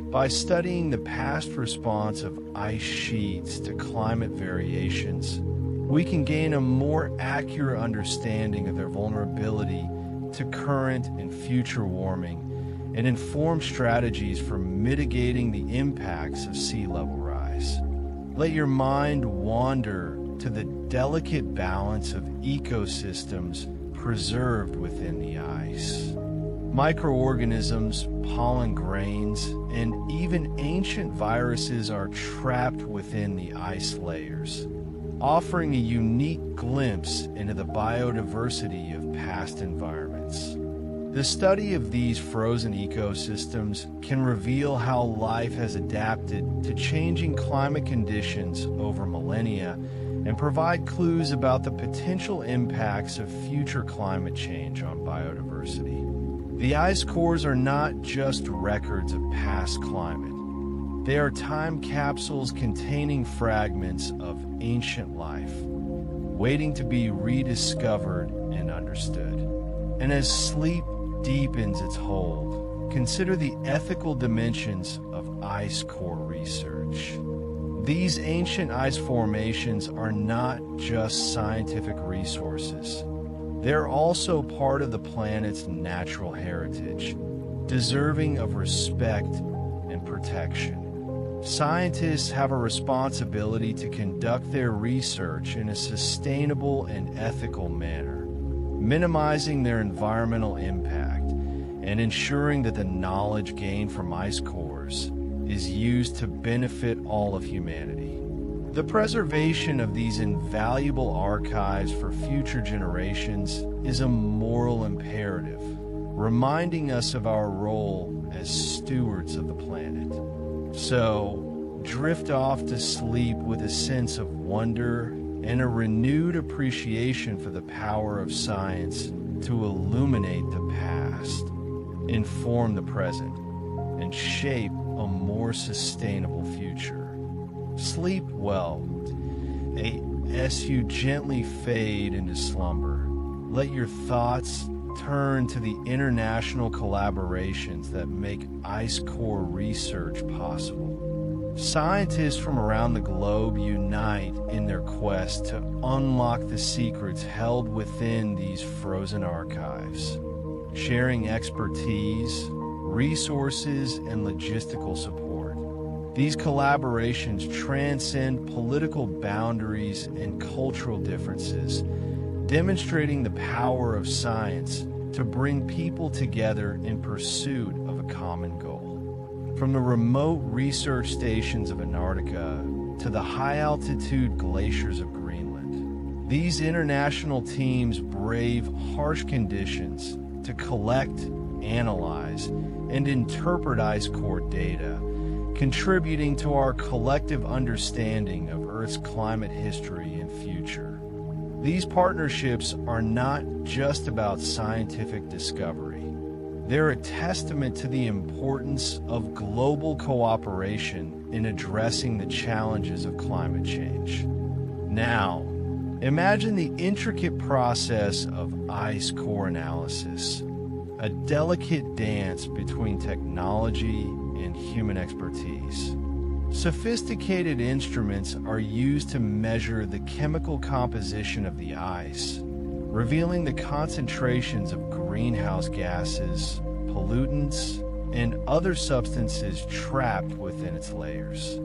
By studying the past response of ice sheets to climate variations, we can gain a more accurate understanding of their vulnerability to current and future warming and inform strategies for mitigating the impacts of sea level rise. Let your mind wander to the delicate balance of ecosystems preserved within the ice. Microorganisms, pollen grains, and even ancient viruses are trapped within the ice layers, offering a unique glimpse into the biodiversity of past environments. The study of these frozen ecosystems can reveal how life has adapted to changing climate conditions over millennia and provide clues about the potential impacts of future climate change on biodiversity. The ice cores are not just records of past climate. They are time capsules containing fragments of ancient life, waiting to be rediscovered and understood. And as sleep deepens its hold, consider the ethical dimensions of ice core research. These ancient ice formations are not just scientific resources. They're also part of the planet's natural heritage, deserving of respect and protection. Scientists have a responsibility to conduct their research in a sustainable and ethical manner, minimizing their environmental impact and ensuring that the knowledge gained from ice cores is used to benefit all of humanity. The preservation of these invaluable archives for future generations is a moral imperative, reminding us of our role as stewards of the planet. So, drift off to sleep with a sense of wonder and a renewed appreciation for the power of science to illuminate the past, inform the present, and shape a more sustainable future. Sleep well, as you gently fade into slumber. Let your thoughts turn to the international collaborations that make ice core research possible. Scientists from around the globe unite in their quest to unlock the secrets held within these frozen archives, sharing expertise, resources, and logistical support. These collaborations transcend political boundaries and cultural differences, demonstrating the power of science to bring people together in pursuit of a common goal. From the remote research stations of Antarctica to the high-altitude glaciers of Greenland, these international teams brave harsh conditions to collect, analyze, and interpret ice core data, contributing to our collective understanding of Earth's climate history and future. These partnerships are not just about scientific discovery. They're a testament to the importance of global cooperation in addressing the challenges of climate change. Now, imagine the intricate process of ice core analysis, a delicate dance between technology and human expertise. Sophisticated instruments are used to measure the chemical composition of the ice, revealing the concentrations of greenhouse gases, pollutants, and other substances trapped within its layers.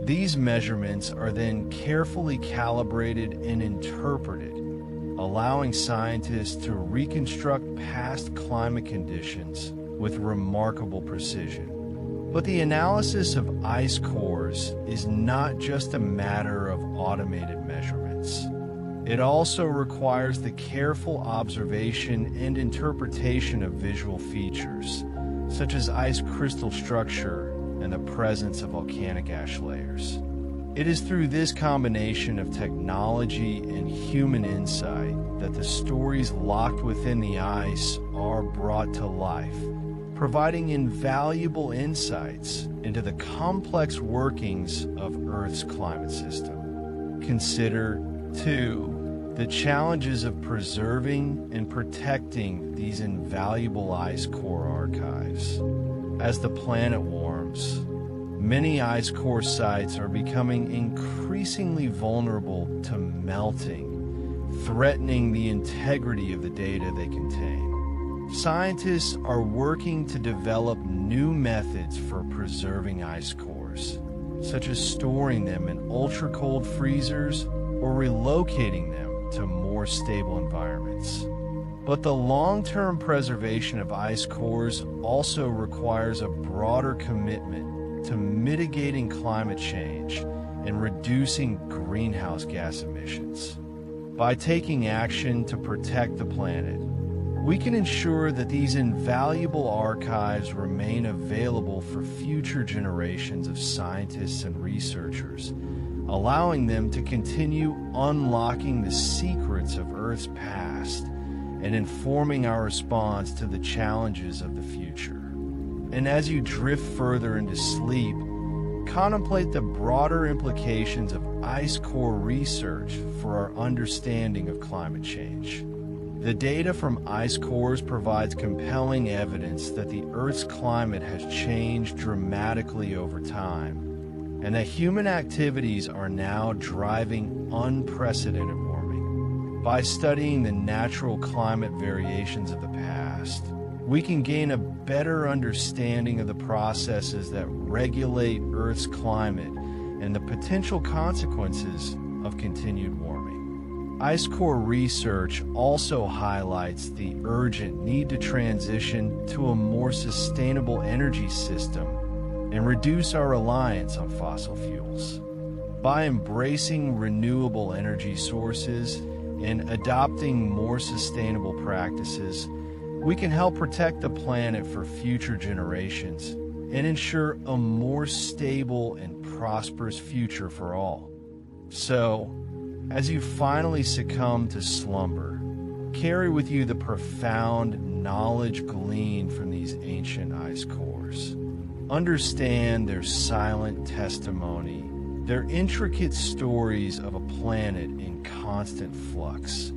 These measurements are then carefully calibrated and interpreted, allowing scientists to reconstruct past climate conditions with remarkable precision. But the analysis of ice cores is not just a matter of automated measurements. It also requires the careful observation and interpretation of visual features, such as ice crystal structure and the presence of volcanic ash layers. It is through this combination of technology and human insight that the stories locked within the ice are brought to life, providing invaluable insights into the complex workings of Earth's climate system. Consider, too, the challenges of preserving and protecting these invaluable ice core archives. As the planet warms, many ice core sites are becoming increasingly vulnerable to melting, threatening the integrity of the data they contain. Scientists are working to develop new methods for preserving ice cores, such as storing them in ultra-cold freezers or relocating them to more stable environments. But the long-term preservation of ice cores also requires a broader commitment to mitigating climate change and reducing greenhouse gas emissions. By taking action to protect the planet, we can ensure that these invaluable archives remain available for future generations of scientists and researchers, allowing them to continue unlocking the secrets of Earth's past and informing our response to the challenges of the future. And as you drift further into sleep, contemplate the broader implications of ice core research for our understanding of climate change. The data from ice cores provides compelling evidence that the Earth's climate has changed dramatically over time, and that human activities are now driving unprecedented warming. By studying the natural climate variations of the past, we can gain a better understanding of the processes that regulate Earth's climate and the potential consequences of continued warming. Ice core research also highlights the urgent need to transition to a more sustainable energy system and reduce our reliance on fossil fuels. By embracing renewable energy sources and adopting more sustainable practices, we can help protect the planet for future generations and ensure a more stable and prosperous future for all. So, as you finally succumb to slumber, carry with you the profound knowledge gleaned from these ancient ice cores. Understand their silent testimony, their intricate stories of a planet in constant flux,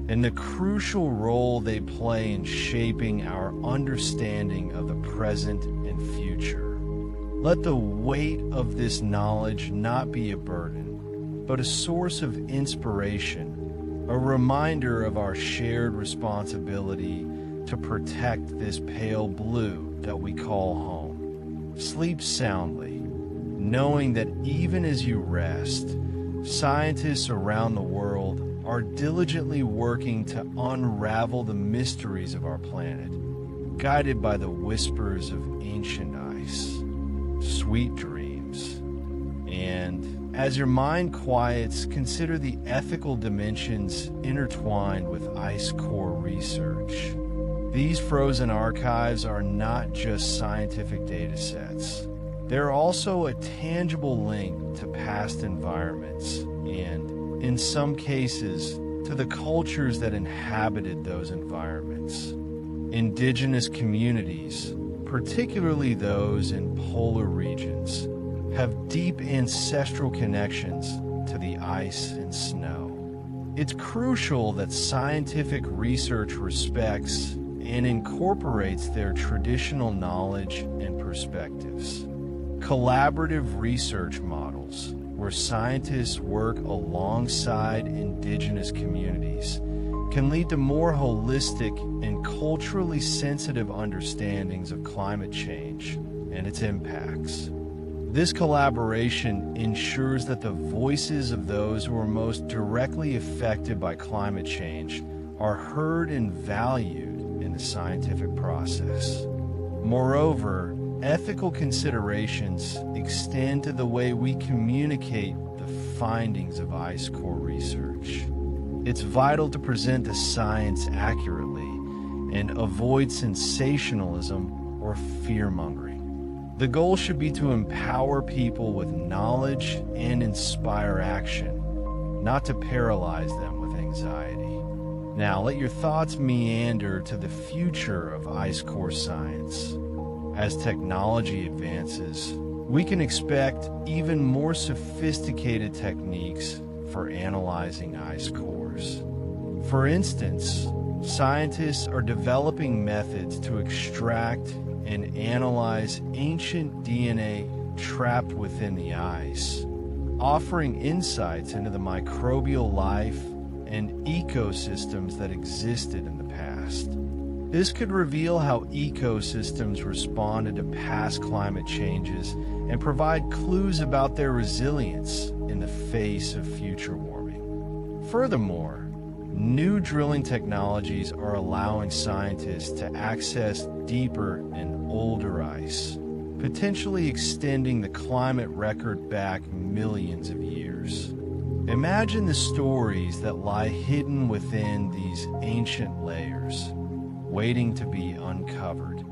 and the crucial role they play in shaping our understanding of the present and future. Let the weight of this knowledge not be a burden, but a source of inspiration, a reminder of our shared responsibility to protect this pale blue that we call home. Sleep soundly, knowing that even as you rest, scientists around the world are diligently working to unravel the mysteries of our planet, guided by the whispers of ancient ice. Sweet dreams. And as your mind quiets, consider the ethical dimensions intertwined with ice core research. These frozen archives are not just scientific data sets. They're also a tangible link to past environments and, in some cases, to the cultures that inhabited those environments. Indigenous communities, particularly those in polar regions, have deep ancestral connections to the ice and snow. It's crucial that scientific research respects and incorporates their traditional knowledge and perspectives. Collaborative research models, where scientists work alongside indigenous communities, can lead to more holistic and culturally sensitive understandings of climate change and its impacts. This collaboration ensures that the voices of those who are most directly affected by climate change are heard and valued in the scientific process. Moreover, ethical considerations extend to the way we communicate the findings of ice core research. It's vital to present the science accurately and avoid sensationalism or fear-mongering. The goal should be to empower people with knowledge and inspire action, not to paralyze them with anxiety. Now, let your thoughts meander to the future of ice core science. As technology advances, we can expect even more sophisticated techniques for analyzing ice cores. For instance, scientists are developing methods to extract and analyze ancient DNA trapped within the ice, offering insights into the microbial life and ecosystems that existed in the past. This could reveal how ecosystems responded to past climate changes and provide clues about their resilience in the face of future warming. Furthermore, new drilling technologies are allowing scientists to access deeper and older ice, potentially extending the climate record back millions of years. Imagine the stories that lie hidden within these ancient layers, waiting to be uncovered.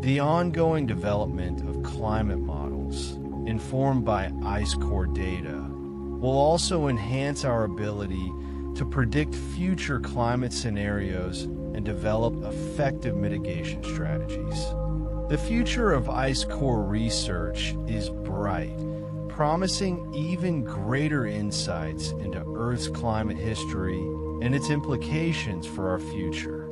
The ongoing development of climate models, informed by ice core data, will also enhance our ability to predict future climate scenarios and develop effective mitigation strategies. The future of ice core research is bright, promising even greater insights into Earth's climate history and its implications for our future.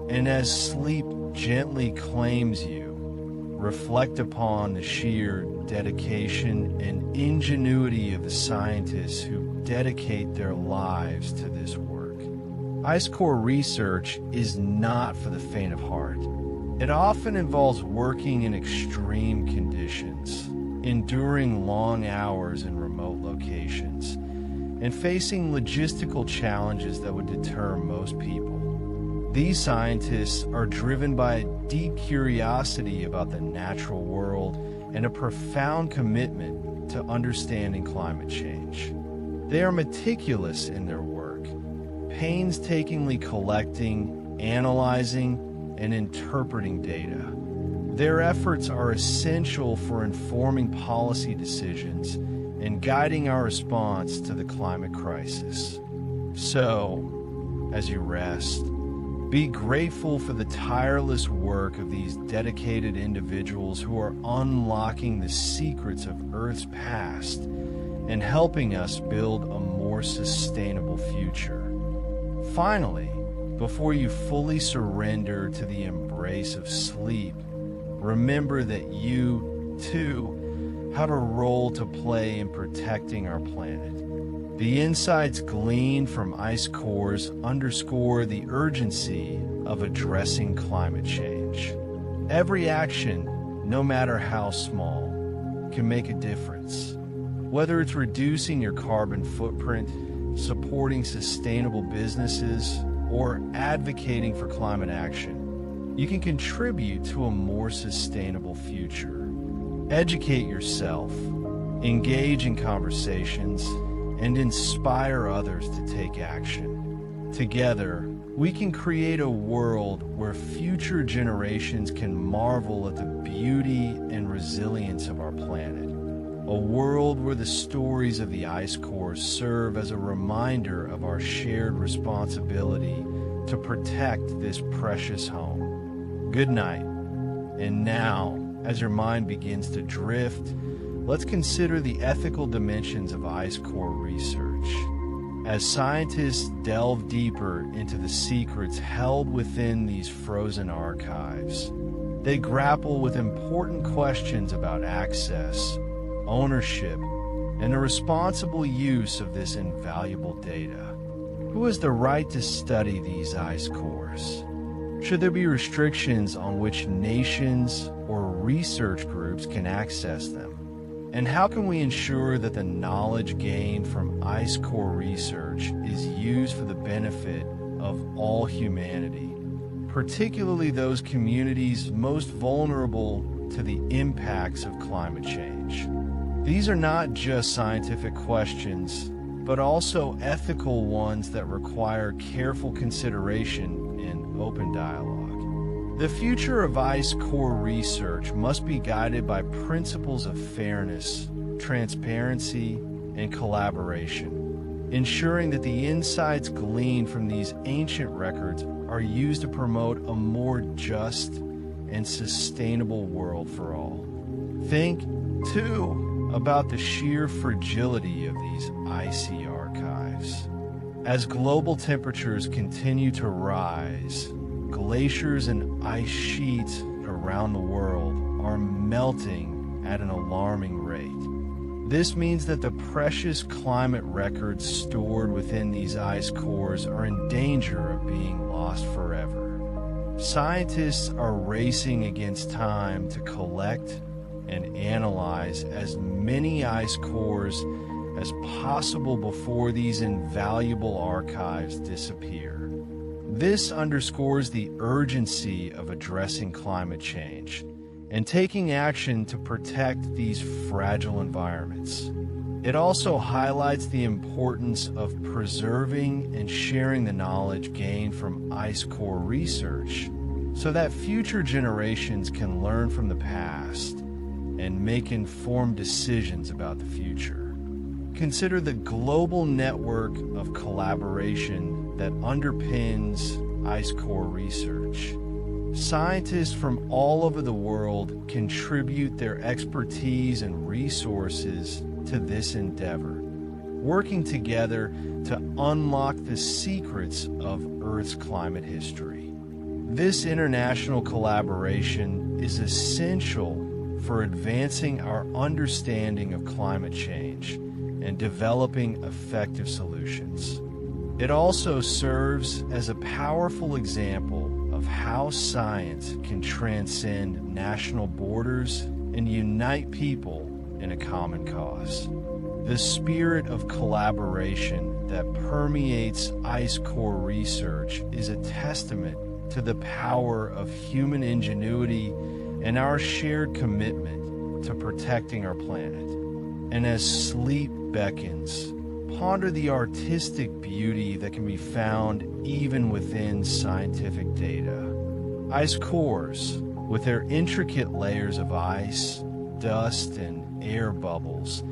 And as sleep gently claims you, reflect upon the sheer dedication and ingenuity of the scientists who dedicate their lives to this work. Ice core research is not for the faint of heart. It often involves working in extreme conditions, enduring long hours in remote locations, and facing logistical challenges that would deter most people. These scientists are driven by a deep curiosity about the natural world and a profound commitment to understanding climate change. They are meticulous in their work, painstakingly collecting, analyzing, and interpreting data. Their efforts are essential for informing policy decisions and guiding our response to the climate crisis. So, as you rest, be grateful for the tireless work of these dedicated individuals who are unlocking the secrets of Earth's past and helping us build a more sustainable future. Finally, before you fully surrender to the embrace of sleep, remember that you, too, have a role to play in protecting our planet. The insights gleaned from ice cores underscore the urgency of addressing climate change. Every action, no matter how small, can make a difference. Whether it's reducing your carbon footprint, supporting sustainable businesses, or advocating for climate action, you can contribute to a more sustainable future. Educate yourself, engage in conversations, and inspire others to take action. Together, we can create a world where future generations can marvel at the beauty and resilience of our planet. A world where the stories of the ice cores serve as a reminder of our shared responsibility to protect this precious home. Good night. And now, as your mind begins to drift, let's consider the ethical dimensions of ice core research. As scientists delve deeper into the secrets held within these frozen archives, they grapple with important questions about access, ownership, and the responsible use of this invaluable data. Who has the right to study these ice cores? Should there be restrictions on which nations or research groups can access them? And how can we ensure that the knowledge gained from ice core research is used for the benefit of all humanity, particularly those communities most vulnerable to the impacts of climate change? These are not just scientific questions, but also ethical ones that require careful consideration and open dialogue. The future of ice core research must be guided by principles of fairness, transparency, and collaboration, ensuring that the insights gleaned from these ancient records are used to promote a more just and sustainable world for all. Think, too, about the sheer fragility of these icy archives. As global temperatures continue to rise, glaciers and ice sheets around the world are melting at an alarming rate. This means that the precious climate records stored within these ice cores are in danger of being lost forever. Scientists are racing against time to collect and analyze as many ice cores as possible before these invaluable archives disappear. This underscores the urgency of addressing climate change and taking action to protect these fragile environments. It also highlights the importance of preserving and sharing the knowledge gained from ice core research so that future generations can learn from the past and make informed decisions about the future. Consider the global network of collaboration that underpins ice core research. Scientists from all over the world contribute their expertise and resources to this endeavor, working together to unlock the secrets of Earth's climate history. This international collaboration is essential for advancing our understanding of climate change and developing effective solutions. It also serves as a powerful example of how science can transcend national borders and unite people in a common cause. The spirit of collaboration that permeates ice core research is a testament to the power of human ingenuity and our shared commitment to protecting our planet. And as sleep beckons, ponder the artistic beauty that can be found even within scientific data. Ice cores, with their intricate layers of ice, dust, and air bubbles,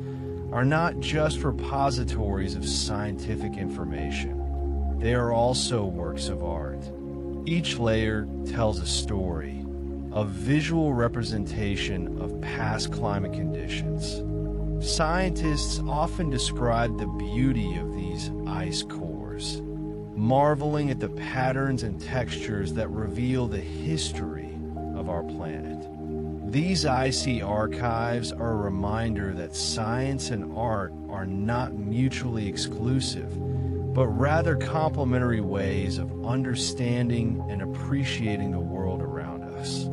are not just repositories of scientific information. They are also works of art. Each layer tells a story, a visual representation of past climate conditions. Scientists often describe the beauty of these ice cores, marveling at the patterns and textures that reveal the history of our planet. These icy archives are a reminder that science and art are not mutually exclusive, but rather complementary ways of understanding and appreciating the world around us.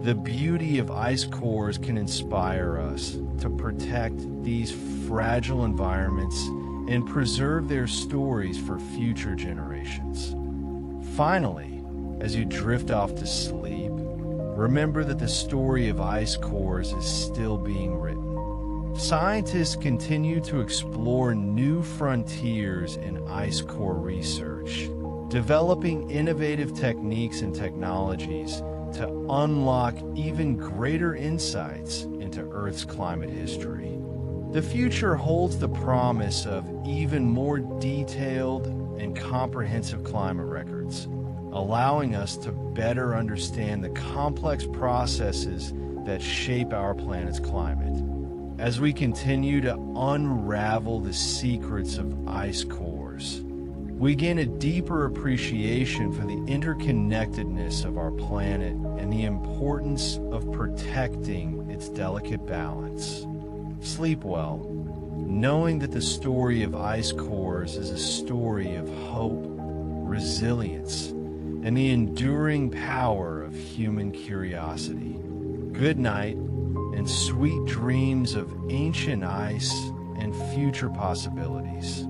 The beauty of ice cores can inspire us to protect these fragile environments and preserve their stories for future generations. Finally, as you drift off to sleep, remember that the story of ice cores is still being written. Scientists continue to explore new frontiers in ice core research, developing innovative techniques and technologies to unlock even greater insights into Earth's climate history. The future holds the promise of even more detailed and comprehensive climate records, allowing us to better understand the complex processes that shape our planet's climate. As we continue to unravel the secrets of ice cores, we gain a deeper appreciation for the interconnectedness of our planet and the importance of protecting its delicate balance. Sleep well, knowing that the story of ice cores is a story of hope, resilience, and the enduring power of human curiosity. Good night, and sweet dreams of ancient ice and future possibilities.